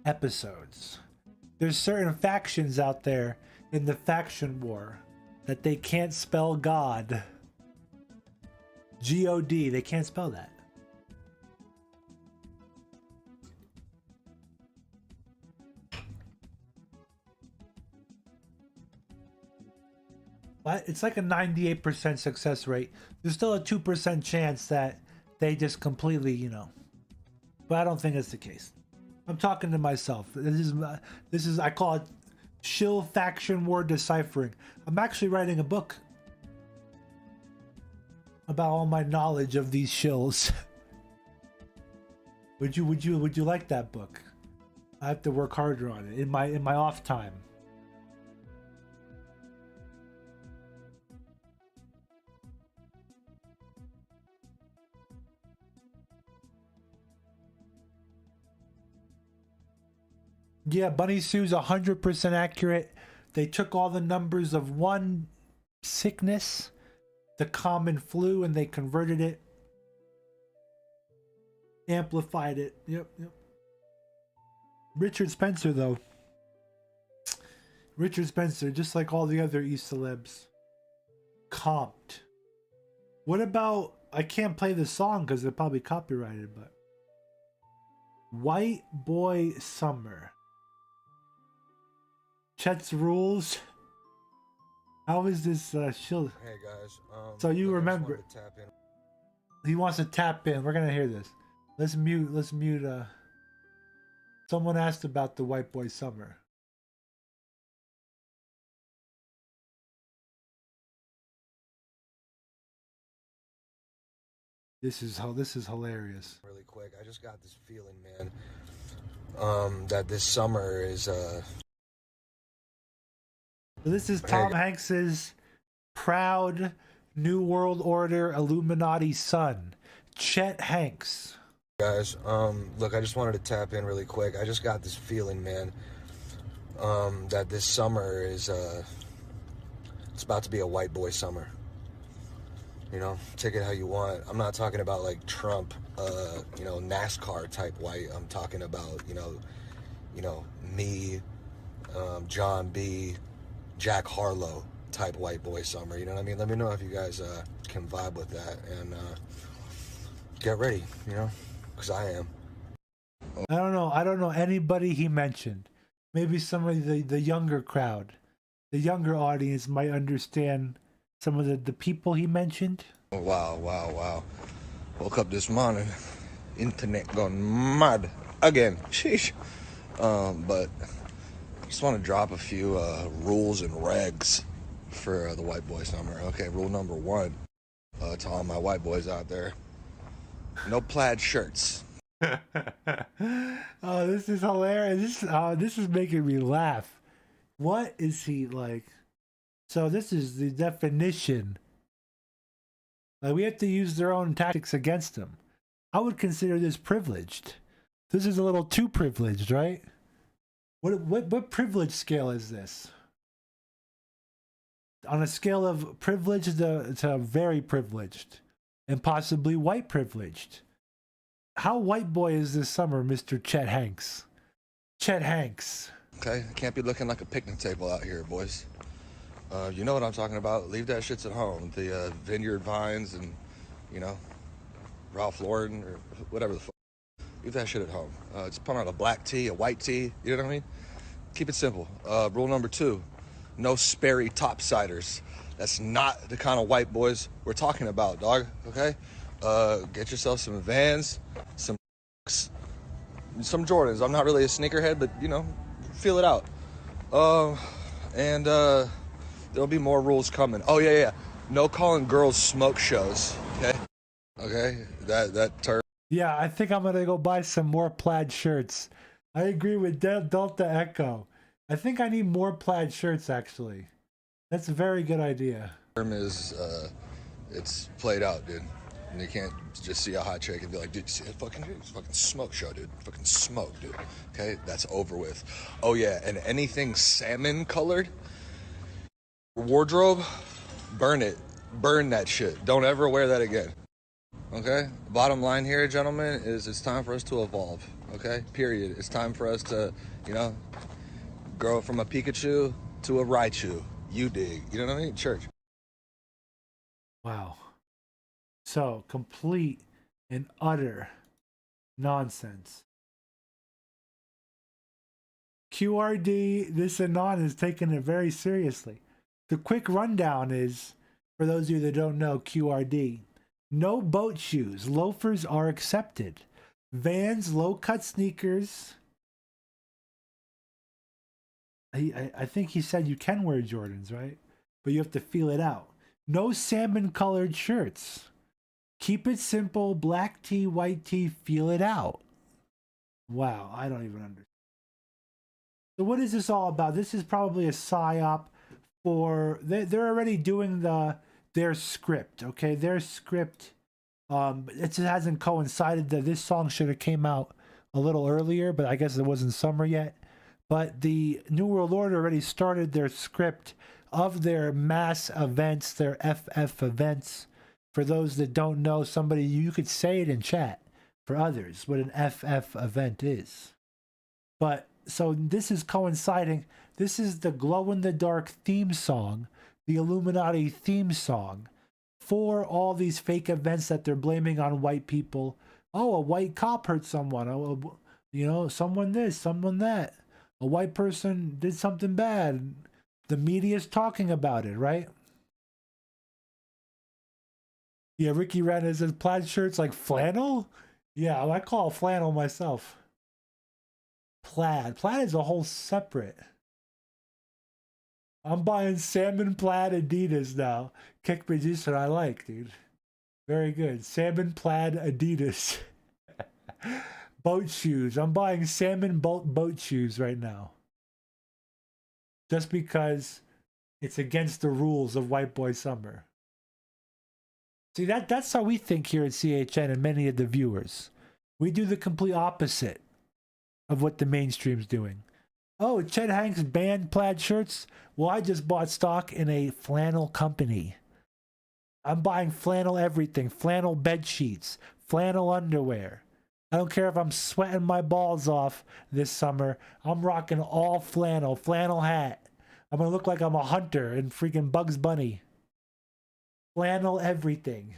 episodes. There's certain factions out there in the faction war that they can't spell God. G-O-D. They can't spell that. But it's like a 98% success rate. There's still a 2% chance that they just completely, you know. But I don't think it's the case. I'm talking to myself. This is I call it shill faction war deciphering. I'm actually writing a book about all my knowledge of these shills. Would you like that book? I have to work harder on it in my off time. Yeah, Bunny Sue's 100% accurate. They took all the numbers of one sickness, the common flu, and they converted it, amplified it. Yep. Richard Spencer, though. Richard Spencer, just like all the other e-celebs, comped. What about, I can't play the song because they're probably copyrighted, but White Boy Summer. Chet's Rules. How is this shield? Hey guys. So you look, remember? I just wanted to tap in. He wants to tap in. We're gonna hear this. Let's mute. Someone asked about the White Boy Summer. This is hilarious. Really quick, I just got this feeling, man. That this summer is So this is Tom Hanks's proud New World Order Illuminati son, Chet Hanks. Guys, look, I just wanted to tap in really quick. I just got this feeling, man. that this summer is it's about to be a white boy summer. You know, take it how you want. I'm not talking about like Trump, you know, NASCAR type white. I'm talking about, you know, me, John B, Jack Harlow type white boy summer. You know what I mean? Let me know if you guys can vibe with that, and get ready, you know, because I am. I don't know anybody he mentioned. Maybe some of the younger crowd, the younger audience might understand some of the people he mentioned. Wow. Woke up this morning, internet gone mad again. Sheesh. But I just want to drop a few rules and regs for the white boy summer. Okay, rule number 1, to all my white boys out there, no plaid shirts. Oh, this is hilarious. This is making me laugh. What is he like? So this is the definition. Like, we have to use their own tactics against them. I would consider this privileged. This is a little too privileged, right? What privilege scale is this? On a scale of privileged to very privileged, and possibly white privileged. How white boy is this summer, Mr. Chet Hanks? Chet Hanks. Okay, can't be looking like a picnic table out here, boys. You know what I'm talking about. Leave that shits at home. The Vineyard Vines and, you know, Ralph Lauren or whatever the fuck. Leave that shit at home. Just put on a black tee, a white tee. You know what I mean? Keep it simple. Rule number 2, no Sperry topsiders. That's not the kind of white boys we're talking about, dog. Okay? Get yourself some Vans, some Jordans. I'm not really a sneakerhead, but, you know, feel it out. And there'll be more rules coming. Oh, yeah. No calling girls smoke shows. Okay? That term. Yeah, I think I'm going to go buy some more plaid shirts. I agree with Delta Echo. I think I need more plaid shirts, actually. That's a very good idea. Term is, it's played out, dude. And you can't just see a hot chick and be like, dude, you see that fucking dude? It's a fucking smoke show, dude. Fucking smoke, dude. Okay? That's over with. Oh, yeah, and anything salmon colored, wardrobe, burn it. Burn that shit. Don't ever wear that again. Okay? Bottom line here, gentlemen, is it's time for us to evolve. Okay? Period. It's time for us to, you know, grow from a Pikachu to a Raichu. You dig. You know what I mean? Church. Wow. So, complete and utter nonsense. QRD, this Anon is taking it very seriously. The quick rundown is, for those of you that don't know QRD, no boat shoes. Loafers are accepted. Vans, low-cut sneakers. I think he said you can wear Jordans, right? But you have to feel it out. No salmon-colored shirts. Keep it simple. Black tee, white tee, feel it out. Wow, I don't even understand. So what is this all about? This is probably a psyop for... They're already doing their script, okay? Their script, it hasn't coincided that this song should have came out a little earlier, but I guess it wasn't summer yet. But the New World Order already started their script of their mass events, their FF events. For those that don't know, somebody, you could say it in chat for others, what an FF event is. But, so this is coinciding. This is the glow-in-the-dark theme song, the Illuminati theme song, for all these fake events that they're blaming on white people. Oh, a white cop hurt someone. Oh, you know, someone this, someone that. A white person did something bad. The media's talking about it, right? Yeah, Ricky Renner says plaid shirts like flannel? Yeah, I call flannel myself. Plaid. Plaid is a whole separate. I'm buying salmon plaid Adidas now. Kick producer I like, dude. Very good. Salmon plaid Adidas. Boat shoes. I'm buying salmon boat shoes right now. Just because it's against the rules of White Boy Summer. See, that's how we think here at CHN and many of the viewers. We do the complete opposite of what the mainstream's doing. Oh, Chet Hanks banned plaid shirts? Well, I just bought stock in a flannel company. I'm buying flannel everything. Flannel bed sheets. Flannel underwear. I don't care if I'm sweating my balls off this summer. I'm rocking all flannel. Flannel hat. I'm going to look like I'm a hunter in freaking Bugs Bunny. Flannel everything.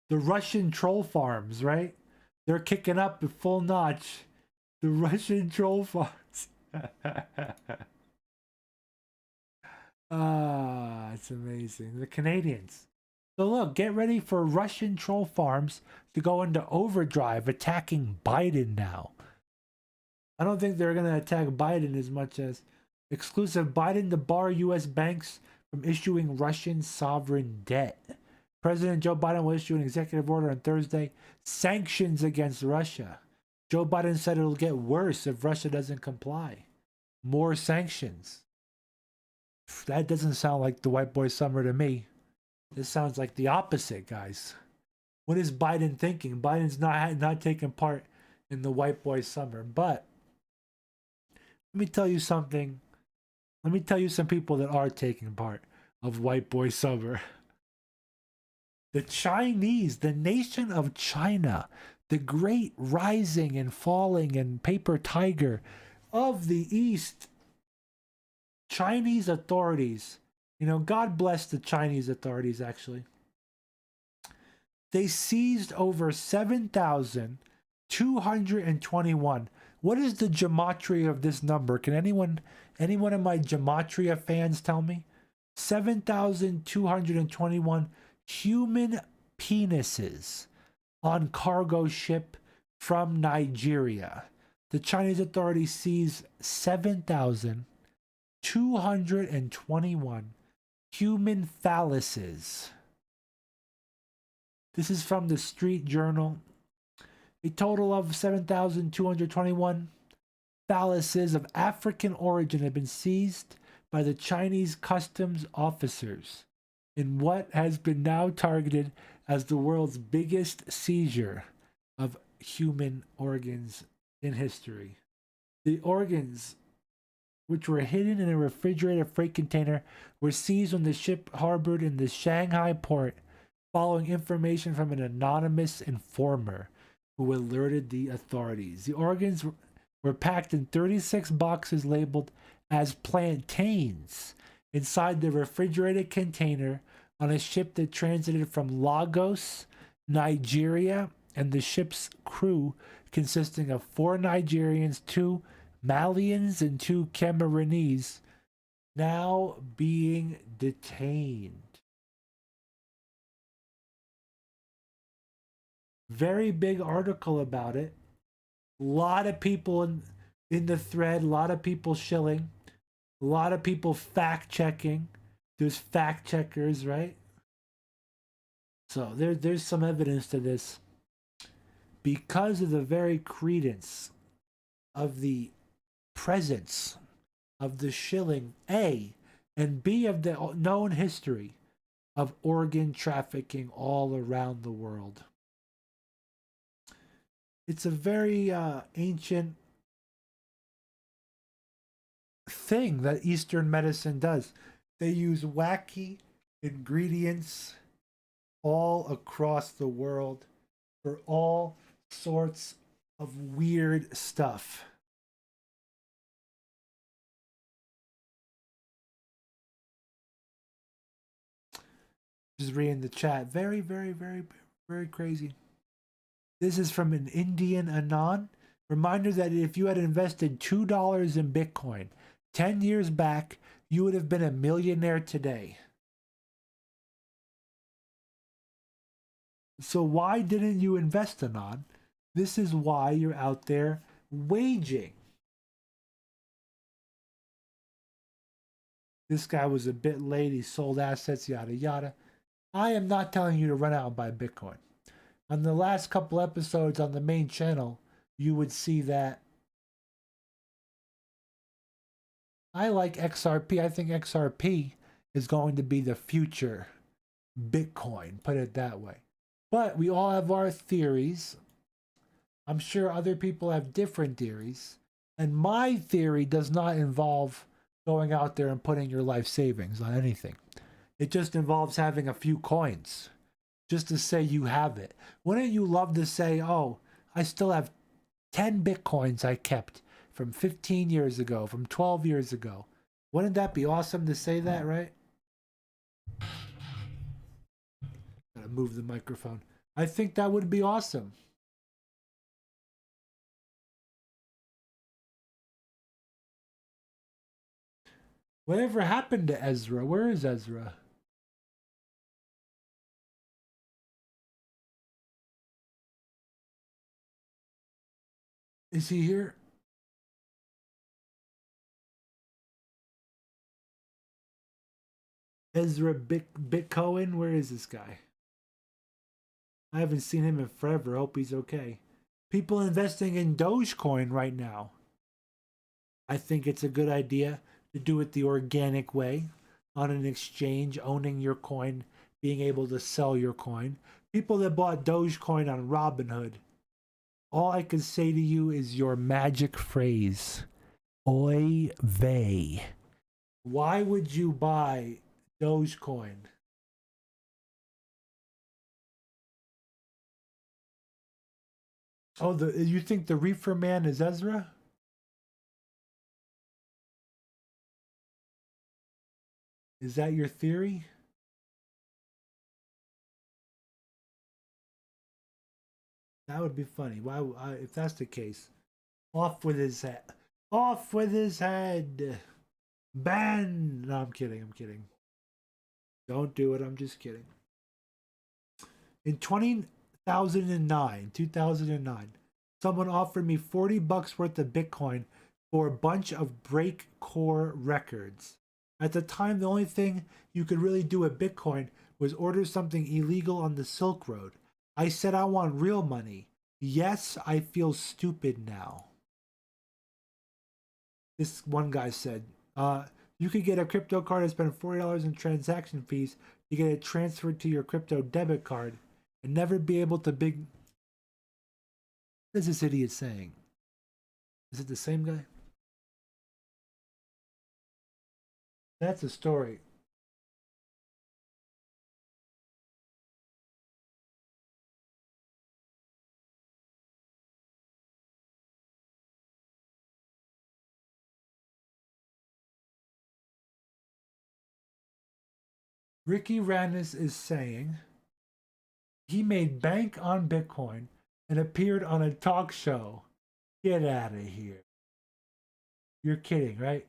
The Russian troll farms, right? They're kicking up at full notch. The Russian troll farms. It's amazing. The Canadians. So look, get ready for Russian troll farms to go into overdrive, attacking Biden now. I don't think they're going to attack Biden as much as exclusive Biden to bar U.S. banks from issuing Russian sovereign debt. President Joe Biden will issue an executive order on Thursday, sanctions against Russia. Joe Biden said it'll get worse if Russia doesn't comply. More sanctions. That doesn't sound like the white boy summer to me. This sounds like the opposite, guys. What is Biden thinking? Biden's not taking part in the white boy summer. But let me tell you something. Let me tell you some people that are taking part of white boy summer. The Chinese, the nation of China, the great rising and falling and paper tiger of the East. Chinese authorities, you know, God bless the Chinese authorities, actually. They seized over 7,221. What is the gematria of this number? Can anyone of my gematria fans tell me? 7,221 human penises on cargo ship from Nigeria. The Chinese authorities seized 7,221 human phalluses. This is from the Street Journal. A total of 7,221 phalluses of African origin have been seized by the Chinese customs officers in what has been now targeted as the world's biggest seizure of human organs in history. The organs, which were hidden in a refrigerated freight container, were seized when the ship harbored in the Shanghai port following information from an anonymous informer who alerted the authorities. The organs were packed in 36 boxes labeled as plantains inside the refrigerated container on a ship that transited from Lagos, Nigeria, and the ship's crew consisting of 4 Nigerians, 2 Malians, and 2 Cameroonese now being detained. Very big article about it. A lot of people in the thread, a lot of people shilling, a lot of people fact checking. There's fact checkers, right? So there's some evidence to this. Because of the very credence of the presence of the shilling, A, and B, of the known history of organ trafficking all around the world. It's a very ancient thing that Eastern medicine does. They use wacky ingredients all across the world for all sorts of weird stuff. Just reading the chat. Very, very, very, very crazy. This is from an Indian Anon. Reminder that if you had invested $2 in Bitcoin 10 years back, you would have been a millionaire today. So why didn't you invest, Anon? This is why you're out there waging. This guy was a bit late. He sold assets, yada, yada. I am not telling you to run out and buy Bitcoin. On the last couple episodes on the main channel, you would see that I like XRP. I think XRP is going to be the future Bitcoin, put it that way. But we all have our theories. I'm sure other people have different theories. And my theory does not involve going out there and putting your life savings on anything. It just involves having a few coins just to say you have it. Wouldn't you love to say, oh, I still have 10 Bitcoins I kept from 15 years ago, from 12 years ago? Wouldn't that be awesome to say that, right? Gotta move the microphone. I think that would be awesome. Whatever happened to Ezra? Where is Ezra? Is he here? Ezra Bitcoin? Where is this guy? I haven't seen him in forever. Hope he's okay. People investing in Dogecoin right now. I think it's a good idea to do it the organic way, on an exchange, owning your coin, being able to sell your coin. People that bought Dogecoin on Robinhood, all I can say to you is your magic phrase. Oy vey. Why would you buy Dogecoin? Oh, you think the reefer man is Ezra? Is that your theory? That would be funny. Why, if that's the case, off with his head. Off with his head. Ban. No, I'm kidding. I'm kidding. Don't do it. I'm just kidding. In 2009, someone offered me $40 worth of Bitcoin for a bunch of breakcore records. At the time, the only thing you could really do with Bitcoin was order something illegal on the Silk Road. I said I want real money. Yes, I feel stupid now. This one guy said, you could get a crypto card and spend $40 in transaction fees to get it transferred to your crypto debit card and never be able to What is this idiot saying? Is it the same guy? That's a story. Ricky Rannis is saying he made bank on Bitcoin and appeared on a talk show. Get out of here. You're kidding, right?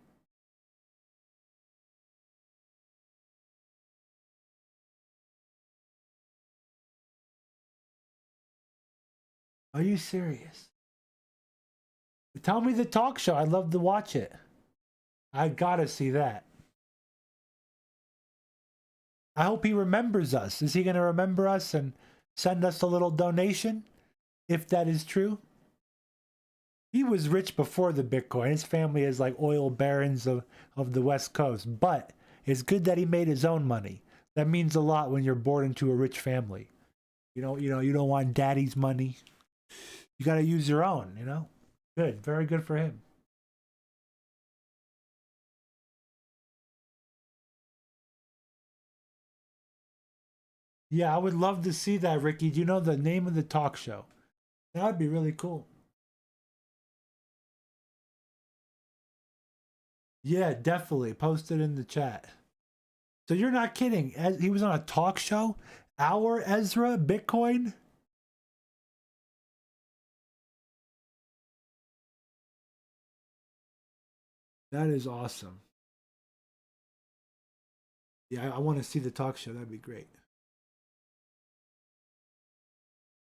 Are you serious? Tell me the talk show. I'd love to watch it. I gotta see that. I hope he remembers us. Is he going to remember us and send us a little donation? If that is true. He was rich before the Bitcoin. His family is like oil barons of the West Coast. But it's good that he made his own money. That means a lot when you're born into a rich family. You don't want daddy's money. You got to use your own, Good. Very good for him. Yeah, I would love to see that, Ricky. Do you know the name of the talk show? That would be really cool. Yeah, definitely. Post it in the chat. So you're not kidding. He was on a talk show? Our Ezra Bitcoin? That is awesome. Yeah, I want to see the talk show. That'd be great.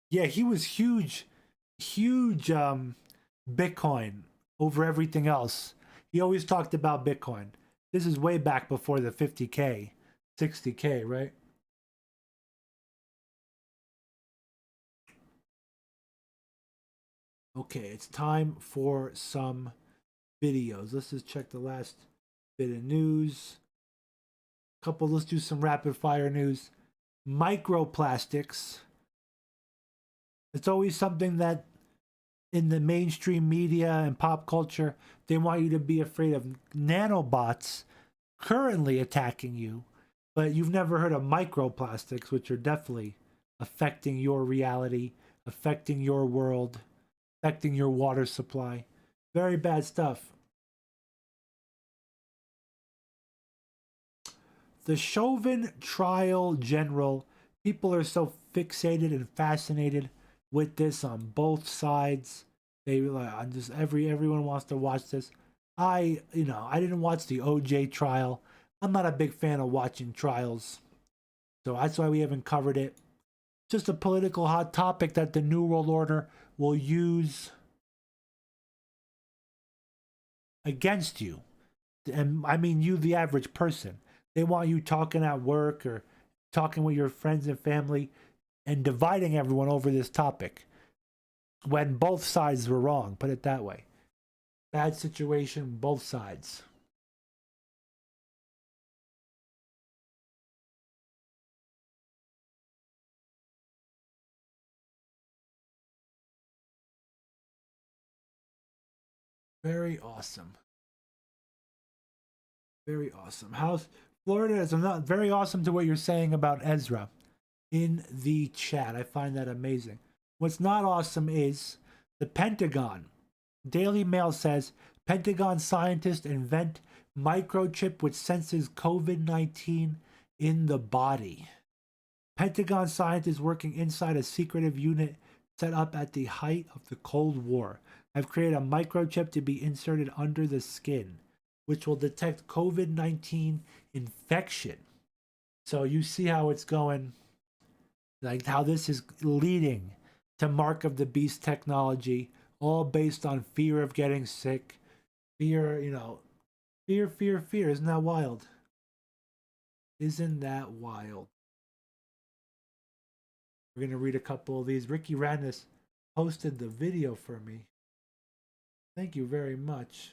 Yeah, he was huge Bitcoin over everything else. He always talked about Bitcoin. This is way back before the 50K, 60K, right? Okay, it's time for some videos. Let's just check the last bit of news. Let's do some rapid fire news. Microplastics. It's always something that in the mainstream media and pop culture, they want you to be afraid of nanobots currently attacking you, but you've never heard of microplastics, which are definitely affecting your reality, affecting your world, affecting your water supply. Very bad stuff. The Chauvin trial general, people are so fixated and fascinated with this on both sides. They like, I'm just everyone wants to watch this. I didn't watch the OJ trial. I'm not a big fan of watching trials, so that's why we haven't covered it. Just a political hot topic that the New World Order will use against you, and I mean you, the average person. They want you talking at work or talking with your friends and family and dividing everyone over this topic when both sides were wrong. Put it that way. Bad situation, both sides. Very awesome. Very awesome. How's Florida? Is not very awesome to what you're saying about Ezra in the chat. I find that amazing. What's not awesome is the Pentagon. Daily Mail says Pentagon scientists invent microchip which senses COVID-19 in the body. Pentagon scientists working inside a secretive unit set up at the height of the Cold War have created a microchip to be inserted under the skin, which will detect COVID-19 infection. So you see how it's going, like how this is leading to Mark of the Beast technology, all based on fear of getting sick. Fear, fear. Isn't that wild? Isn't that wild? We're going to read a couple of these. Ricky Radness posted the video for me. Thank you very much.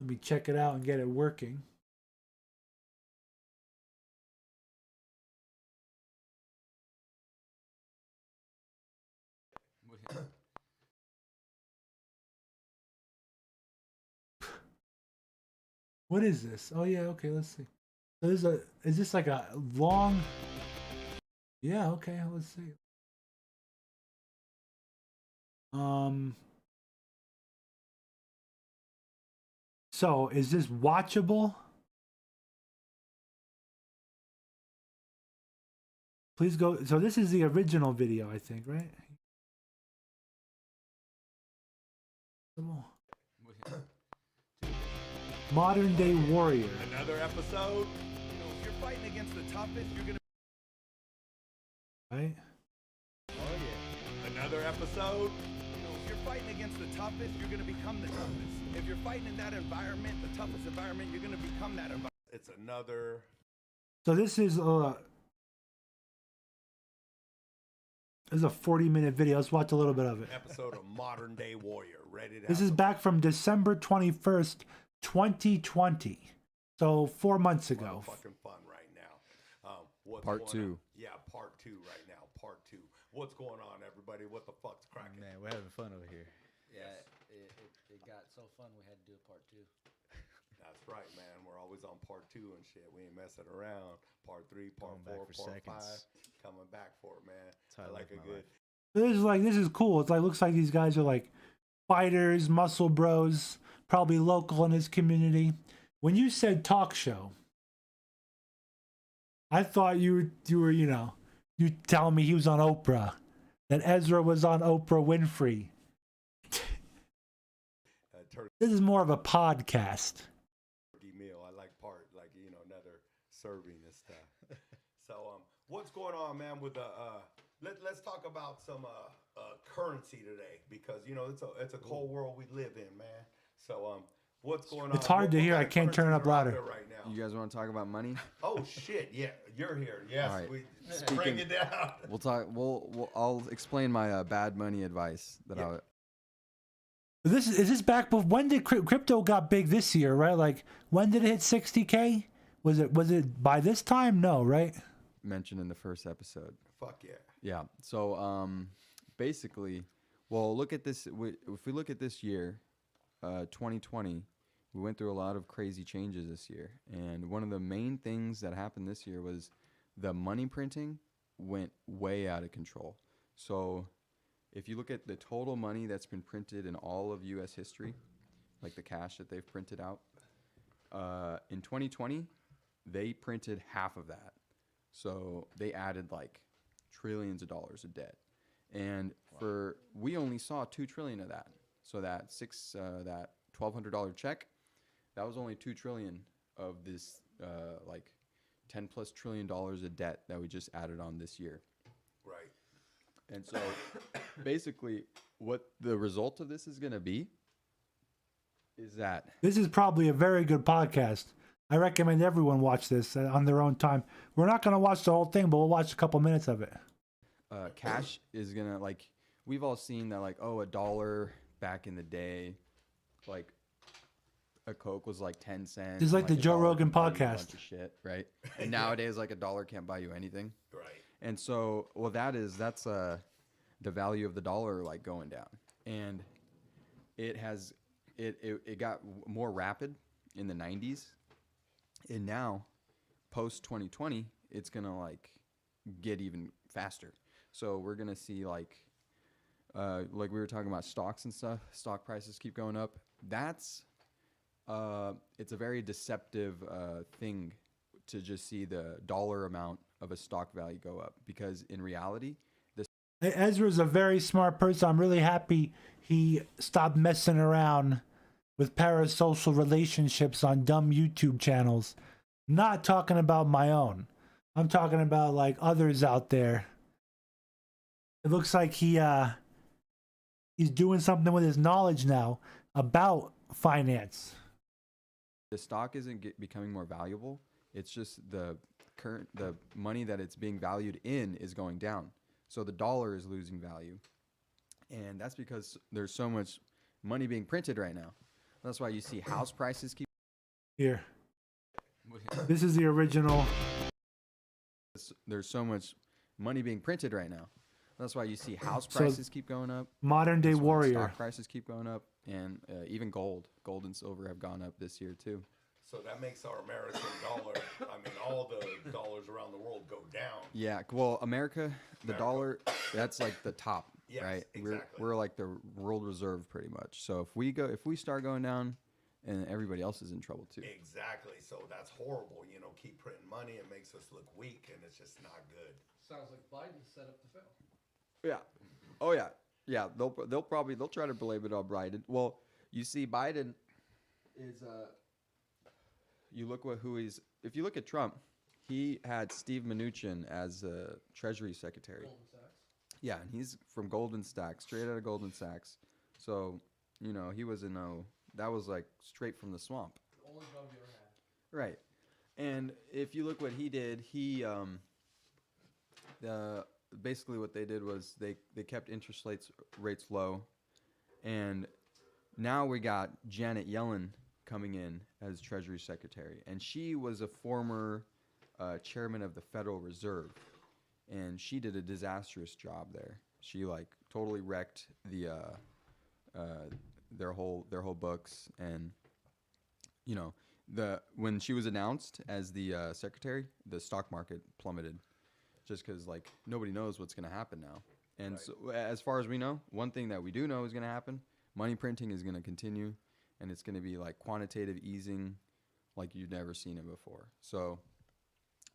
Let me check it out and get it working. What is this? Oh yeah, okay, let's see. So is this like a long? Yeah, okay, let's see. So is this watchable? Please go. So this is the original video, I think, right? Modern day warrior. Another episode. If you're fighting against the toughest, you're gonna. Right. Oh yeah. Another episode. If you're fighting against the toughest, you're gonna become the toughest. If you're fighting in that environment, the toughest environment, you're gonna become that environment. It's another. So this is a 40-minute video. Let's watch a little bit of it. Episode of Modern Day Warrior. Ready to. This is back from December 21st, 2020. So 4 months ago. Fucking fun right now. What's Part going 2. On? Yeah, part 2 right now. Part 2. What's going on, everybody? What the fuck's cracking? Man, we're having fun over here. Yeah, it got so fun we had to do a part 2. That's right, man. We're always on part 2 and shit. We ain't messing around. Part 3, part 4, part 5. Coming back for it, man. I like a good. This is cool. It's like, looks like these guys are like fighters, muscle bros, probably local in his community. When you said talk show, I thought you were, you telling me he was on Oprah, that Ezra was on Oprah Winfrey. This is more of a podcast. Meal. I like part, another serving and stuff. So, what's going on, man? With let's talk about some currency today, because it's a cold world we live in, man. So, what's going on? It's hard to hear. I can't turn it up louder. Right now? You guys want to talk about money? Oh shit! Yeah, you're here. Yes, All right. Bring it down. We'll talk. I'll explain my bad money advice that I. Is this back? But when did crypto got big this year? Right? Like when did it hit 60K? Was it by this time? No, right? Mentioned in the first episode. Fuck yeah. Yeah. So basically, Well, look at this. If we look at this year, 2020, we went through a lot of crazy changes this year. And one of the main things that happened this year was the money printing went way out of control. So if you look at the total money that's been printed in all of U.S. history, like the cash that they've printed out, in 2020, they printed half of that. So they added like trillions of dollars of debt. And we only saw 2 trillion of that. So that $1,200 check, that was only 2 trillion of this like 10 plus trillion dollars of debt that we just added on this year. Right. And so basically what the result of this is going to be is that This is probably a very good podcast. I recommend everyone watch this on their own time. We're not going to watch the whole thing, but we'll watch a couple minutes of it. cash is going to, like, we've all seen that, like, oh, $1 back in the day, like a Coke was like 10 cents. It's like the Joe Rogan can buy you a podcast. bunch of shit, right? And nowadays, like $1 can't buy you anything. Right. And so, well, that's the value of the dollar, like, going down. And it got more rapid in the 90s. And now, post 2020, it's going to, like, get even faster. So we're going to see, like we were talking about stocks and stuff, stock prices keep going up. That's, it's a very deceptive thing to just see the dollar amount of a stock value go up, because in reality, Ezra's a very smart person. I'm really happy he stopped messing around with parasocial relationships on dumb YouTube channels. Not talking about my own. I'm talking about like others out there. It looks like he's doing something with his knowledge now about finance. the stock isn't becoming more valuable. It's just the money that it's being valued in is going down. So the dollar is losing value. And that's because there's so much money being printed right now. That's why you see house prices keep... Here. This is the original. There's so much money being printed right now. That's why you see house prices keep going up. Modern day warrior. Stock prices keep going up. And even gold and silver have gone up this year too. So that makes our American dollar, I mean, all the dollars around the world go down. Yeah, well, America, the dollar, that's like the top, Yes, right? exactly. We're like the world reserve pretty much. So if we start going down, and everybody else is in trouble too. Exactly. So that's horrible. You know, keep printing money. It makes us look weak, and it's just not good. Sounds like Biden set up the fail. Yeah. Oh yeah. Yeah. They'll try to blame it on Biden. Well, you see, Biden is you look if you look at Trump, he had Steve Mnuchin as Treasury Secretary. Goldman Sachs. Yeah, and he's from Goldman Sachs, straight out of Goldman Sachs. So, you know, he was that was like straight from the swamp. The only job you ever had. Right. And if you look what he did, he basically what they did was they kept interest rates low. And now we got Janet Yellen coming in as Treasury Secretary. And she was a former chairman of the Federal Reserve. And she did a disastrous job there. She like totally wrecked their whole books. And you know, when she was announced as the secretary, the stock market plummeted, just because like nobody knows what's going to happen now. And so, as far as we know, one thing that we do know is going to happen: money printing is going to continue, and it's going to be like quantitative easing, like you've never seen it before. So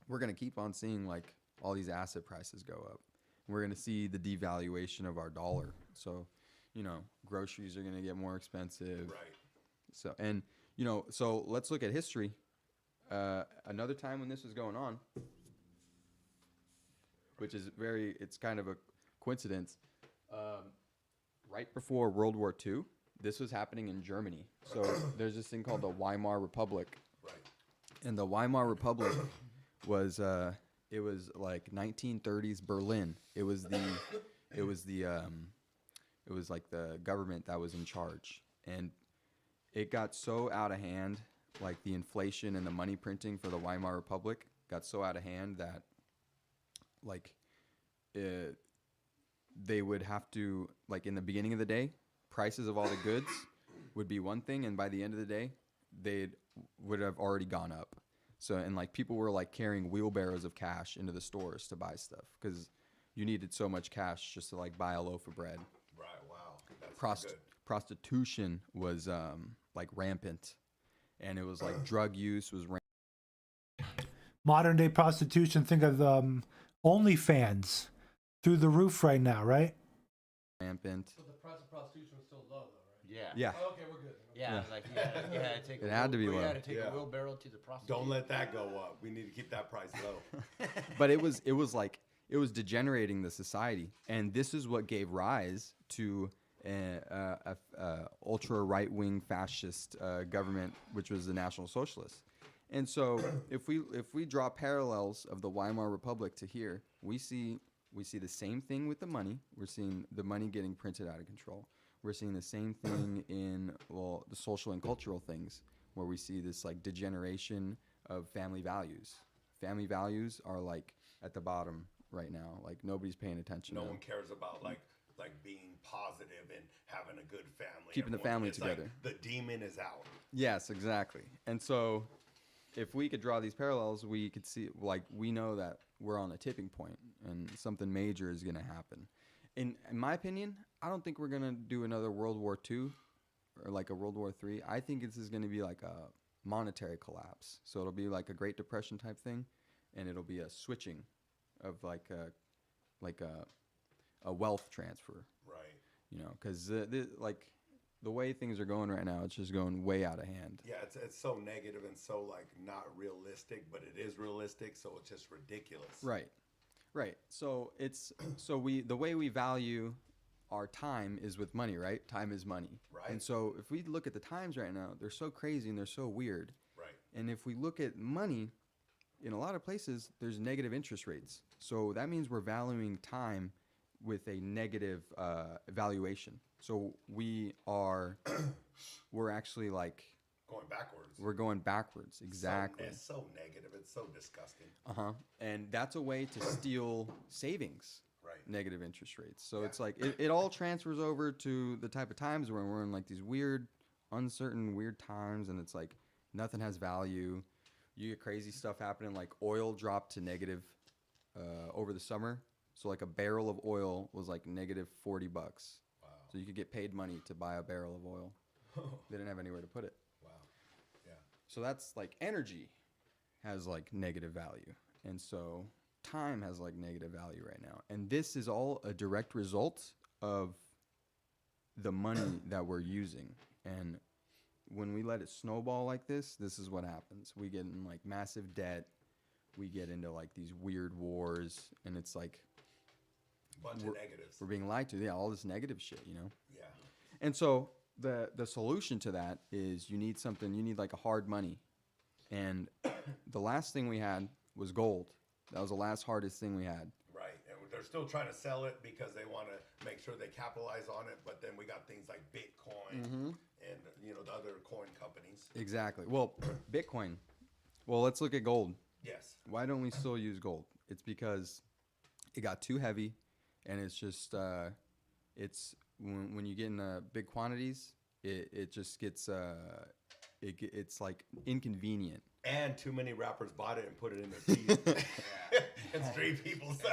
we're going to keep on seeing like all these asset prices go up. We're going to see the devaluation of our dollar. So, you know, groceries are going to get more expensive. Right. So, and, you know, so let's look at history. Another time when this was going on, which is it's kind of a coincidence. Right before World War II, this was happening in Germany. So there's this thing called the Weimar Republic. Right. And the Weimar Republic was, it was like 1930s Berlin. It was like the government that was in charge. And it got so out of hand, like the inflation and the money printing for the Weimar Republic got so out of hand that like they would have to, like in the beginning of the day, prices of all the goods would be one thing, and by the end of the day, they would have already gone up. So, and like people were like carrying wheelbarrows of cash into the stores to buy stuff because you needed so much cash just to like buy a loaf of bread. Right. Wow. That's good. Prostitution was like rampant, and it was like drug use was rampant. Modern day prostitution, think of OnlyFans, through the roof right now, right? Rampant. So the price of prostitution was still low, though, right? Yeah. Yeah. Oh, okay, we're good. Yeah, I was like, you had to take It had to be low. You had to take Yeah. a wheelbarrow to the prostitute. Don't let that go up. We need to keep that price low. But it was like it was degenerating the society, and this is what gave rise to a ultra right wing fascist government, which was the National Socialists. And so, if we draw parallels of the Weimar Republic to here, we see the same thing with the money. We're seeing the money getting printed out of control. We're seeing the same thing in the social and cultural things, where we see this like degeneration of family values. Family values are like at the bottom right now. Like nobody's paying attention. No to one cares about like being positive and having a good family. Keeping the family together. Like, the demon is out. Yes, exactly. And so, if we could draw these parallels, we could see, like, we know that we're on a tipping point and something major is going to happen. In my opinion, I don't think we're going to do another World War II or like a World War III. I think this is going to be like a monetary collapse. So it'll be like a Great Depression type thing, and it'll be a switching of like a wealth transfer. Right. You know, because like the way things are going right now, it's just going way out of hand. Yeah, it's so negative and so like not realistic, but it is realistic, so it's just ridiculous. Right. So the way we value our time is with money, right? Time is money. Right. And so if we look at the times right now, they're so crazy and they're so weird. Right. And if we look at money, in a lot of places, there's negative interest rates. So that means we're valuing time with a negative valuation. So we're actually like going backwards. We're going backwards, exactly. It's so negative. It's so disgusting. And that's a way to steal savings. Right. Negative interest rates. So it's like it all transfers over to the type of times where we're in like these weird, uncertain, weird times, and it's like nothing has value. You get crazy stuff happening, like oil dropped to negative over the summer. So like a barrel of oil was like negative $40. Wow. So you could get paid money to buy a barrel of oil. They didn't have anywhere to put it. Wow. Yeah. So that's like energy has like negative value. And so time has like negative value right now. And this is all a direct result of the money that we're using. And when we let it snowball like this is what happens. We get in like massive debt. We get into like these weird wars, and it's like bunch of negatives. We're being lied to. Yeah, all this negative shit, you know? Yeah. And so the solution to that is you need like a hard money. And the last thing we had was gold. That was the last hardest thing we had. Right. And they're still trying to sell it because they want to make sure they capitalize on it. But then we got things like Bitcoin and, the other coin companies. Exactly. Well, Bitcoin. Well, let's look at gold. Yes. Why don't we still use gold? It's because it got too heavy, and it's just it's when you get in big quantities, it just gets it's like inconvenient. And too many rappers bought it and put it in their teeth. And street people. So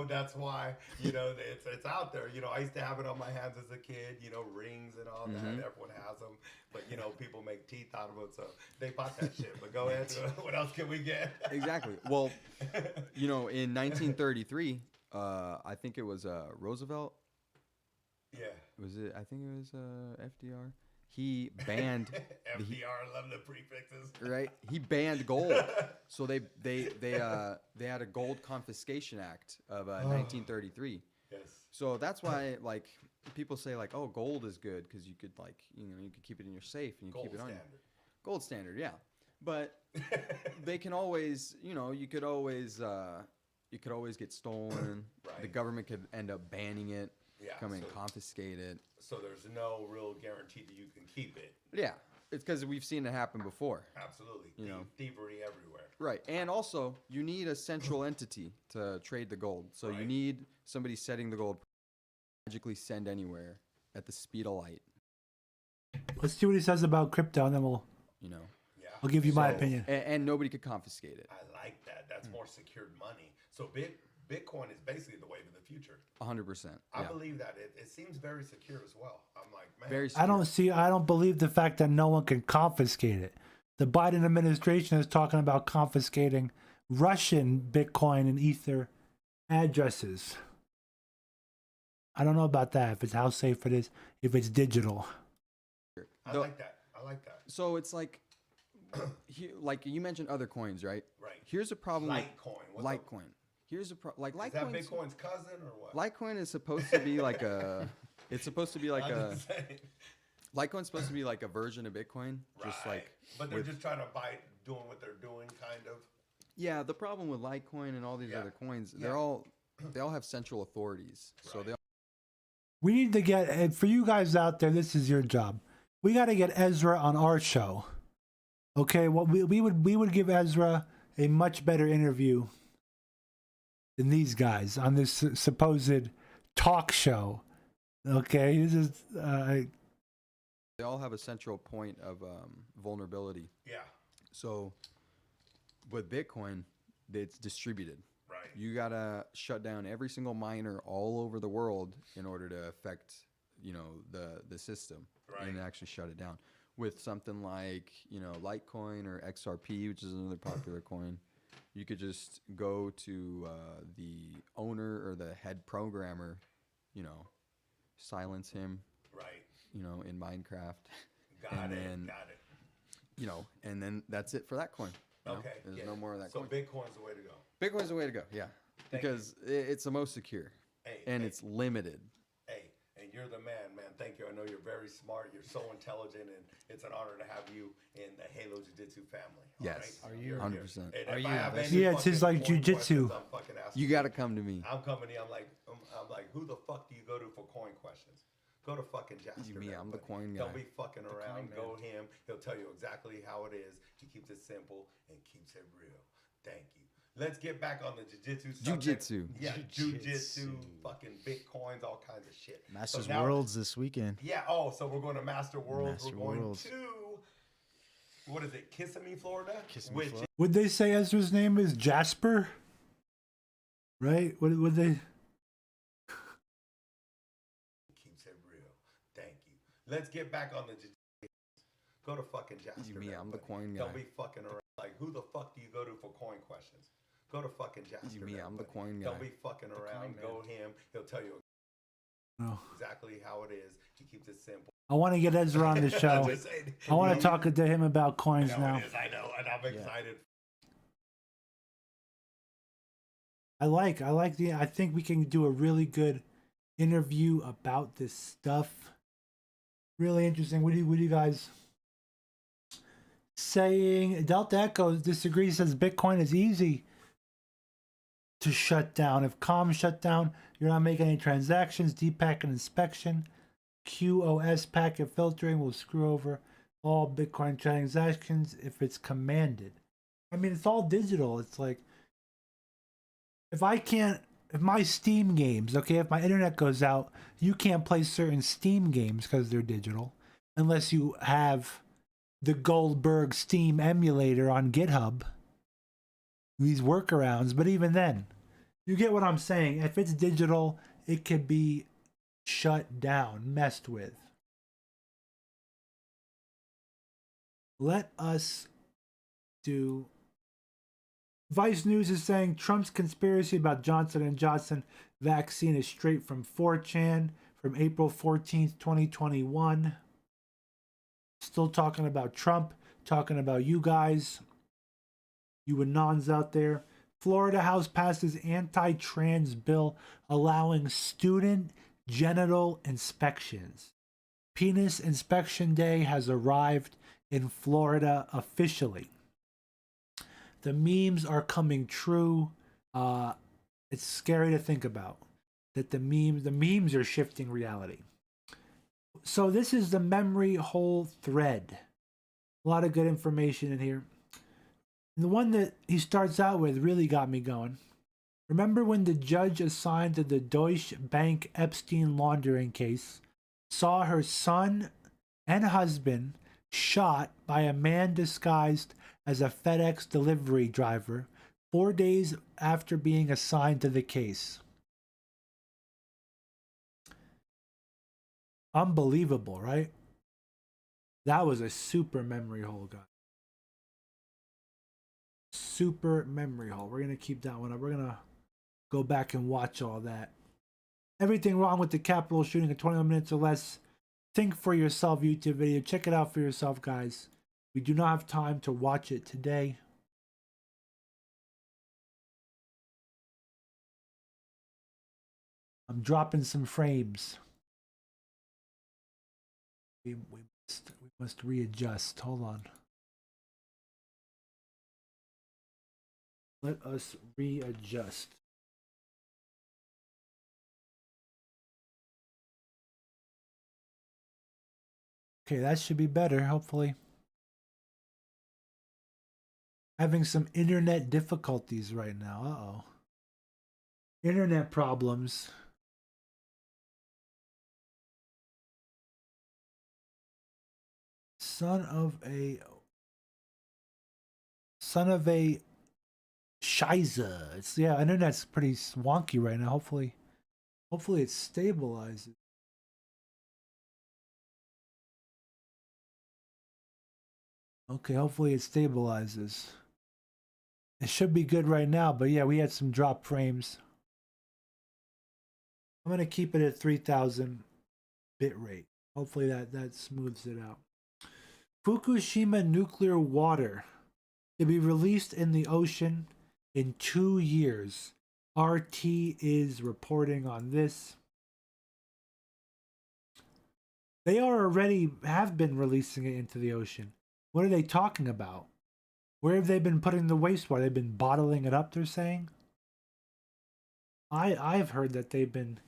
that's why, it's out there. I used to have it on my hands as a kid, rings and all that. Everyone has them. But, people make teeth out of them. So they bought that shit. But go ahead. What else can we get? Exactly. Well, in 1933, I think it was Roosevelt. Yeah. Was it? I think it was FDR. He banned FDR. Love the prefixes. Right. He banned gold. So they had a gold confiscation act of 1933. Yes. So that's why like people say like, oh, gold is good because you could like you could keep it in your safe and you keep it on you. Gold standard, yeah. But they can always you could always get stolen. Right. The government could end up banning it. Yeah, come and confiscate it. So there's no real guarantee that you can keep it. Yeah, it's because we've seen it happen before. Absolutely. Thievery everywhere. Right. And also, you need a central entity to trade the gold. So you need somebody setting the gold magically send anywhere at the speed of light. Let's see what he says about crypto, and then we'll, I'll give you my opinion. And nobody could confiscate it. I like that. That's more secured money. So Bitcoin is basically the wave of the future. 100%. I believe that. It seems very secure as well. I'm like, man. Very I don't believe the fact that no one can confiscate it. The Biden administration is talking about confiscating Russian Bitcoin and Ether addresses. I don't know about that, if it's how safe it is, if it's digital. I like that. So it's like, like you mentioned other coins, right? Right. Here's a problem Litecoin. with Litecoin. Here's a like Litecoin. Is that Bitcoin's cousin or what? Litecoin is supposed to be like a. It's supposed to be like a. Litecoin's supposed to be like a version of Bitcoin, just like. But they're just trying to doing what they're doing, kind of. Yeah, the problem with Litecoin and all these other coins, they all have central authorities, so they. We need to get, and for you guys out there, this is your job. We got to get Ezra on our show. Okay, well, we would give Ezra a much better interview than these guys on this supposed talk show. Okay, this is. They all have a central point of vulnerability. Yeah. So, with Bitcoin, it's distributed. Right. You gotta shut down every single miner all over the world in order to affect, the system and actually shut it down. With something like, Litecoin or XRP, which is another popular coin, you could just go to the owner or the head programmer, silence him. Right. In Minecraft. Got it. And then that's it for that coin. Okay. There's no more of that coin. So Bitcoin's the way to go. Bitcoin's the way to go, yeah. Because it's the most secure. It's limited. Hey, and you're the man. Thank you. I know you're very smart. You're so intelligent, and it's an honor to have you in the Halo Jiu-Jitsu family. Yes. Right? Are you? 100%. Are you? Yeah, it's just like jiu-jitsu. You got to come to me. I'm coming to you. I'm like, who the fuck do you go to for coin questions? Go to fucking Jasper. I'm the coin guy. Don't be fucking around. Go him. He'll tell you exactly how it is. He keeps it simple and keeps it real. Thank you. Let's get back on the jiu-jitsu subject. Jiu-jitsu. Yeah, jiu-jitsu, fucking bitcoins, all kinds of shit. Masters Worlds this weekend. Yeah, so we're going to Master Worlds. We're going to, what is it, Kissimmee, Florida? Florida. Would they say Ezra's name is Jasper? Right? Would they? Keeps it real. Thank you. Let's get back on the jiu-jitsu. Go to fucking Jasper. I'm the coin guy. Don't be fucking around. Like, who the fuck do you go to for coin questions? Go to fucking Jasper. I'm the coin guy. Don't be fucking around. Go him. He'll tell you exactly how it is. He keeps it simple. I want to get Ezra on the show. I want to talk to him about coins now. I know, and I'm excited. I think we can do a really good interview about this stuff. Really interesting. What do you guys saying? Delta Echo disagrees, says Bitcoin is easy to shut down. If comms shut down, you're not making any transactions. Deep packet inspection, QoS packet filtering will screw over all Bitcoin transactions if it's commanded. I mean, it's all digital. It's like, if my Steam games, if my internet goes out, you can't play certain Steam games because they're digital, unless you have the Goldberg Steam emulator on GitHub. These workarounds, but even then, you get what I'm saying. If it's digital, it could be shut down, messed with. Let us do. Vice News is saying Trump's conspiracy about Johnson & Johnson vaccine is straight from 4chan from April 14th, 2021. Still talking about Trump, talking about you guys, you anons out there. Florida House passes anti-trans bill allowing student genital inspections. Penis Inspection Day has arrived in Florida officially. The memes are coming true. It's scary to think about that the memes are shifting reality. So this is the memory hole thread. A lot of good information in here. The one that he starts out with really got me going. Remember when the judge assigned to the Deutsche Bank Epstein laundering case saw her son and husband shot by a man disguised as a FedEx delivery driver 4 days after being assigned to the case? Unbelievable, right? That was a super memory hole, guys. Super memory hole. We're going to keep that one up. We're going to go back and watch all that. Everything wrong with the Capitol shooting in 21 minutes or less. Think for yourself, YouTube video. Check it out for yourself, guys. We do not have time to watch it today. I'm dropping some frames. We must readjust. Hold on. Let us readjust. Okay, that should be better, hopefully. Having some internet difficulties right now. Uh-oh. Internet problems. Son of a Shiza. It's, yeah, internet's pretty wonky right now. Hopefully it stabilizes. Okay, hopefully it stabilizes. It should be good right now, but yeah, we had some drop frames. I'm gonna keep it at 3000 bit rate. Hopefully that smooths it out. Fukushima nuclear water to be released in the ocean in 2 years. RT is reporting on this. They have been releasing it into the ocean. What are they talking about? Where have they been putting the wastewater? They've been bottling it up, they're saying? I've heard that they've been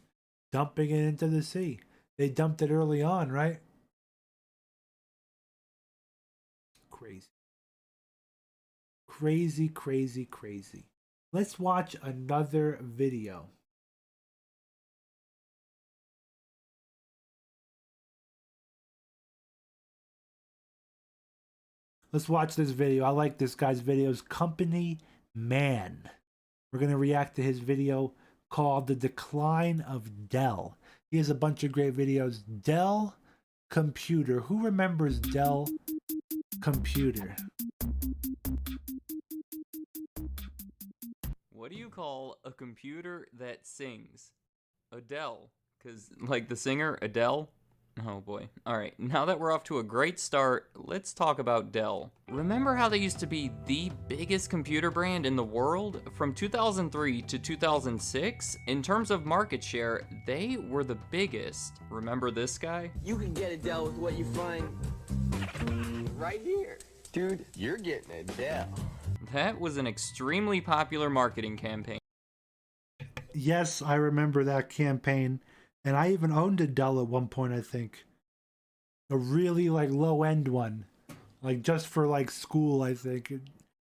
dumping it into the sea. They dumped it early on, right? Crazy. Crazy, crazy, crazy. Let's watch another video. Let's watch this video. I like this guy's videos. Company Man. We're going to react to his video called The Decline of Dell. He has a bunch of great videos. Dell Computer. Who remembers Dell Computer? What do you call a computer that sings? Adele. Because, like the singer, Adele? Oh boy. Alright, now that we're off to a great start, let's talk about Dell. Remember how they used to be the biggest computer brand in the world? From 2003 to 2006, in terms of market share, they were the biggest. Remember this guy? You can get a Dell with what you find right here. Dude, you're getting a Dell. That was an extremely popular marketing campaign. Yes, I remember that campaign. And I even owned a Dell at one point, I think. A really like low end one. Like just for like school, I think.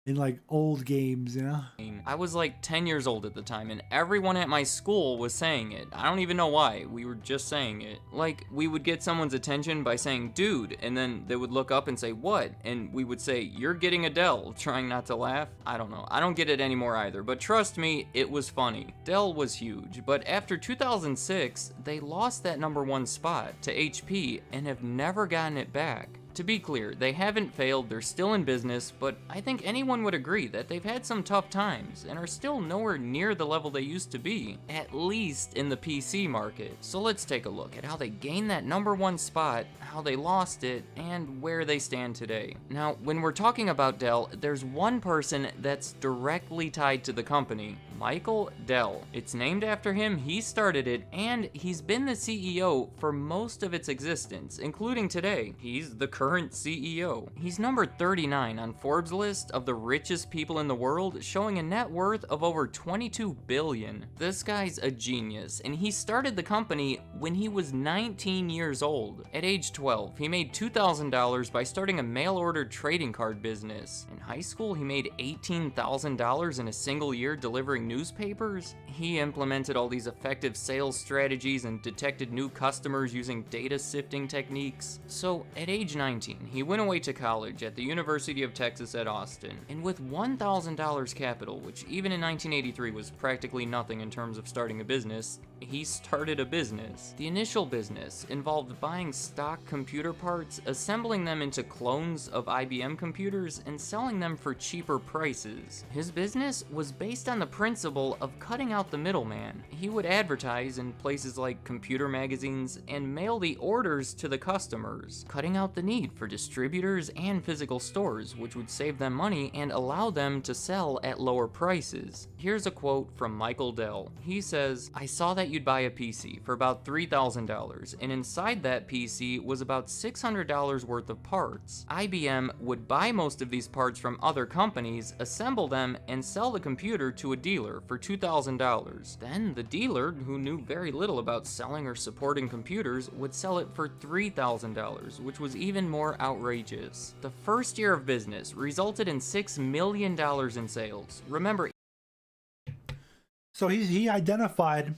In like old games, you know? I was like 10 years old at the time, and everyone at my school was saying it. I don't even know why, we were just saying it. Like, we would get someone's attention by saying, dude, and then they would look up and say, what? And we would say, you're getting a Dell, trying not to laugh. I don't know, I don't get it anymore either, but trust me, it was funny. Dell was huge, but after 2006, they lost that #1 spot to HP and have never gotten it back. To be clear, they haven't failed, they're still in business, but I think anyone would agree that they've had some tough times and are still nowhere near the level they used to be, at least in the PC market. So let's take a look at how they gained that #1 spot, how they lost it, and where they stand today. Now, when we're talking about Dell, there's one person that's directly tied to the company, Michael Dell. It's named after him, he started it, and he's been the CEO for most of its existence, including today. He's the current CEO. He's number 39 on Forbes' list of the richest people in the world, showing a net worth of over $22 billion. This guy's a genius, and he started the company when he was 19 years old. At age 12, he made $2,000 by starting a mail-order trading card business. In high school, he made $18,000 in a single year delivering newspapers. He implemented all these effective sales strategies and detected new customers using data sifting techniques. So at age 19, he went away to college at the University of Texas at Austin, and with $1,000 capital, which even in 1983 was practically nothing in terms of starting a business, he started a business. The initial business involved buying stock computer parts, assembling them into clones of IBM computers, and selling them for cheaper prices. His business was based on the principle of cutting out the middleman. He would advertise in places like computer magazines and mail the orders to the customers, cutting out the need for distributors and physical stores, which would save them money and allow them to sell at lower prices. Here's a quote from Michael Dell. He says, "I saw that you'd buy a PC for about $3,000, and inside that PC was about $600 worth of parts. IBM would buy most of these parts from other companies, assemble them, and sell the computer to a dealer for $2,000. Then the dealer, who knew very little about selling or supporting computers, would sell it for $3,000, which was even more outrageous. The first year of business resulted in $6 million in sales." Remember, so he identified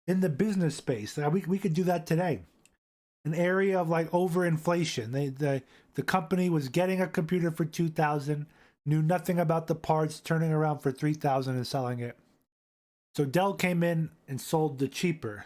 in the business space. We could do that today. An area of like overinflation. The company was getting a computer for $2,000, knew nothing about the parts, turning around for $3,000 and selling it. So Dell came in and sold the cheaper.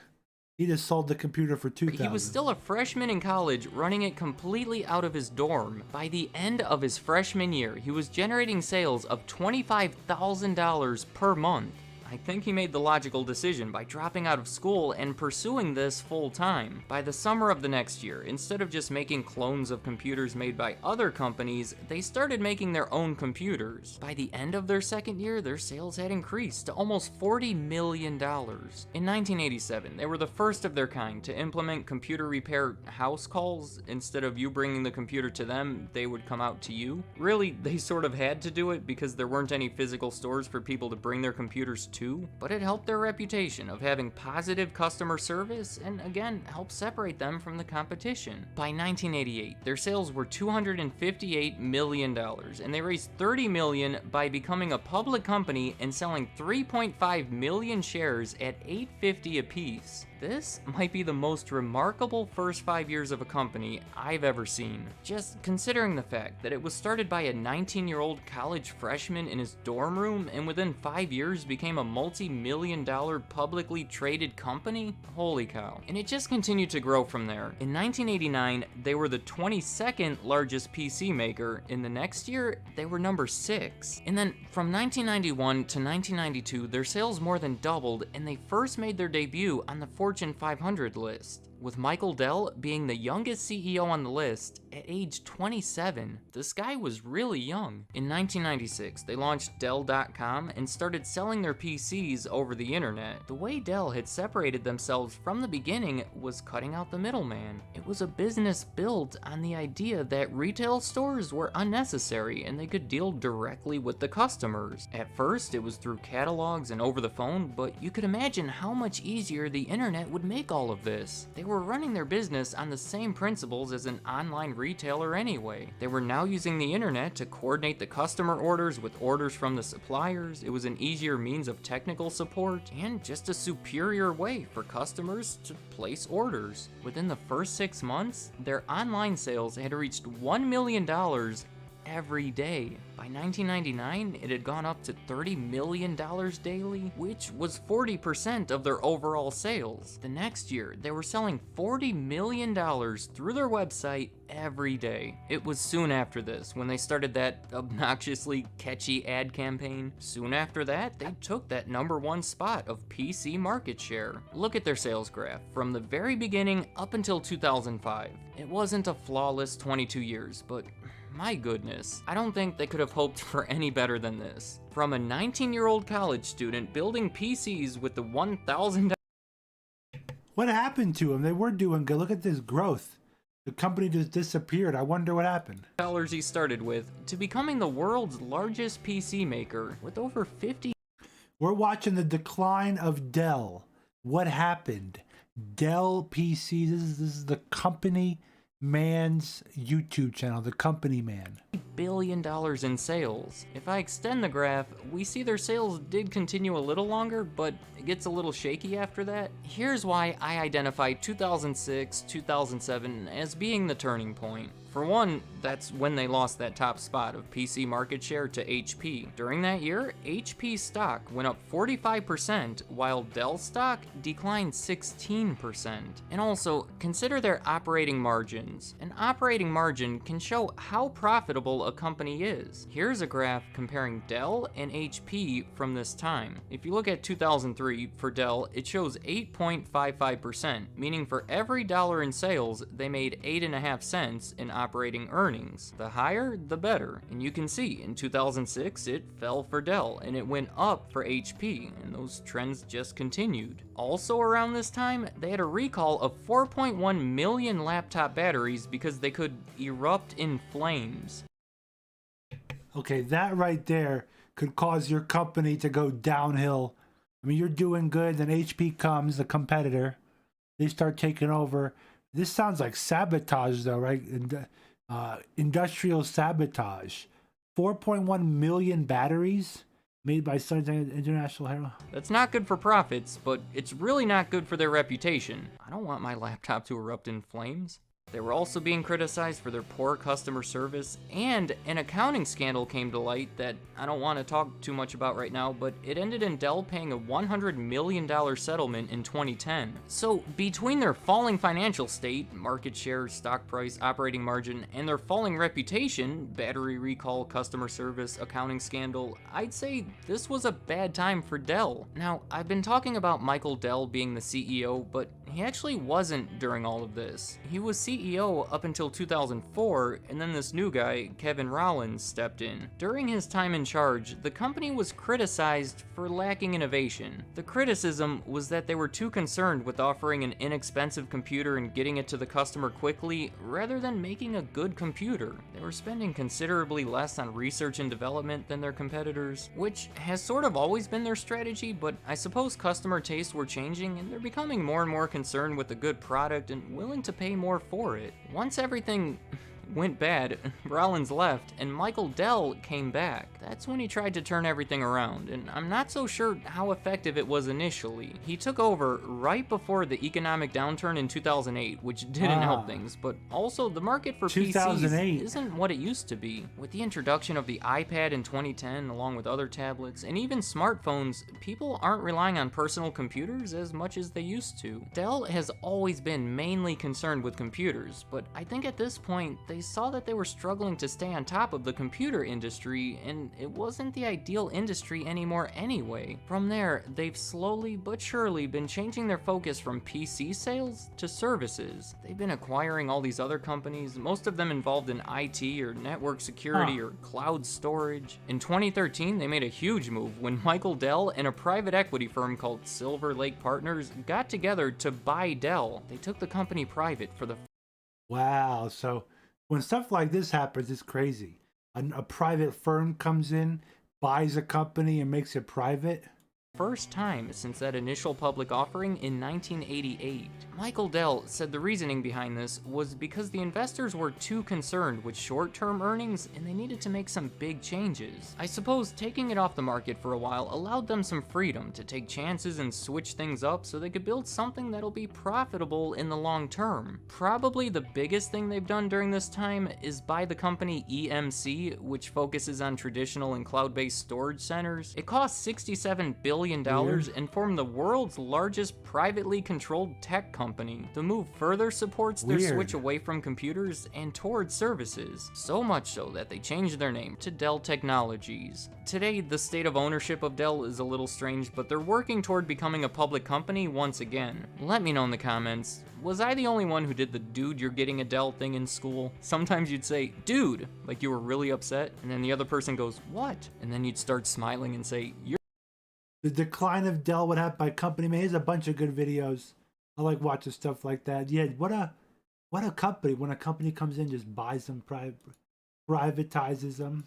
He just sold the computer for $2,000. he was still a freshman in college, running it completely out of his dorm. By the end of his freshman year, he was generating sales of $25,000 per month. I think he made the logical decision by dropping out of school and pursuing this full time. By the summer of the next year, instead of just making clones of computers made by other companies, they started making their own computers. By the end of their second year, their sales had increased to almost $40 million. In 1987, they were the first of their kind to implement computer repair house calls. Instead of you bringing the computer to them, they would come out to you. Really, they sort of had to do it because there weren't any physical stores for people to bring their computers to. But it helped their reputation of having positive customer service and again helped separate them from the competition. By 1988, their sales were $258 million, and they raised $30 million by becoming a public company and selling 3.5 million shares at $8.50 apiece. This might be the most remarkable first 5 years of a company I've ever seen. Just considering the fact that it was started by a 19-year-old college freshman in his dorm room and within 5 years became a multi-million-dollar publicly traded company? Holy cow. And it just continued to grow from there. In 1989, they were the 22nd largest PC maker. In the next year, they were number 6. And then from 1991 to 1992, their sales more than doubled, and they first made their debut on the Fortune 500 list, with Michael Dell being the youngest CEO on the list at age 27. This guy was really young. In 1996, they launched Dell.com and started selling their PCs over the internet. The way Dell had separated themselves from the beginning was cutting out the middleman. It was a business built on the idea that retail stores were unnecessary and they could deal directly with the customers. At first, it was through catalogs and over the phone, but you could imagine how much easier the internet would make all of this. They were running their business on the same principles as an online retailer anyway. They were now using the internet to coordinate the customer orders with orders from the suppliers. It was an easier means of technical support and just a superior way for customers to place orders. Within the first 6 months, their online sales had reached $1 million every day. By 1999, it had gone up to $30 million daily, which was 40% of their overall sales. The next year, they were selling $40 million through their website every day. It was soon after this when they started that obnoxiously catchy ad campaign. Soon after that, they took that #1 spot of PC market share. Look at their sales graph from the very beginning up until 2005. It wasn't a flawless 22 years, but My goodness, I don't think they could have hoped for any better than this. From a 19-year-old college student building PCs with the $1,000. What happened to them? They were doing good. Look at this growth. The company just disappeared. I wonder what happened. He started with, to becoming the world's largest PC maker with over 50. We're watching the decline of Dell. What happened? Dell PC. This is the company man's YouTube channel, the company man. $1 billion in sales. If I extend the graph, we see their sales did continue a little longer, but it gets a little shaky after that. Here's why I identify 2006, 2007 as being the turning point. For one, that's when they lost that top spot of PC market share to HP. During that year, HP stock went up 45%, while Dell stock declined 16%. And also, consider their operating margins. An operating margin can show how profitable a company is. Here's a graph comparing Dell and HP from this time. If you look at 2003, for Dell, it shows 8.55%, meaning for every dollar in sales, they made 8.5 cents in operating earnings. The higher, the better. And you can see in 2006, it fell for Dell and it went up for HP, and those trends just continued. Also around this time, they had a recall of 4.1 million laptop batteries because they could erupt in flames. Okay, that right there could cause your company to go downhill. I mean, you're doing good, then HP comes, the competitor. They start taking over. This sounds like sabotage, though, right? Industrial sabotage. 4.1 million batteries made by Sun International Herald. That's not good for profits, but it's really not good for their reputation. I don't want my laptop to erupt in flames. They were also being criticized for their poor customer service, and an accounting scandal came to light that I don't want to talk too much about right now, but it ended in Dell paying a $100 million settlement in 2010. So between their falling financial state, market share, stock price, operating margin, and their falling reputation, battery recall, customer service, accounting scandal, I'd say this was a bad time for Dell. Now, I've been talking about Michael Dell being the CEO, but he actually wasn't during all of this. He was CEO up until 2004, and then this new guy, Kevin Rollins, stepped in. During his time in charge, the company was criticized for lacking innovation. The criticism was that they were too concerned with offering an inexpensive computer and getting it to the customer quickly, rather than making a good computer. They were spending considerably less on research and development than their competitors, which has sort of always been their strategy, but I suppose customer tastes were changing and they're becoming more and more concerned with a good product and willing to pay more for it. Once everything went bad, Rollins left, and Michael Dell came back. That's when he tried to turn everything around, and I'm not so sure how effective it was initially. He took over right before the economic downturn in 2008, which didn't help things, but also the market for PCs isn't what it used to be. With the introduction of the iPad in 2010, along with other tablets, and even smartphones, people aren't relying on personal computers as much as they used to. Dell has always been mainly concerned with computers, but I think at this point, they saw that they were struggling to stay on top of the computer industry, and it wasn't the ideal industry anymore anyway. From there, they've slowly but surely been changing their focus from PC sales to services. They've been acquiring all these other companies, most of them involved in IT or network security or cloud storage. In 2013, they made a huge move when Michael Dell and a private equity firm called Silver Lake Partners got together to buy Dell. They took the company private for the... Wow, so when stuff like this happens, it's crazy. A private firm comes in, buys a company, and makes it private. First time since that initial public offering in 1988. Michael Dell said the reasoning behind this was because the investors were too concerned with short-term earnings and they needed to make some big changes. I suppose taking it off the market for a while allowed them some freedom to take chances and switch things up so they could build something that'll be profitable in the long term. Probably the biggest thing they've done during this time is buy the company EMC, which focuses on traditional and cloud-based storage centers. It cost $67 billion billion and form the world's largest privately controlled tech company. The move further supports their switch away from computers and towards services, so much so that they changed their name to Dell Technologies. Today, the state of ownership of Dell is a little strange, but they're working toward becoming a public company once again. Let me know in the comments, was I the only one who did the "dude, you're getting a Dell" thing in school? Sometimes you'd say, "dude," like you were really upset, and then the other person goes, "what?" And then you'd start smiling and say, "you're..." The decline of Dell, what happened by company man. There's a bunch of good videos. I like watching stuff like that. Yeah, what a company. When a company comes in, just buys them, privatizes them.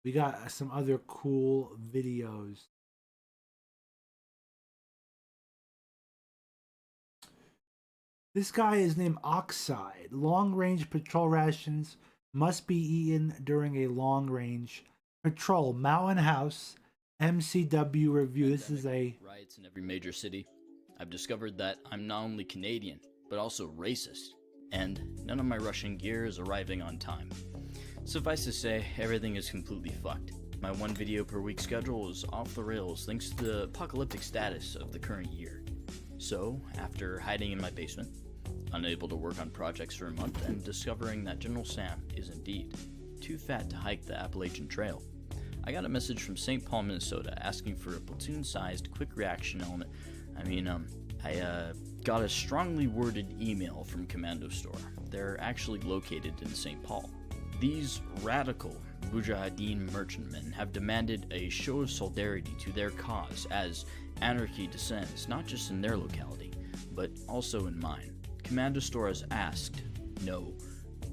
We got some other cool videos. This guy is named Oxide. Long-range patrol rations must be eaten during a long-range patrol. Mountain House MCW review. This is a riots in every major city. I've discovered that I'm not only Canadian, but also racist. And none of my Russian gear is arriving on time. Suffice to say, everything is completely fucked. My 1 video per week schedule is off the rails thanks to the apocalyptic status of the current year. So, after hiding in my basement, unable to work on projects for a month, and discovering that General Sam is indeed too fat to hike the Appalachian Trail, I got a message from St. Paul, Minnesota asking for a platoon-sized quick reaction element. I got a strongly worded email from Commando Store. They're actually located in St. Paul. These radical Mujahideen merchantmen have demanded a show of solidarity to their cause as anarchy descends not just in their locality, but also in mine. Commando Store has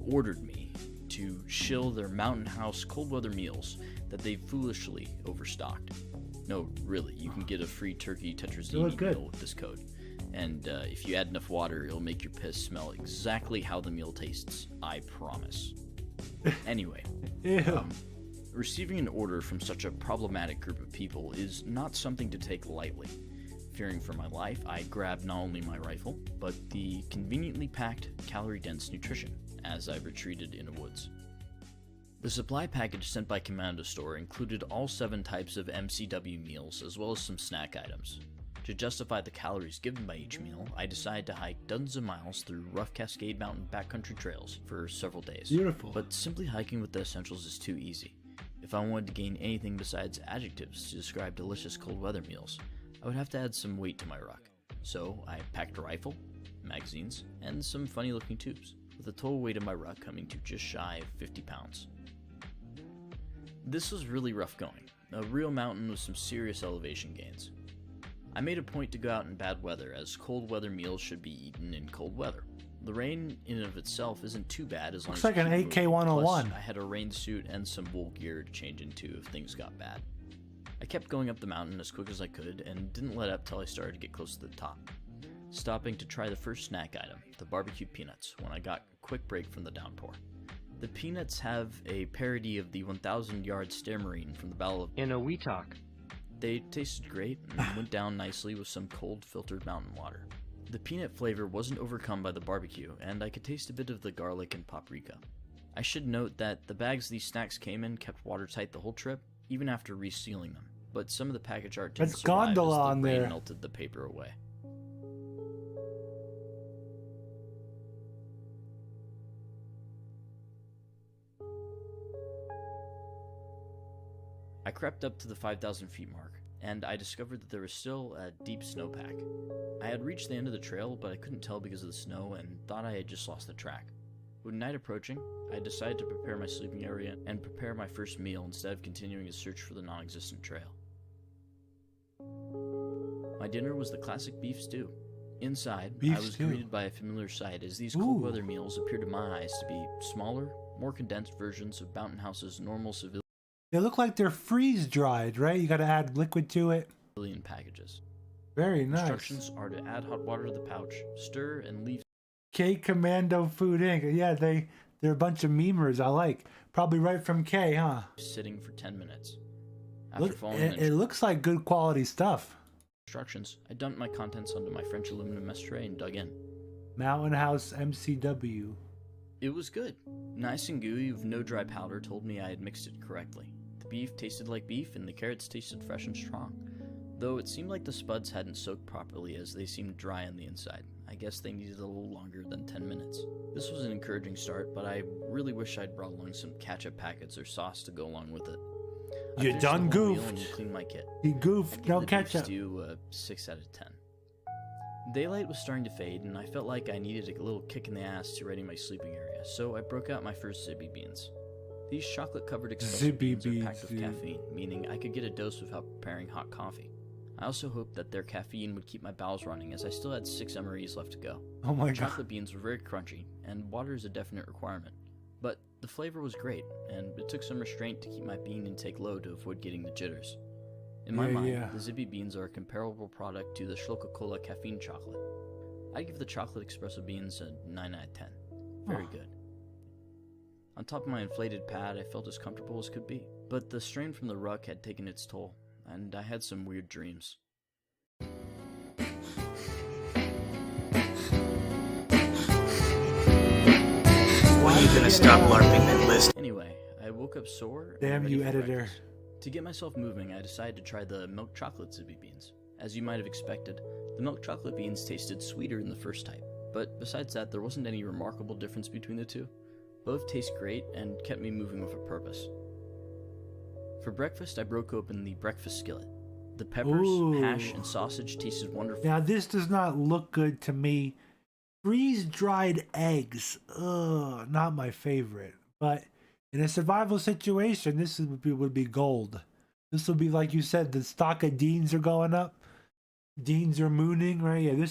ordered me to shill their Mountain House cold weather meals that they foolishly overstocked. No, really, you can get a free turkey tetrazzini meal with this code. And if you add enough water, it'll make your piss smell exactly how the meal tastes. I promise. Anyway, receiving an order from such a problematic group of people is not something to take lightly. Fearing for my life, I grabbed not only my rifle, but the conveniently packed, calorie-dense nutrition as I retreated in the woods. The supply package sent by Commando Store included all 7 types of MCW meals as well as some snack items. To justify the calories given by each meal, I decided to hike dozens of miles through rough Cascade Mountain backcountry trails for several days. Beautiful. But simply hiking with the essentials is too easy. If I wanted to gain anything besides adjectives to describe delicious cold weather meals, I would have to add some weight to my ruck. So I packed a rifle, magazines, and some funny looking tubes, with the total weight of my ruck coming to just shy of 50 pounds. This was really rough going, a real mountain with some serious elevation gains. I made a point to go out in bad weather, as cold weather meals should be eaten in cold weather. The rain in and of itself isn't too bad as long as looks like an AK-101. Plus, I had a rain suit and some wool gear to change into if things got bad. I kept going up the mountain as quick as I could and didn't let up till I started to get close to the top, stopping to try the first snack item, the barbecued peanuts, when I got a quick break from the downpour. The peanuts have a parody of the 1,000-yard stair marine from the Battle of Enowetok. They tasted great and went down nicely with some cold filtered mountain water. The peanut flavor wasn't overcome by the barbecue, and I could taste a bit of the garlic and paprika. I should note that the bags these snacks came in kept watertight the whole trip, even after resealing them, but some of the package art didn't survive as the rain melted the paper away. I crept up to the 5,000 feet mark, and I discovered that there was still a deep snowpack. I had reached the end of the trail, but I couldn't tell because of the snow and thought I had just lost the track. With night approaching, I decided to prepare my sleeping area and prepare my first meal instead of continuing to search for the non-existent trail. My dinner was the classic beef stew. Inside, I was greeted by a familiar sight as these cold weather meals appeared to my eyes to be smaller, more condensed versions of Mountain House's normal civilian. They look like they're freeze dried, right? You got to add liquid to it. Packages. Very nice. Instructions are to add hot water to the pouch, stir, and leave. K Commando Food Inc. Yeah, they're a bunch of memers I like. Probably right from K, huh? Sitting for 10 minutes. It looks like good quality stuff. Instructions, I dumped my contents onto my French aluminum mesh tray and dug in. Mountain House MCW. It was good. Nice and gooey with no dry powder told me I had mixed it correctly. The beef tasted like beef and the carrots tasted fresh and strong. Though it seemed like the spuds hadn't soaked properly as they seemed dry on the inside. I guess they needed a little longer than 10 minutes. This was an encouraging start, but I really wish I'd brought along some ketchup packets or sauce to go along with it. You done goofed. Cleaned my kit. You goofed. No ketchup. Do a 6 out of 10. Daylight was starting to fade, and I felt like I needed a little kick in the ass to ready my sleeping area, so I broke out my first Zippy beans. These chocolate-covered espresso beans are packed with caffeine, meaning I could get a dose without preparing hot coffee. I also hoped that their caffeine would keep my bowels running, as I still had 6 MREs left to go. Oh my god. Chocolate beans were very crunchy, and water is a definite requirement. But the flavor was great, and it took some restraint to keep my bean intake low to avoid getting the jitters. In my mind, the Zippy beans are a comparable product to the Coca-Cola caffeine chocolate. I'd give the chocolate espresso beans a 9 out of 10. Very good. On top of my inflated pad, I felt as comfortable as could be. But the strain from the ruck had taken its toll, and I had some weird dreams. When are you gonna stop LARPing and list? Anyway, I woke up sore. Damn you, editor. To get myself moving, I decided to try the milk chocolate Zippy beans. As you might have expected, the milk chocolate beans tasted sweeter than the first type, but besides that, there wasn't any remarkable difference between the two. Both taste great and kept me moving with a purpose. For breakfast, I broke open the breakfast skillet. The peppers, hash, and sausage tasted wonderful. Now this does not look good to me. Freeze-dried eggs, ugh, not my favorite. But in a survival situation, this would be gold. This will be, like you said, the stock of Deans are going up. Deans are mooning, right? Yeah,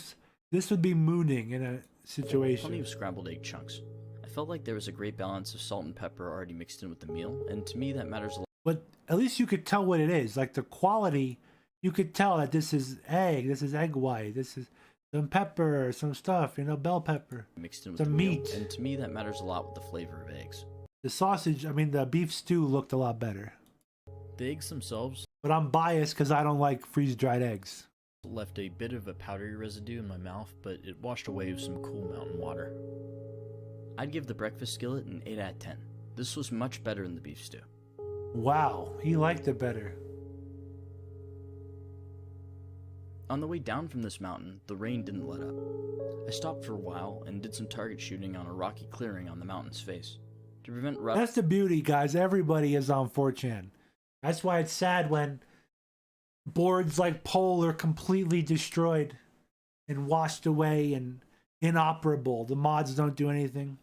this would be mooning in a situation. Plenty of scrambled egg chunks. I felt like there was a great balance of salt and pepper already mixed in with the meal, and to me that matters a lot. But at least you could tell what it is. Like the quality, you could tell that this is egg white, this is some pepper, some stuff, bell pepper. Mixed in with some the meal, meat. And to me that matters a lot with the flavor of eggs. The sausage, the beef stew looked a lot better. The eggs themselves, but I'm biased because I don't like freeze-dried eggs. Left a bit of a powdery residue in my mouth, but it washed away with some cool mountain water. I'd give the breakfast skillet an 8 out of 10. This was much better than the beef stew. Wow, he liked it better. On the way down from this mountain, the rain didn't let up. I stopped for a while and did some target shooting on a rocky clearing on the mountain's face. To prevent rust. That's the beauty, guys. Everybody is on 4chan. That's why it's sad when boards like Pole are completely destroyed and washed away and inoperable. The mods don't do anything.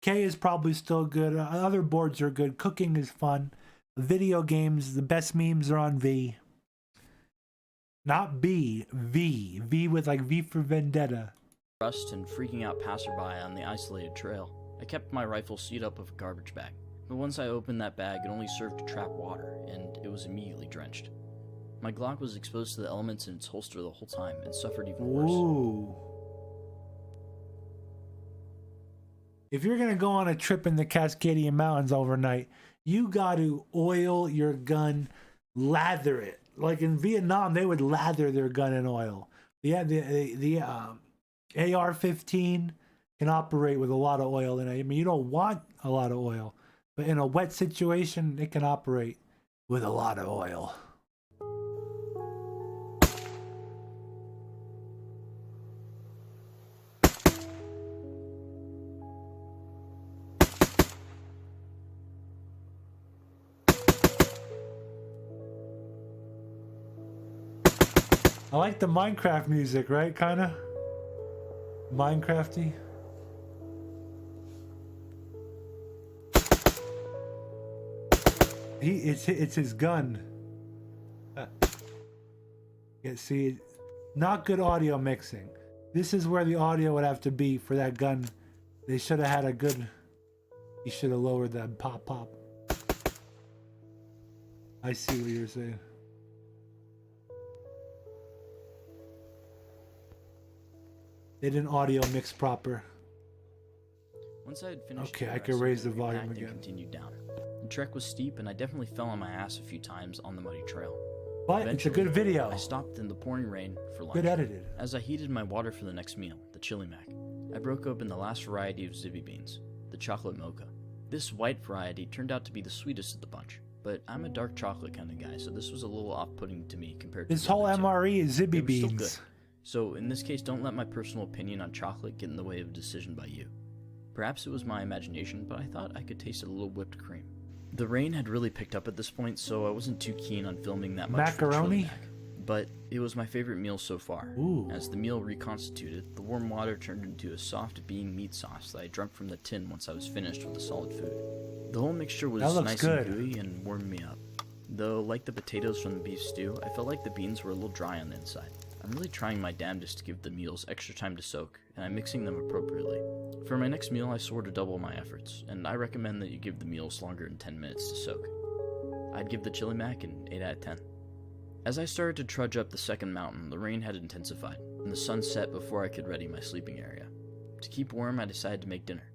K is probably still good. Other boards are good. Cooking is fun. Video games, the best memes are on V. Not B, V. V with like V for Vendetta. Rust and freaking out passerby on the isolated trail. I kept my rifle sealed up with a garbage bag, but once I opened that bag, it only served to trap water, and it was immediately drenched. My Glock was exposed to the elements in its holster the whole time and suffered even worse. Ooh. If you're gonna go on a trip in the Cascadian Mountains overnight, you got to oil your gun, lather it. Like in Vietnam, they would lather their gun in oil. The AR-15 can operate with a lot of oil in it. You don't want a lot of oil, but in a wet situation, it can operate with a lot of oil. I like the Minecraft music, right? Kinda Minecrafty. It's his gun. Yeah, see, not good audio mixing. This is where the audio would have to be for that gun. They should have had a good. He should have lowered that pop. I see what you're saying. They didn't audio mix proper. Once I had finished, okay, I could raise the volume again. Continued down. The trek was steep, and I definitely fell on my ass a few times on the muddy trail. But eventually, it's a good video. I stopped in the pouring rain for lunch. Good edited. As I heated my water for the next meal, the chili mac, I broke open the last variety of Zippy beans, the chocolate mocha. This white variety turned out to be the sweetest of the bunch, but I'm a dark chocolate kind of guy, so this was a little off-putting to me compared This to the whole other two. MRE is Zibby It was still good. beans. So in this case, don't let my personal opinion on chocolate get in the way of a decision by you. Perhaps it was my imagination, but I thought I could taste a little whipped cream. The rain had really picked up at this point, so I wasn't too keen on filming that much for Macaroni? Chili Mac. But it was my favorite meal so far. Ooh. As the meal reconstituted, the warm water turned into a soft bean meat sauce that I drank from the tin once I was finished with the solid food. The whole mixture was That looks nice good. and gooey and warmed me up. Though, like the potatoes from the beef stew, I felt like the beans were a little dry on the inside. I'm really trying my damnedest to give the meals extra time to soak, and I'm mixing them appropriately. For my next meal, I swore to double my efforts, and I recommend that you give the meals longer than 10 minutes to soak. I'd give the Chili Mac an 8 out of 10. As I started to trudge up the second mountain, the rain had intensified, and the sun set before I could ready my sleeping area. To keep warm, I decided to make dinner.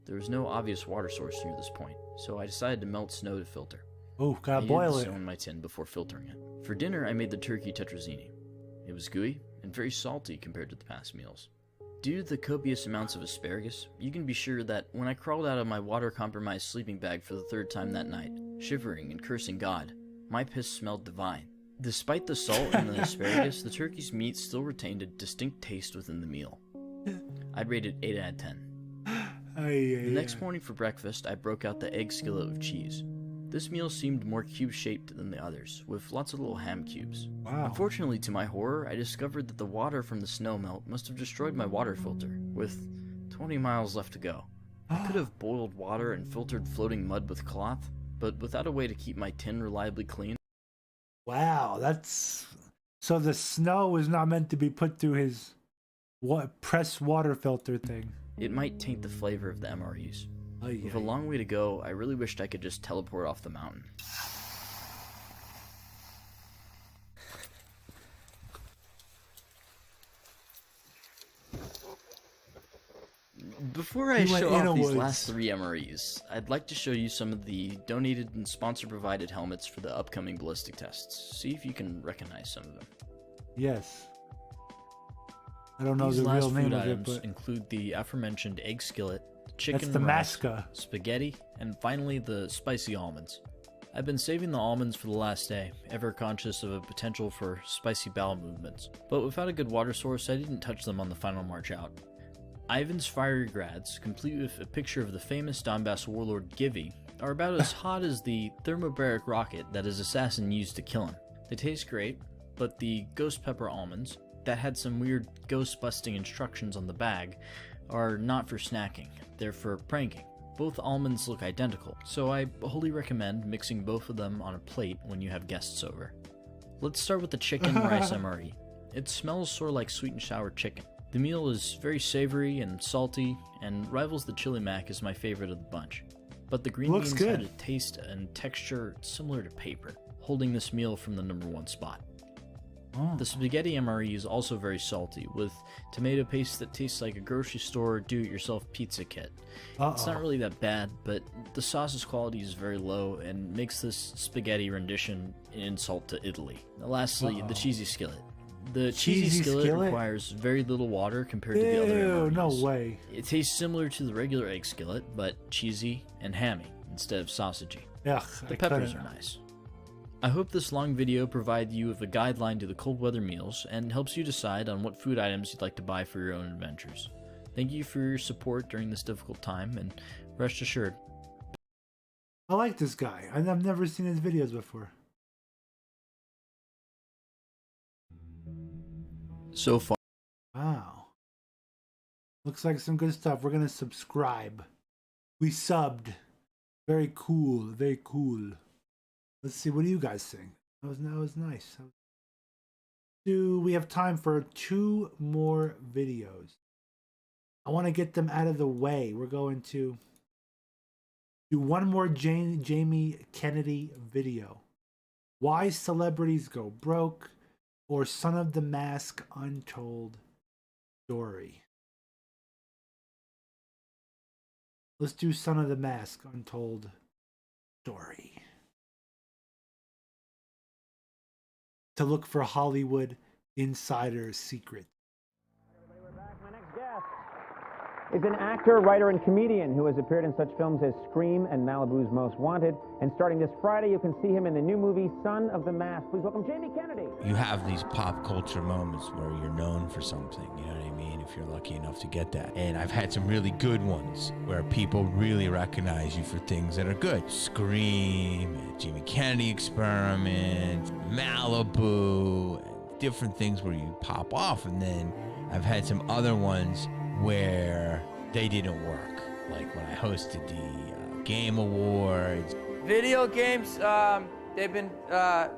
There was no obvious water source near this point, so I decided to melt snow to filter. Oh, I gotta needed boil the it. snow in my tin before filtering it. For dinner, I made the turkey tetrazzini. It was gooey and very salty compared to the past meals. Due to the copious amounts of asparagus, you can be sure that when I crawled out of my water-compromised sleeping bag for the third time that night, shivering and cursing God, my piss smelled divine. Despite the salt and the asparagus, the turkey's meat still retained a distinct taste within the meal. I'd rate it 8 out of 10. The next morning for breakfast, I broke out the egg skillet of cheese. This meal seemed more cube-shaped than the others, with lots of little ham cubes. Wow. Unfortunately, to my horror, I discovered that the water from the snow melt must have destroyed my water filter, with 20 miles left to go. I could have boiled water and filtered floating mud with cloth, but without a way to keep my tin reliably clean. Wow, that's... So the snow was not meant to be put through his press water filter thing. It might taint the flavor of the MREs. With a long way to go, I really wished I could just teleport off the mountain. Before I You went show in off a these woods. last 3 MREs, I'd like to show you some of the donated and sponsor-provided helmets for the upcoming ballistic tests. See if you can recognize some of them. Yes. I don't know These the last real name food of it, items but include the aforementioned egg skillet, chicken the rice, masca. spaghetti, and finally the spicy almonds. I've been saving the almonds for the last day, ever conscious of a potential for spicy bowel movements. But without a good water source, I didn't touch them on the final march out. Ivan's fiery grads, complete with a picture of the famous Donbass warlord Givy, are about as hot as the thermobaric rocket that his assassin used to kill him. They taste great, but the ghost pepper almonds, that had some weird ghost-busting instructions on the bag, are not for snacking, they're for pranking. Both almonds look identical, so I wholly recommend mixing both of them on a plate when you have guests over. Let's start with the chicken rice MRE. It smells sort of like sweet and sour chicken. The meal is very savory and salty, and rivals the Chili Mac as my favorite of the bunch. But the green Looks beans good. had a taste and texture similar to paper, holding this meal from the #1 spot. Oh. The spaghetti MRE is also very salty, with tomato paste that tastes like a grocery store do-it-yourself pizza kit. It's not really that bad, but the sauce's quality is very low and makes this spaghetti rendition an insult to Italy. Now, lastly, the cheesy skillet. The cheesy skillet requires very little water compared to the other Ew, MREs. no way. It tastes similar to the regular egg skillet, but cheesy and hammy instead of sausagey. Ugh, The I peppers couldn't. are nice. I hope this long video provided you with a guideline to the cold weather meals and helps you decide on what food items you'd like to buy for your own adventures. Thank you for your support during this difficult time, and rest assured. I like this guy. I've never seen his videos before. So far. Wow. Looks like some good stuff. We're going to subscribe. We subbed. Very cool. Very cool. Let's see. What do you guys think? That was nice. Do we have time for 2 more videos? I want to get them out of the way. We're going to do one more Jamie Kennedy video. Why celebrities go broke, or Son of the Mask Untold Story. Let's do Son of the Mask Untold Story. To look for Hollywood insider secrets. is an actor, writer, and comedian who has appeared in such films as Scream and Malibu's Most Wanted. And starting this Friday, you can see him in the new movie, Son of the Mask. Please welcome Jamie Kennedy. You have these pop culture moments where you're known for something, you know what I mean, if you're lucky enough to get that. And I've had some really good ones where people really recognize you for things that are good. Scream, Jamie Kennedy Experiment, Malibu, and different things where you pop off. And then I've had some other ones where they didn't work, like when I hosted the Game Awards. Video games, they've been, where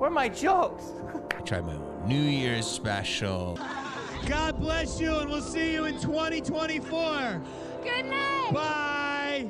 are my jokes? I tried my own New Year's special. God bless you, and we'll see you in 2024. Good night. Bye.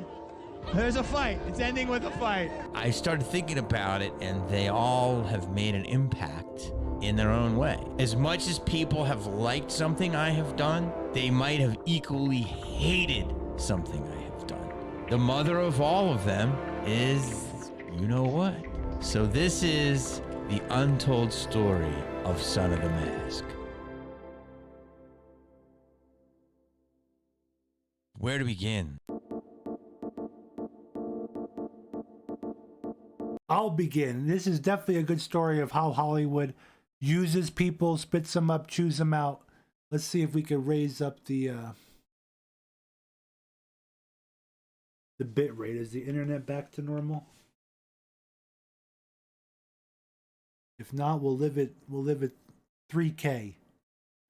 There's a fight. It's ending with a fight. I started thinking about it, and they all have made an impact in their own way. As much as people have liked something I have done, they might have equally hated something I have done. The mother of all of them is, you know what? So this is the untold story of Son of the Mask. Where to begin? I'll begin. This is definitely a good story of how Hollywood uses people, spits them up, chews them out. Let's see if we can raise up the bit rate. Is the internet back to normal? If not, we'll live at 3K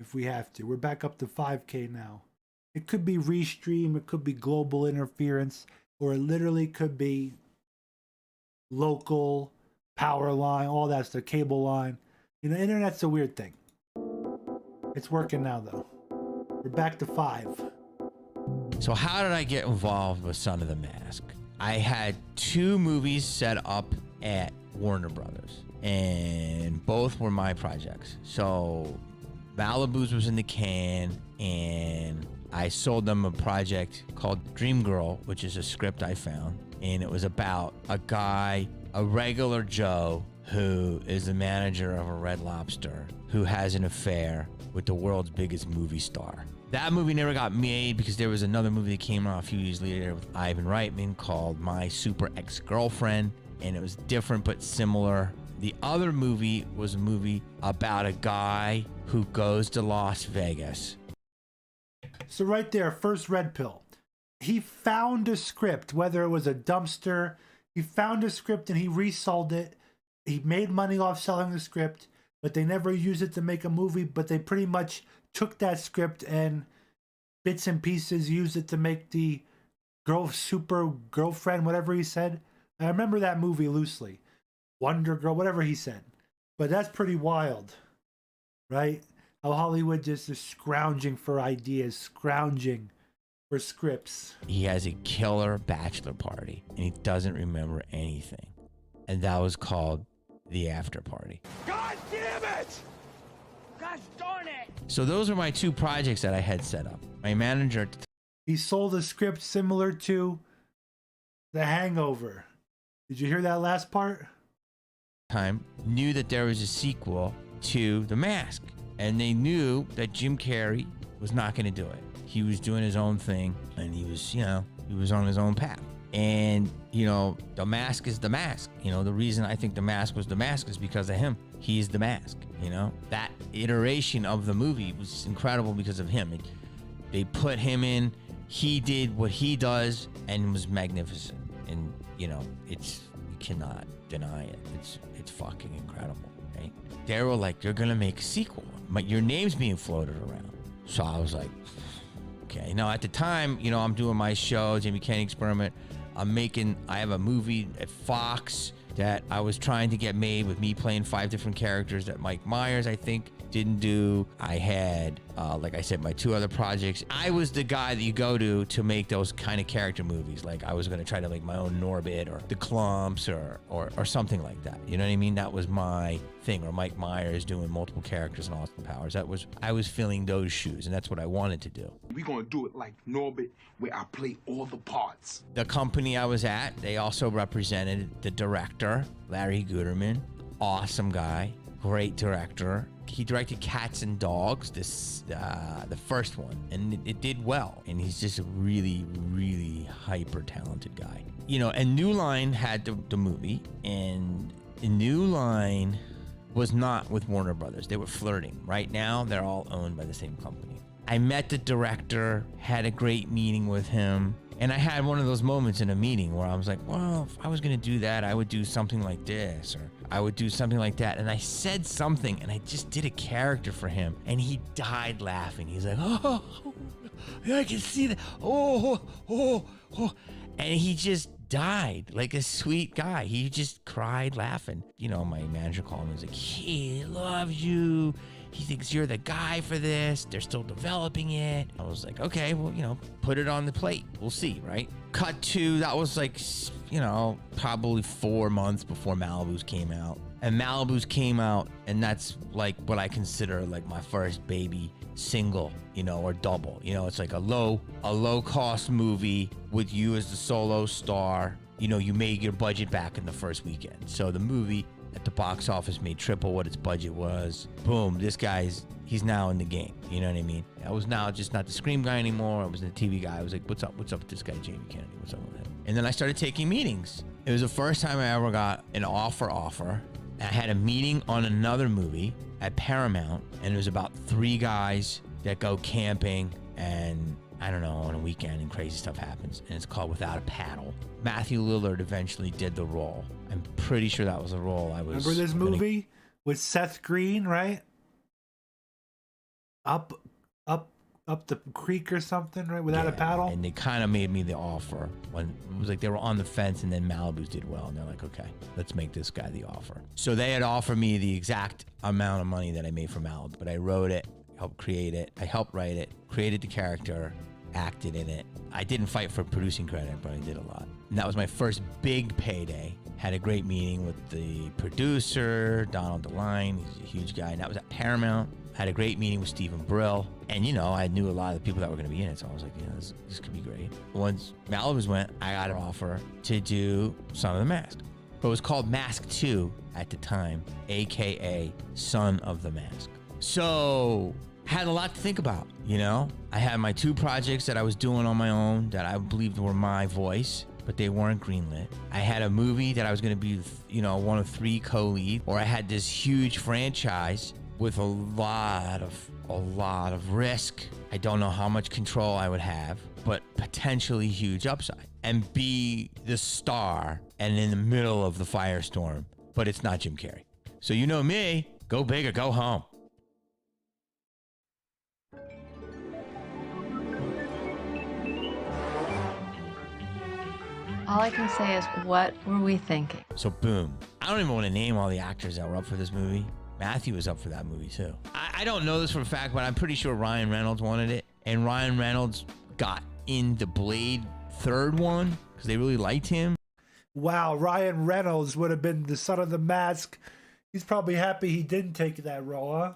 if we have to. We're back up to 5K now. It could be restream, it could be global interference, or it literally could be local power line, all that's the cable line. You know, internet's a weird thing. It's working now though. We're back to 5. So how did I get involved with Son of the Mask? I had 2 movies set up at Warner Brothers, and both were my projects. So Malibu's was in the can, and I sold them a project called Dream Girl, which is a script I found, and it was about a guy, a regular Joe, who is the manager of a Red Lobster, who has an affair with the world's biggest movie star. That movie never got made because there was another movie that came out a few years later with Ivan Reitman called My Super Ex-Girlfriend, and it was different but similar. The other movie was a movie about a guy who goes to Las Vegas. So right there, first red pill. He found a script, whether it was a dumpster, he found a script and he resold it. He made money off selling the script, but they never used it to make a movie, but they pretty much took that script and bits and pieces, used it to make the super girlfriend, whatever he said. I remember that movie loosely. Wonder Girl, whatever he said. But that's pretty wild, right? How Hollywood just is scrounging for ideas, scrounging for scripts. He has a killer bachelor party, and he doesn't remember anything. And that was called The After Party. God damn it! Gosh darn it! So those are my 2 projects that I had set up. My manager... He sold a script similar to The Hangover. Did you hear that last part? Time knew that there was a sequel to The Mask, and they knew that Jim Carrey was not going to do it. He was doing his own thing, and he was, he was on his own path. And, The Mask is The Mask. The reason I think The Mask was The Mask is because of him. He's The Mask, That iteration of the movie was incredible because of him. They put him in, he did what he does, and was magnificent. And, you cannot deny it. It's fucking incredible, right? They were like, they're gonna make a sequel, but your name's being floated around. So I was like, okay. Now at the time, I'm doing my show, Jamie Kennedy Experiment. I have a movie at Fox that I was trying to get made with me playing 5 different characters that Mike Myers, I think, didn't do. I had, like I said, my 2 other projects. I was the guy that you go to make those kind of character movies. Like I was going to try to make my own Norbit or The Clumps or something like that. You know what I mean? That was my thing. Or Mike Myers doing multiple characters in Austin Powers. I was filling those shoes, and that's what I wanted to do. We're going to do it like Norbit, where I play all the parts. The company I was at, they also represented the director, Larry Guterman. Awesome guy. Great director. he directed Cats and Dogs, the first one, and it did well. And he's just a really, really hyper talented guy. You know, and New Line had the movie, and New Line was not with Warner Brothers. They were flirting. Right now, they're all owned by the same company. I met the director, had a great meeting with him, and I had one of those moments in a meeting where I was like, well, if I was going to do that, I would do something like this, or I would do something like that. And I said something, and I just did a character for him, and he died laughing. He's like, oh, I can see that. Oh. And he just died like a sweet guy. He just cried laughing. You know, my manager called me. He's like, he loves you. He thinks you're the guy for this. They're still developing it. I was like, okay, well, you know, put it on the plate. We'll see, right? Cut to, that was like, you know, probably 4 months before Malibu's came out. And Malibu's came out, and that's like what I consider like my first baby single, you know, or double. You know, it's like a low cost movie with you as the solo star. You know, you made your budget back in the first weekend. So the movie at the box office made triple what its budget was. Boom, this guy's, he's now in the game. You know what I mean? I was now just not the Scream guy anymore. I was the TV guy. I was like, what's up with this guy, Jamie Kennedy? What's up with him? And then I started taking meetings. It was the first time I ever got an offer. I had a meeting on another movie at Paramount, and it was about 3 guys that go camping, and I don't know, on a weekend, and crazy stuff happens, and it's called Without a Paddle. Matthew Lillard eventually did the role. I'm pretty sure that was the role I was. Remember this movie with Seth Green, right? Up the creek or something, right? Without a paddle. And they kind of made me the offer when it was like they were on the fence, and then Malibu's did well, and they're like, okay, let's make this guy the offer. So they had offered me the exact amount of money that I made for Malibu, but I wrote it, helped create it, I helped write it, created the character, acted in it. I didn't fight for producing credit, but I did a lot. And that was my first big payday. Had a great meeting with the producer, Donald DeLine. He's a huge guy, and that was at Paramount. Had a great meeting with Stephen Brill. And, you know, I knew a lot of the people that were going to be in it, so I was like, you know, this could be great. Once Malibu's went, I got an offer to do Son of the Mask. But it was called Mask 2 at the time, a.k.a. Son of the Mask. So had a lot to think about, you know? I had my 2 projects that I was doing on my own that I believed were my voice, but they weren't greenlit. I had a movie that I was going to be, you know, one of 3 co-leads, or I had this huge franchise with a lot of risk. I don't know how much control I would have, but potentially huge upside. And be the star and in the middle of the firestorm, but it's not Jim Carrey. So you know me, go big or go home. All I can say is, what were we thinking? So boom. I don't even want to name all the actors that were up for this movie. Matthew was up for that movie too. I don't know this for a fact, but I'm pretty sure Ryan Reynolds wanted it. And Ryan Reynolds got in the Blade 3rd one because they really liked him. Wow, Ryan Reynolds would have been the Son of the Mask. He's probably happy he didn't take that role, huh?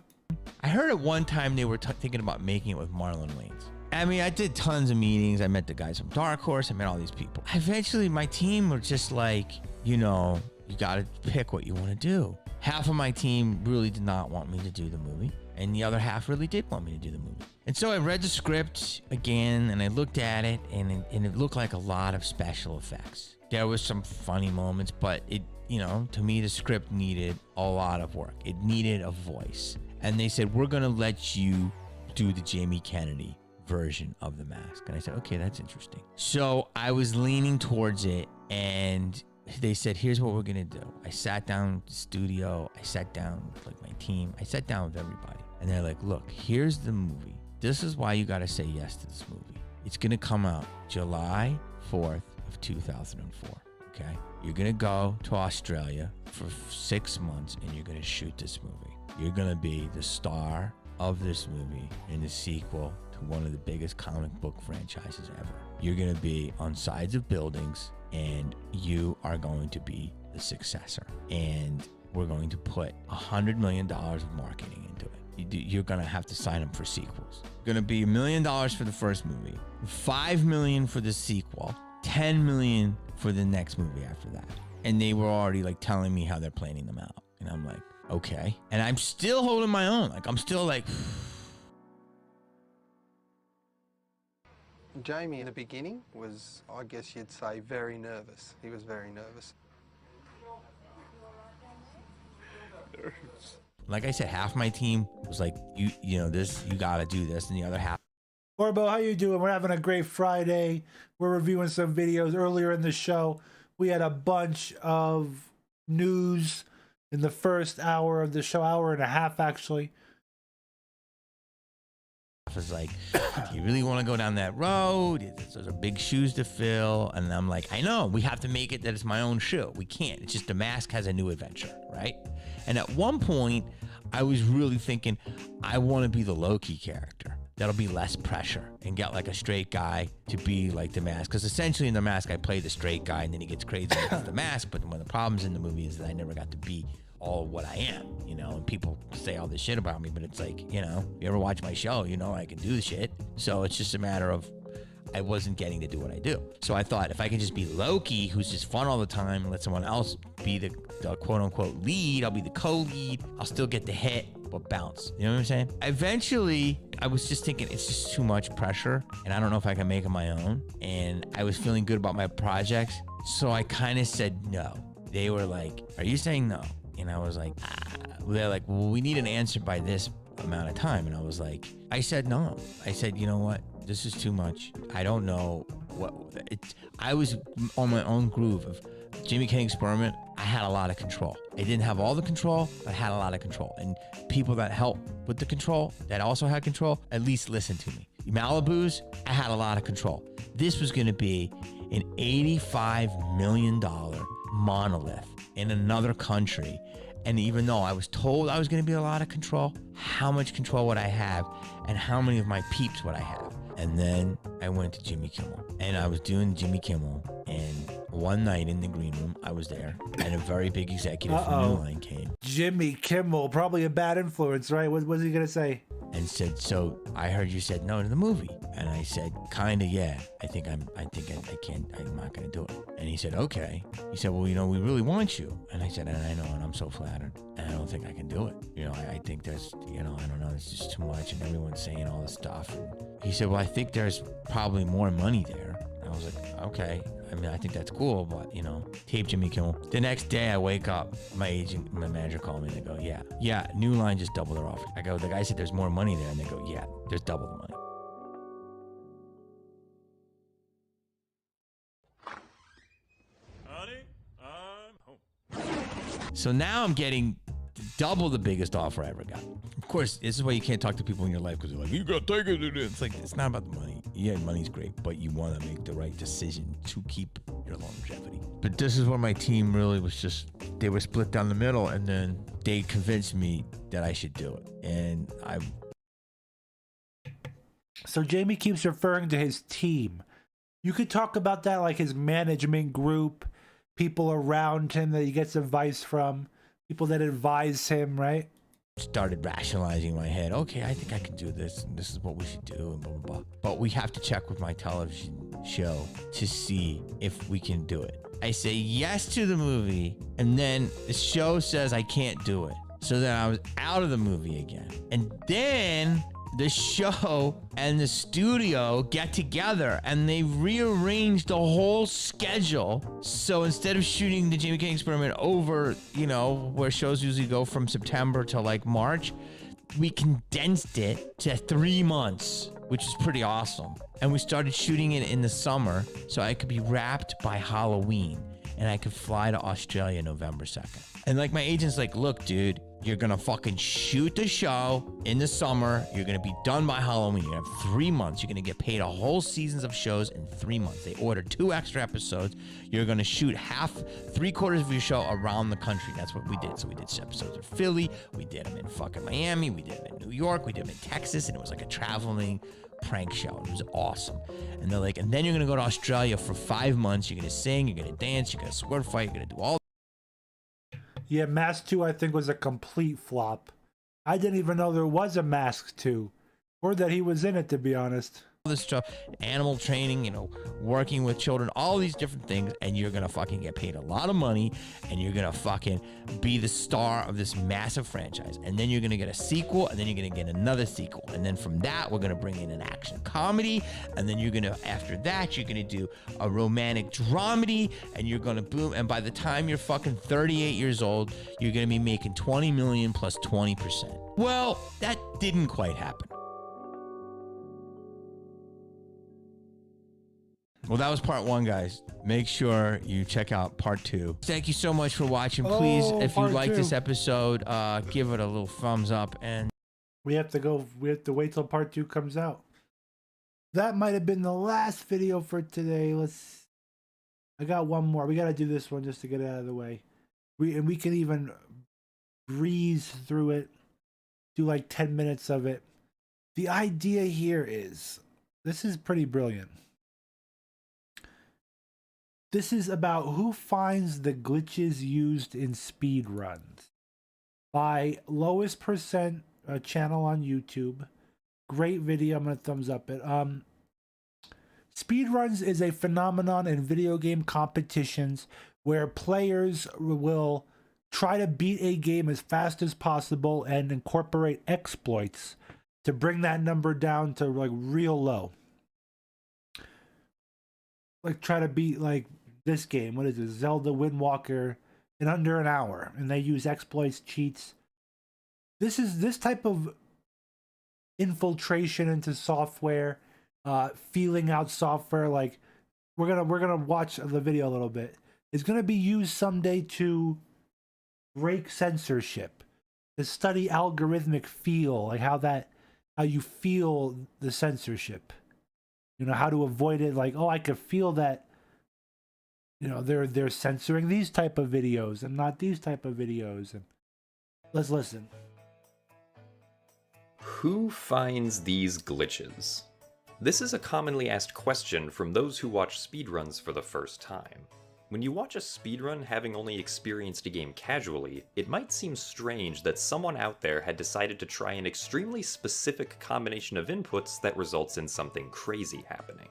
I heard at one time they were thinking about making it with Marlon Wayans. I mean, I did tons of meetings. I met the guys from Dark Horse. I met all these people. Eventually, my team were just like, you know, you got to pick what you want to do. Half of my team really did not want me to do the movie, and the other half really did want me to do the movie. And so I read the script again, and I looked at it, and it looked like a lot of special effects. There was some funny moments, but it, you know, to me, the script needed a lot of work. It needed a voice. And they said, we're going to let you do the Jamie Kennedy version of The Mask. And I said, okay, that's interesting. So I was leaning towards it, and they said, here's what we're going to do. I sat down with the studio. I sat down with like my team. I sat down with everybody. And they're like, look, here's the movie. This is why you got to say yes to this movie. It's going to come out July 4th of 2004. Okay? You're going to go to Australia for 6 months, and you're going to shoot this movie. You're going to be the star of this movie in the sequel to one of the biggest comic book franchises ever. You're going to be on sides of buildings, and you are going to be the successor. And we're going to put $100 million of marketing into it. You're going to have to sign up for sequels. Going to be $1 million for the first movie, $5 million for the sequel, $10 million for the next movie after that. And they were already like telling me how they're planning them out. And I'm like, okay. And I'm still holding my own. Like, I'm still like... Jamie in the beginning was, I guess you'd say, very nervous. He was very nervous. Like I said, half my team was like, you know, this, you gotta do this, and the other half. Orbo, how you doing? We're having a great Friday. We're reviewing some videos. Earlier in the show, we had a bunch of news in the first hour of the show, hour and a half actually. Was like, do you really want to go down that road? Those are big shoes to fill. And I'm like, I know, we have to make it that it's my own shoe. We can't. It's just the mask has a new adventure, right? And at one point, I was really thinking, I want to be the Loki character. That'll be less pressure and get like a straight guy to be like the mask. Because essentially in the mask, I play the straight guy and then he gets crazy with the mask. But one of the problems in the movie is that I never got to be all what I am, you know, and people say all this shit about me, but it's like, you know, you ever watch my show, you know I can do the shit. So it's just a matter of I wasn't getting to do what I do. So I thought if I can just be Loki, who's just fun all the time, and let someone else be the quote unquote lead, I'll be the co-lead, I'll still get the hit, but bounce. You know what I'm saying? Eventually, I was just thinking it's just too much pressure, and I don't know if I can make it my own. And I was feeling good about my projects, so I kind of said no. They were like, are you saying no? And I was like, they're like, well, we need an answer by this amount of time. And I was like, I said no. I said, you know what? This is too much. I don't know what I was on my own groove of Jamie Kennedy Experiment. I had a lot of control. I didn't have all the control, but I had a lot of control. And people that helped with the control, that also had control, at least listened to me. Malibu's, I had a lot of control. This was going to be an $85 million monolith in another country. And even though I was told I was going to be a lot of control, how much control would I have and how many of my peeps would I have? And then I went to Jimmy Kimmel and I was doing Jimmy Kimmel, and one night in the green room, I was there and a very big executive from New Line came. Jimmy Kimmel, probably a bad influence, right? What was he going to say? And said, so I heard you said no to the movie. And I said, kind of, yeah. I think I'm not going to do it. And he said, okay. He said, well, you know, we really want you. And I said, and I know, and I'm so flattered. And I don't think I can do it. You know, I think there's, you know, I don't know, it's just too much. And everyone's saying all this stuff. And he said, well, I think there's probably more money there. And I was like, okay. I mean, I think that's cool, but, you know, tape Jimmy Kimmel. The next day I wake up, my manager called me and they go, yeah, New Line just doubled their offer. I go, the guy said there's more money there. And they go, yeah, there's double the money. Honey, I'm home. So now I'm getting double the biggest offer I ever got. Of course, this is why you can't talk to people in your life, because they're like, you gotta take it. It's like, it's not about the money. Yeah, money's great, but you want to make the right decision to keep your longevity. But this is where my team really was just, they were split down the middle, and then they convinced me that I should do it. And So Jamie keeps referring to his team. You could talk about that, like his management group, people around him that he gets advice from, people that advise him, right? Started rationalizing in my head, okay, I think I can do this, and this is what we should do, and blah, blah, blah. But we have to check with my television show to see if we can do it. I say yes to the movie, and then the show says I can't do it. So then I was out of the movie again. And then the show and the studio get together and they rearrange the whole schedule. So instead of shooting the Jamie Kennedy Experiment over, you know, where shows usually go from September to like March, we condensed it to 3 months, which is pretty awesome. And we started shooting it in the summer so I could be wrapped by Halloween and I could fly to Australia November 2nd. And like my agent's like, look, dude, you're gonna fucking shoot the show in the summer. You're gonna be done by Halloween. You're gonna have 3 months. You're gonna get paid a whole seasons of shows in 3 months. They ordered 2 extra episodes. You're gonna shoot 3/4 of your show around the country. That's what we did. So we did episodes in Philly. We did them in fucking Miami. We did them in New York. We did them in Texas. And it was like a traveling prank show. It was awesome. And they're like, and then you're gonna go to Australia for 5 months. You're gonna sing. You're gonna dance. You're gonna sword fight. You're gonna do all. Yeah, Mask 2, I think, was a complete flop. I didn't even know there was a Mask 2, or that he was in it, to be honest. this stuff, animal training, you know, working with children, all these different things, and you're gonna fucking get paid a lot of money, and you're gonna fucking be the star of this massive franchise. And then you're gonna get a sequel, and then you're gonna get another sequel. And then from that, we're gonna bring in an action comedy, and then you're gonna, after that, you're gonna do a romantic dramedy, and you're gonna boom, and by the time you're fucking 38 years old, you're gonna be making 20 million plus 20%. Well, that didn't quite happen. Well, that was part 1, guys. Make sure you check out part 2. Thank you so much for watching. Please, if you like this episode, give it a little thumbs up. And we have to wait till part 2 comes out. That might have been the last video for today. I got one more. We got to do this one just to get it out of the way. We can even breeze through it, do like 10 minutes of it. The idea here is, this is pretty brilliant. This is about who finds the glitches used in speed runs, by Lowest Percent channel on YouTube. Great video. I'm gonna thumbs up it. Speedruns is a phenomenon in video game competitions where players will try to beat a game as fast as possible and incorporate exploits to bring that number down to like real low. Like try to beat like this game, what is it, Zelda Wind Waker, in under an hour, and they use exploits, cheats. This type of infiltration into software, feeling out software, like we're gonna watch the video a little bit, is gonna be used someday to break censorship, to study algorithmic feel, like how you feel the censorship, you know, how to avoid it. Like, oh, I could feel that, you know, they're censoring these type of videos and not these type of videos. And let's listen. Who finds these glitches? This is a commonly asked question from those who watch speedruns for the first time. When you watch a speedrun having only experienced a game casually, it might seem strange that someone out there had decided to try an extremely specific combination of inputs that results in something crazy happening.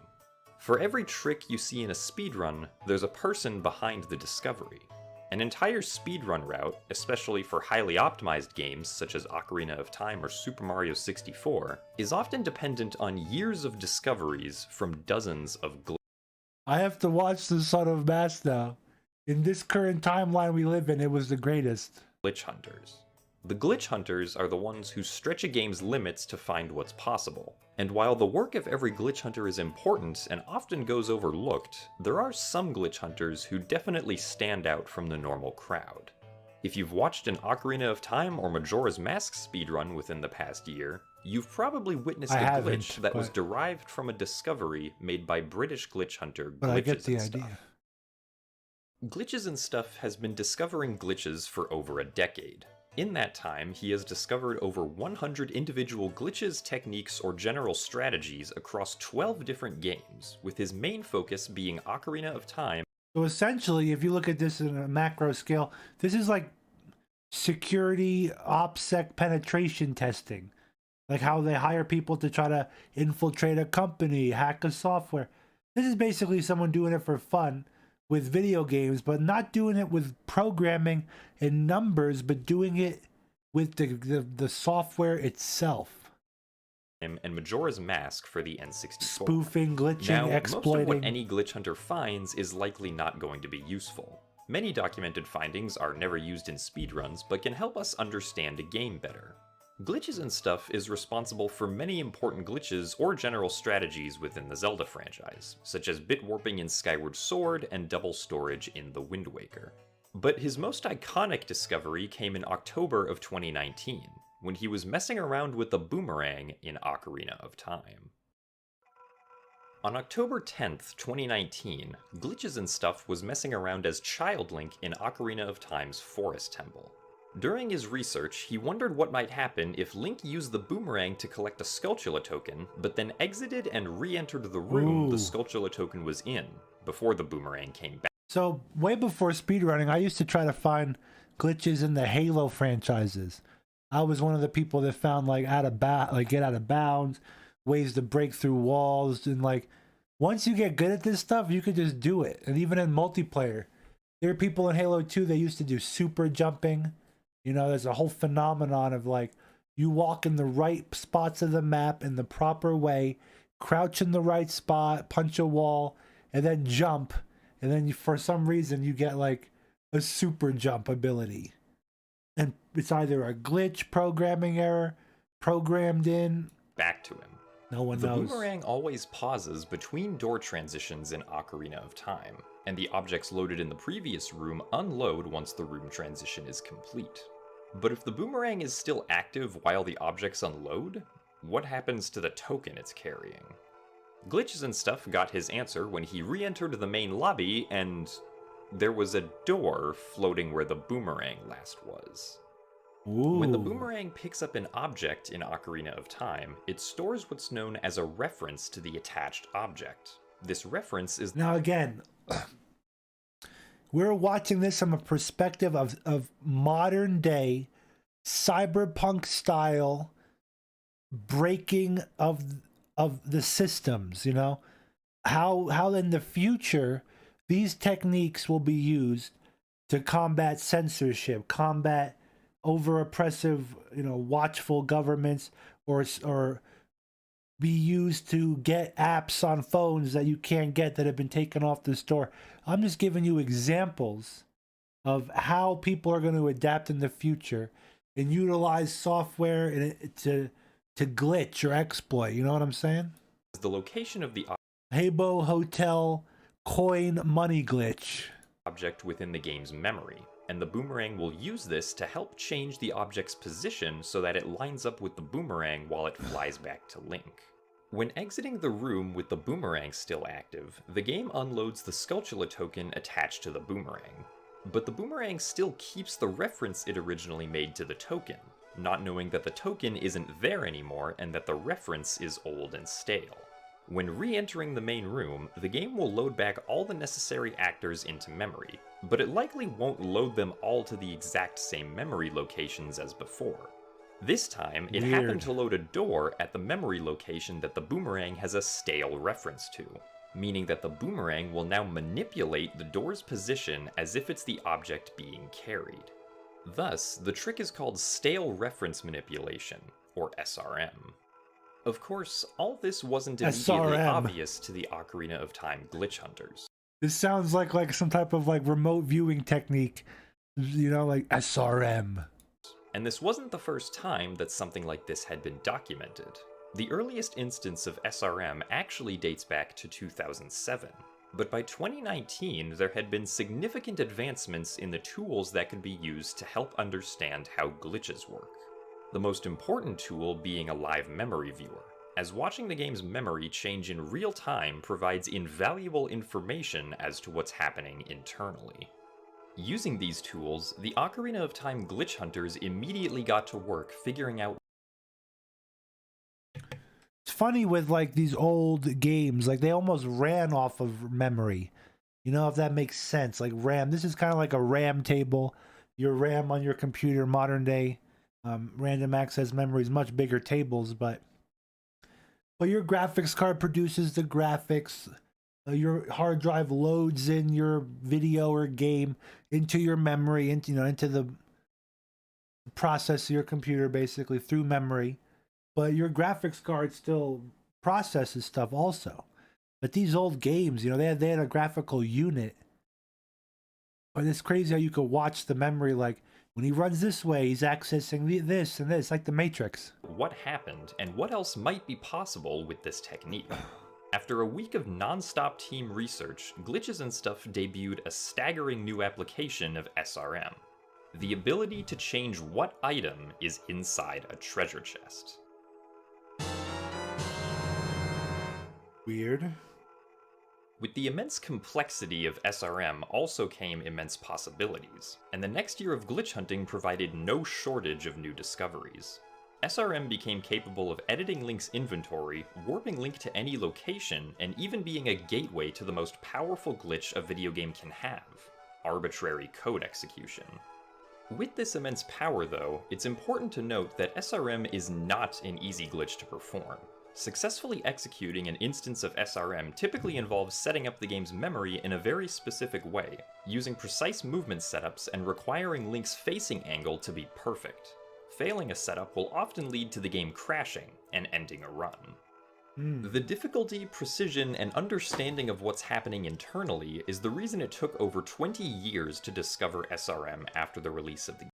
For every trick you see in a speedrun, there's a person behind the discovery. An entire speedrun route, especially for highly optimized games such as Ocarina of Time or Super Mario 64, is often dependent on years of discoveries from dozens of glitches. I have to watch The Son of Mass now. In this current timeline we live in, it was the greatest. Glitch hunters. The glitch hunters are the ones who stretch a game's limits to find what's possible. And while the work of every glitch hunter is important and often goes overlooked, there are some glitch hunters who definitely stand out from the normal crowd. If you've watched an Ocarina of Time or Majora's Mask speedrun within the past year, you've probably witnessed a glitch that was derived from a discovery made by British glitch hunter But I get the idea. Glitches and Stuff has been discovering glitches for over a decade. In that time, he has discovered over 100 individual glitches, techniques, or general strategies across 12 different games, with his main focus being Ocarina of Time. So essentially, if you look at this in a macro scale, this is like security OPSEC penetration testing. Like how they hire people to try to infiltrate a company, hack a software. This is basically someone doing it for fun with video games, but not doing it with programming and numbers, but doing it with the software itself. And Majora's Mask for the N64. Spoofing, glitching, now, exploiting. most of what any glitch hunter finds is likely not going to be useful. Many documented findings are never used in speedruns, but can help us understand a game better. Glitches and Stuff is responsible for many important glitches or general strategies within the Zelda franchise, such as bit warping in Skyward Sword and double storage in The Wind Waker. But his most iconic discovery came in October of 2019, when he was messing around with the boomerang in Ocarina of Time. On October 10th, 2019, Glitches and Stuff was messing around as Child Link in Ocarina of Time's Forest Temple. During his research, he wondered what might happen if Link used the boomerang to collect a Skulltula token, but then exited and re-entered the room the Skulltula token was in, before the boomerang came back. So, way before speedrunning, I used to try to find glitches in the Halo franchises. I was one of the people that found like get out of bounds, ways to break through walls, and like once you get good at this stuff, you could just do it. And even in multiplayer, there are people in Halo 2 that used to do super jumping. You know, there's a whole phenomenon of like you walk in the right spots of the map in the proper way, crouch in the right spot, punch a wall, and then jump. And then for some reason you get like a super jump ability. And it's either a glitch, programming error, programmed in. Back to him. No one the knows. Boomerang always pauses between door transitions in Ocarina of Time, and the objects loaded in the previous room unload once the room transition is complete. But if the Boomerang is still active while the objects unload, what happens to the token it's carrying? Glitches and Stuff got his answer when he re-entered the main lobby and there was a door floating where the Boomerang last was. Ooh. When the Boomerang picks up an object in Ocarina of Time, it stores what's known as a reference to the attached object. This reference is... Now again, we're watching this from a perspective of modern day cyberpunk style breaking of the systems, you know? How in the future these techniques will be used to combat censorship, combat over oppressive, you know, watchful governments, or be used to get apps on phones that you can't get that have been taken off the store. I'm just giving you examples of how people are going to adapt in the future and utilize software to glitch or exploit. You know what I'm saying? The location of the Habo Hotel coin money glitch object within the game's memory, and the Boomerang will use this to help change the object's position so that it lines up with the Boomerang while it flies back to Link. When exiting the room with the Boomerang still active, the game unloads the Skulltula token attached to the Boomerang. But the Boomerang still keeps the reference it originally made to the token, not knowing that the token isn't there anymore and that the reference is old and stale. When re-entering the main room, the game will load back all the necessary actors into memory, but it likely won't load them all to the exact same memory locations as before. This time, it happened to load a door at the memory location that the Boomerang has a stale reference to, meaning that the Boomerang will now manipulate the door's position as if it's the object being carried. Thus, the trick is called Stale Reference Manipulation, or SRM. Of course, all this wasn't immediately obvious to the Ocarina of Time glitch hunters. This sounds like some type of like remote viewing technique, you know, like SRM. And this wasn't the first time that something like this had been documented. The earliest instance of SRM actually dates back to 2007, but by 2019 there had been significant advancements in the tools that could be used to help understand how glitches work. The most important tool being a live memory viewer, as watching the game's memory change in real time provides invaluable information as to what's happening internally. Using these tools, the Ocarina of Time glitch hunters immediately got to work figuring out. It's funny with like these old games, like they almost ran off of memory. You know, if that makes sense. Like RAM, this is kind of like a RAM table. Your RAM on your computer, modern day. Random access memory is much bigger tables, but your graphics card produces the graphics. Your hard drive loads in your video or game into your memory, into the process of your computer, basically through memory. But your graphics card still processes stuff also. But these old games, you know, they had a graphical unit. But it's crazy how you could watch the memory, like when he runs this way, he's accessing this and this, like the Matrix. What happened and what else might be possible with this technique? After a week of non-stop team research, Glitches and Stuff debuted a staggering new application of SRM. The ability to change what item is inside a treasure chest. Weird. With the immense complexity of SRM also came immense possibilities, and the next year of glitch hunting provided no shortage of new discoveries. SRM became capable of editing Link's inventory, warping Link to any location, and even being a gateway to the most powerful glitch a video game can have: arbitrary code execution. With this immense power though, it's important to note that SRM is not an easy glitch to perform. Successfully executing an instance of SRM typically involves setting up the game's memory in a very specific way, using precise movement setups and requiring Link's facing angle to be perfect. Failing a setup will often lead to the game crashing and ending a run. The difficulty, precision, and understanding of what's happening internally is the reason it took over 20 years to discover SRM after the release of the game.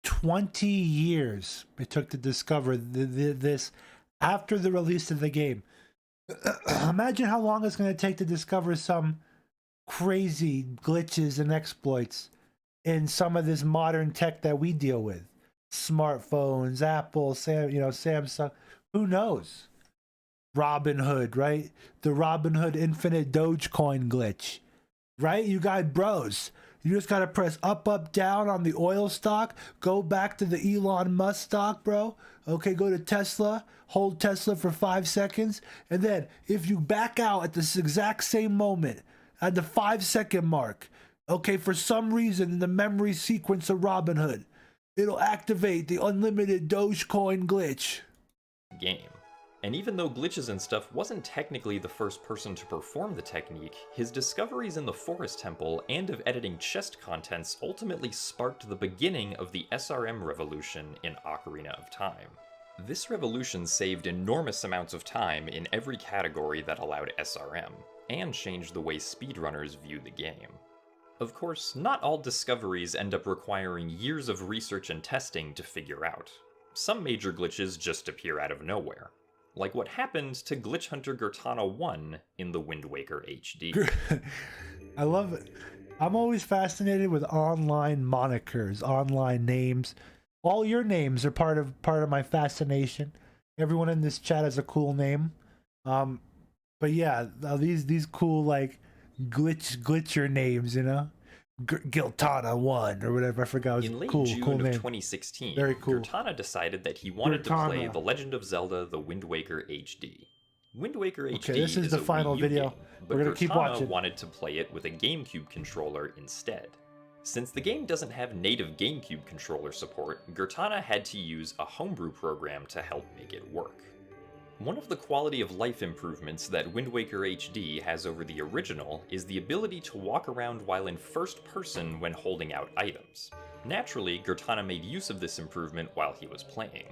20 years it took to discover this after the release of the game. Imagine how long it's going to take to discover some crazy glitches and exploits in some of this modern tech that we deal with. Smartphones, Apple, Samsung, who knows? Robinhood, right? The Robinhood infinite Dogecoin glitch, right? You got bros. You just gotta press up, up, down on the oil stock. Go back to the Elon Musk stock, bro. Okay, go to Tesla. Hold Tesla for 5 seconds. And then if you back out at this exact same moment, at the 5-second mark, okay, for some reason in the memory sequence of Robinhood, it'll activate the unlimited Dogecoin glitch. Game. And even though Glitches and Stuff wasn't technically the first person to perform the technique, his discoveries in the Forest Temple and of editing chest contents ultimately sparked the beginning of the SRM revolution in Ocarina of Time. This revolution saved enormous amounts of time in every category that allowed SRM, and changed the way speedrunners view the game. Of course, not all discoveries end up requiring years of research and testing to figure out. Some major glitches just appear out of nowhere, like what happened to Glitch Hunter Gurtana 1 in the Wind Waker HD. I love it. I'm always fascinated with online monikers, online names. All your names are part of my fascination. Everyone in this chat has a cool name. But yeah, these cool like glitcher names, you know? Giltana 1 or whatever, I forgot. It was in late cool, June cool of name. 2016, Very cool. Gurtana decided that he wanted to play The Legend of Zelda: The Wind Waker HD. Wind Waker HD this is the a final Wii U video. game, but We're gonna keep Gurtana watching. wanted to play it with a GameCube controller instead. Since the game doesn't have native GameCube controller support, Gurtana had to use a homebrew program to help make it work. One of the quality of life improvements that Wind Waker HD has over the original is the ability to walk around while in first person when holding out items. Naturally, Gurtana made use of this improvement while he was playing.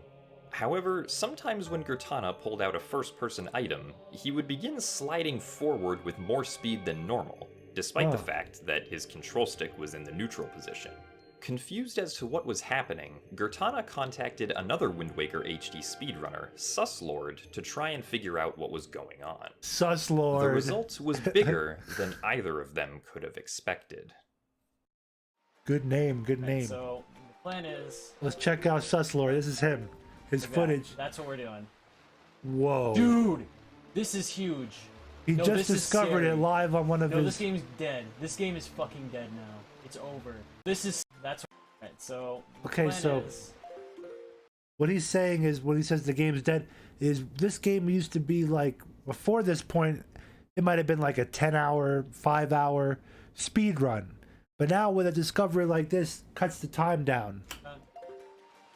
However, sometimes when Gurtana pulled out a first-person item, he would begin sliding forward with more speed than normal, despite the fact that his control stick was in the neutral position. Confused as to what was happening, Gurtana contacted another Wind Waker HD speedrunner, Suslord, to try and figure out what was going on. Suslord. The result was bigger than either of them could have expected. Good name, good name. So the plan is, Let's check out Suslord. This is him. His footage. that's what we're doing. Whoa. Dude, this is huge. He No, just this is discovered scary. it live on one of No, his... this game's dead. This game is fucking dead now. It's over. That's right. So the Okay, plan so is, what he's saying is, when he says the game's dead, is this game used to be like, before this point, it might have been like a 10-hour, 5-hour speed run. But now with a discovery like this, cuts the time down.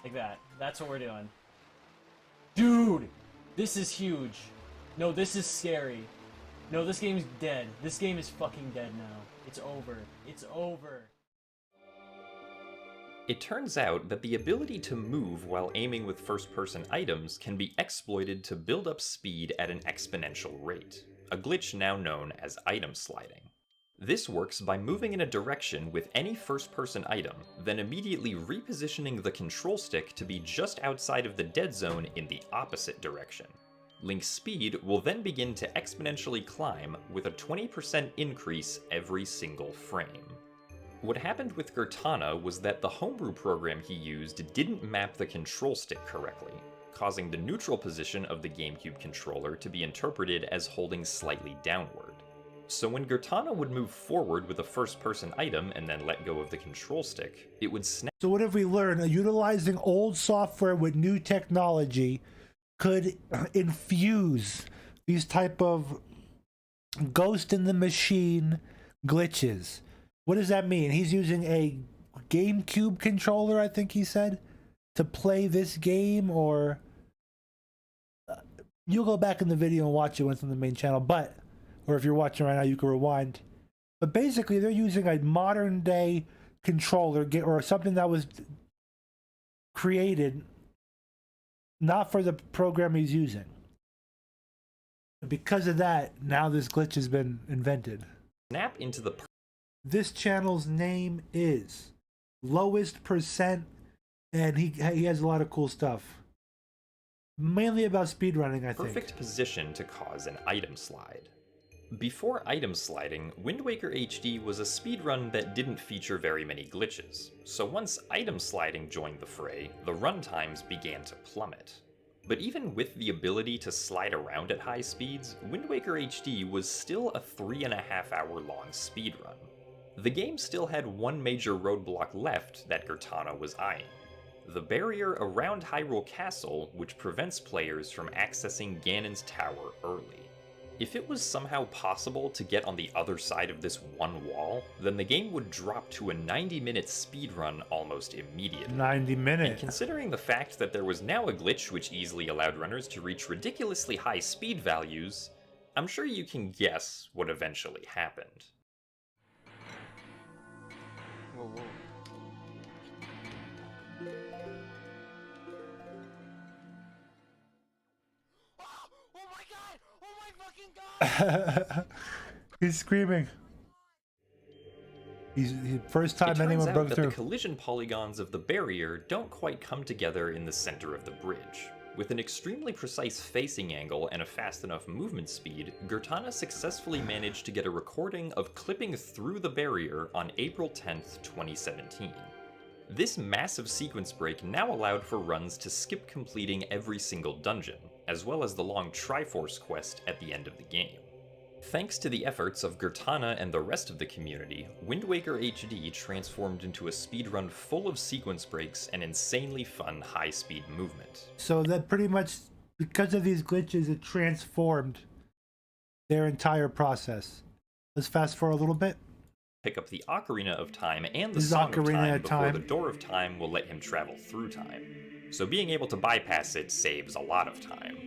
like that. That's what we're doing. Dude, this is huge. No, this is scary. No, this game's dead. This game is fucking dead now. It's over. It's over. It turns out that the ability to move while aiming with first-person items can be exploited to build up speed at an exponential rate, a glitch now known as item sliding. This works by moving in a direction with any first-person item, then immediately repositioning the control stick to be just outside of the dead zone in the opposite direction. Link's speed will then begin to exponentially climb with a 20% increase every single frame. What happened with Gurtana was that the homebrew program he used didn't map the control stick correctly, causing the neutral position of the GameCube controller to be interpreted as holding slightly downward. So when Gurtana would move forward with a first-person item and then let go of the control stick, it would snap. So what have we learned? Utilizing old software with new technology could infuse these type of ghost in the machine glitches. What does that mean? He's using a GameCube controller, I think he said, to play this game, or You'll go back in the video and watch it when it's on the main channel, or if you're watching right now, you can rewind. But basically, they're using a modern day controller or something that was created not for the program he's using. Because of that, now this glitch has been invented. Snap into the... This channel's name is Lowest Percent, and he has a lot of cool stuff. Mainly about speedrunning, I think. Perfect position to cause an item slide. Before item sliding, Wind Waker HD was a speedrun that didn't feature very many glitches, so once item sliding joined the fray, the runtimes began to plummet. But even with the ability to slide around at high speeds, Wind Waker HD was still a 3.5-hour long speedrun. The game still had one major roadblock left that Gurtana was eyeing: the barrier around Hyrule Castle, which prevents players from accessing Ganon's tower early. If it was somehow possible to get on the other side of this one wall, then the game would drop to a 90-minute speedrun almost immediately. 90 minutes. And considering the fact that there was now a glitch which easily allowed runners to reach ridiculously high speed values, I'm sure you can guess what eventually happened. Whoa, whoa. He's screaming. He's first time anyone broke through. The collision polygons of the barrier don't quite come together in the center of the bridge. With an extremely precise facing angle and a fast enough movement speed, Gurtana successfully managed to get a recording of clipping through the barrier on April 10th, 2017. This massive sequence break now allowed for runs to skip completing every single dungeon, as well as the long Triforce quest at the end of the game. Thanks to the efforts of Gurtana and the rest of the community, Wind Waker HD transformed into a speedrun full of sequence breaks and insanely fun high-speed movement. So that pretty much, because of these glitches, it transformed their entire process. Let's fast forward a little bit. Pick up the Ocarina of Time and the Song of Time before the Door of Time will let him travel through time. So being able to bypass it saves a lot of time.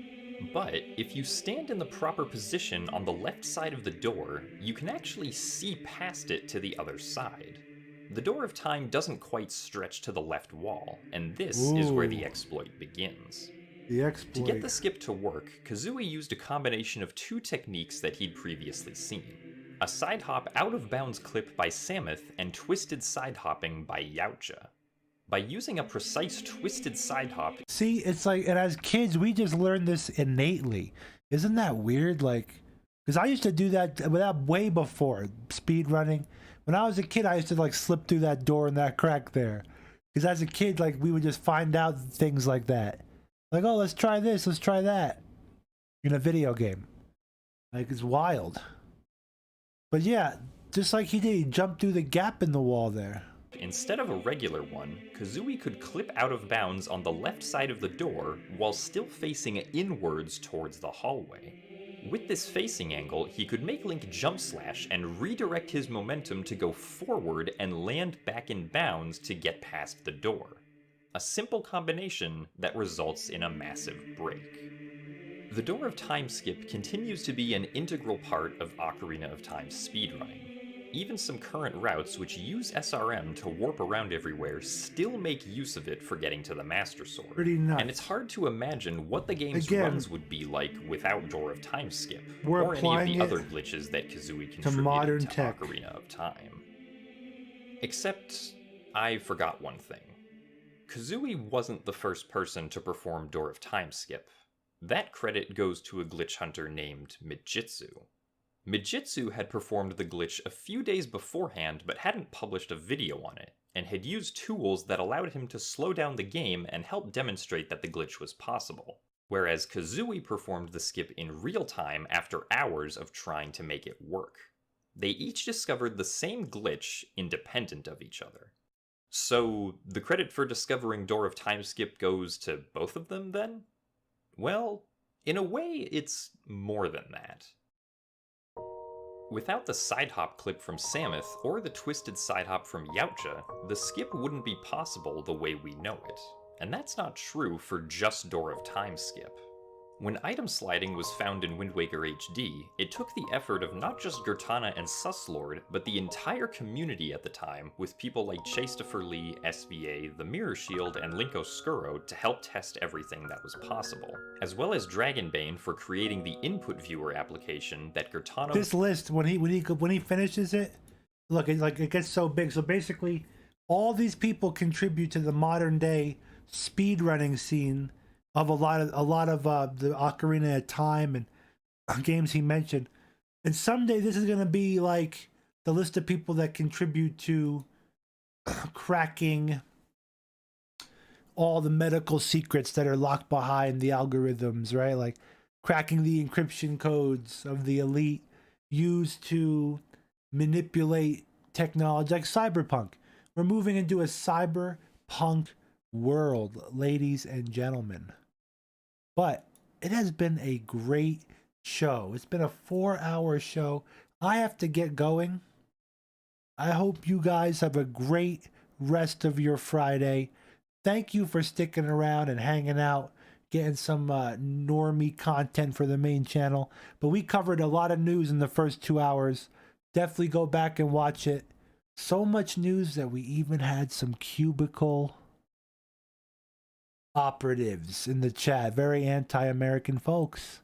But if you stand in the proper position on the left side of the door, you can actually see past it to the other side. The Door of Time doesn't quite stretch to the left wall, and this is where the exploit begins. The exploit. To get the skip to work, Kazooie used a combination of two techniques that he'd previously seen: a side hop out of bounds clip by Samus and twisted side hopping by Yautja. By using a precise twisted side hop... See, it's like, and as kids, we just learned this innately. Isn't that weird? Like, because I used to do that way before speed running. When I was a kid, I used to like slip through that door in that crack there. Because as a kid, like, we would just find out things like that. Like, oh, let's try this, let's try that. In a video game. Like, it's wild. But yeah, just like he did, he jumped through the gap in the wall there. Instead of a regular one, Kazooie could clip out of bounds on the left side of the door while still facing inwards towards the hallway. With this facing angle, he could make Link jump slash and redirect his momentum to go forward and land back in bounds to get past the door. A simple combination that results in a massive break. The Door of Time skip continues to be an integral part of Ocarina of Time's speedrunning. Even some current routes which use SRM to warp around everywhere still make use of it for getting to the Master Sword. Pretty nuts. And it's hard to imagine what the game's runs would be like without Door of Time skip, We're or any of applying the it other glitches that Kazooie to contributed modern to tech. Ocarina of Time. Except, I forgot one thing. Kazooie wasn't the first person to perform Door of Time skip. That credit goes to a glitch hunter named Mijitsu. Mijitsu had performed the glitch a few days beforehand but hadn't published a video on it, and had used tools that allowed him to slow down the game and help demonstrate that the glitch was possible, whereas Kazooie performed the skip in real time after hours of trying to make it work. They each discovered the same glitch independent of each other. So, the credit for discovering Door of Time skip goes to both of them then? Well, in a way, it's more than that. Without the side hop clip from Samus or the twisted side hop from Yautja, the skip wouldn't be possible the way we know it. And that's not true for just Door of Time skip. When item sliding was found in Wind Waker HD, it took the effort of not just Gertana and Suslord, but the entire community at the time, with people like Chastifer Lee, SBA, the Mirror Shield, and Linko Skuro to help test everything that was possible, as well as Dragonbane for creating the input viewer application that Gertana... This list, when he finishes it, look, it gets so big. So basically, all these people contribute to the modern day speedrunning scene of a lot of the Ocarina of Time and games he mentioned. And someday this is gonna be like the list of people that contribute to cracking all the medical secrets that are locked behind the algorithms, right? Like cracking the encryption codes of the elite used to manipulate technology, like cyberpunk. We're moving into a cyberpunk world, ladies and gentlemen. But it has been a great show. It's been a 4-hour show. I have to get going. I hope you guys have a great rest of your Friday. Thank you for sticking around and hanging out, getting some normie content for the main channel. But we covered a lot of news in the first 2 hours. Definitely go back and watch it. So much news that we even had some cubicle operatives in the chat. Very anti-American folks.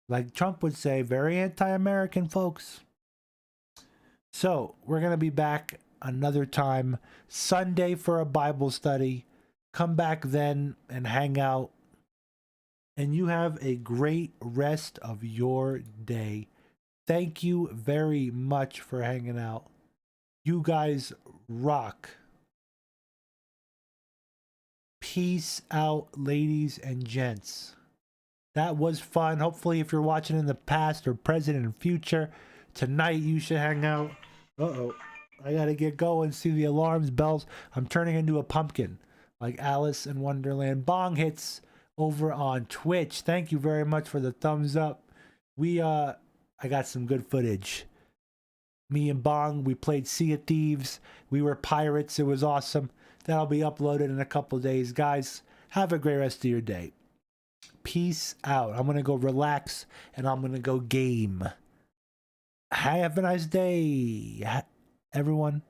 Like Trump would say, very anti-American folks. So we're going to be back another time Sunday for a Bible study. Come back then and hang out. And you have a great rest of your day. Thank you very much for hanging out. You guys rock. Peace out, ladies and gents. That was fun. Hopefully, if you're watching in the past or present and future, tonight you should hang out. Uh-oh. I gotta get going. See the alarms, bells. I'm turning into a pumpkin, like Alice in Wonderland. Bong hits over on Twitch. Thank you very much for the thumbs up. I got some good footage. Me and Bong, we played Sea of Thieves. We were pirates. It was awesome. That'll be uploaded in a couple days. Guys, have a great rest of your day. Peace out. I'm going to go relax and I'm going to go game. Have a nice day, everyone.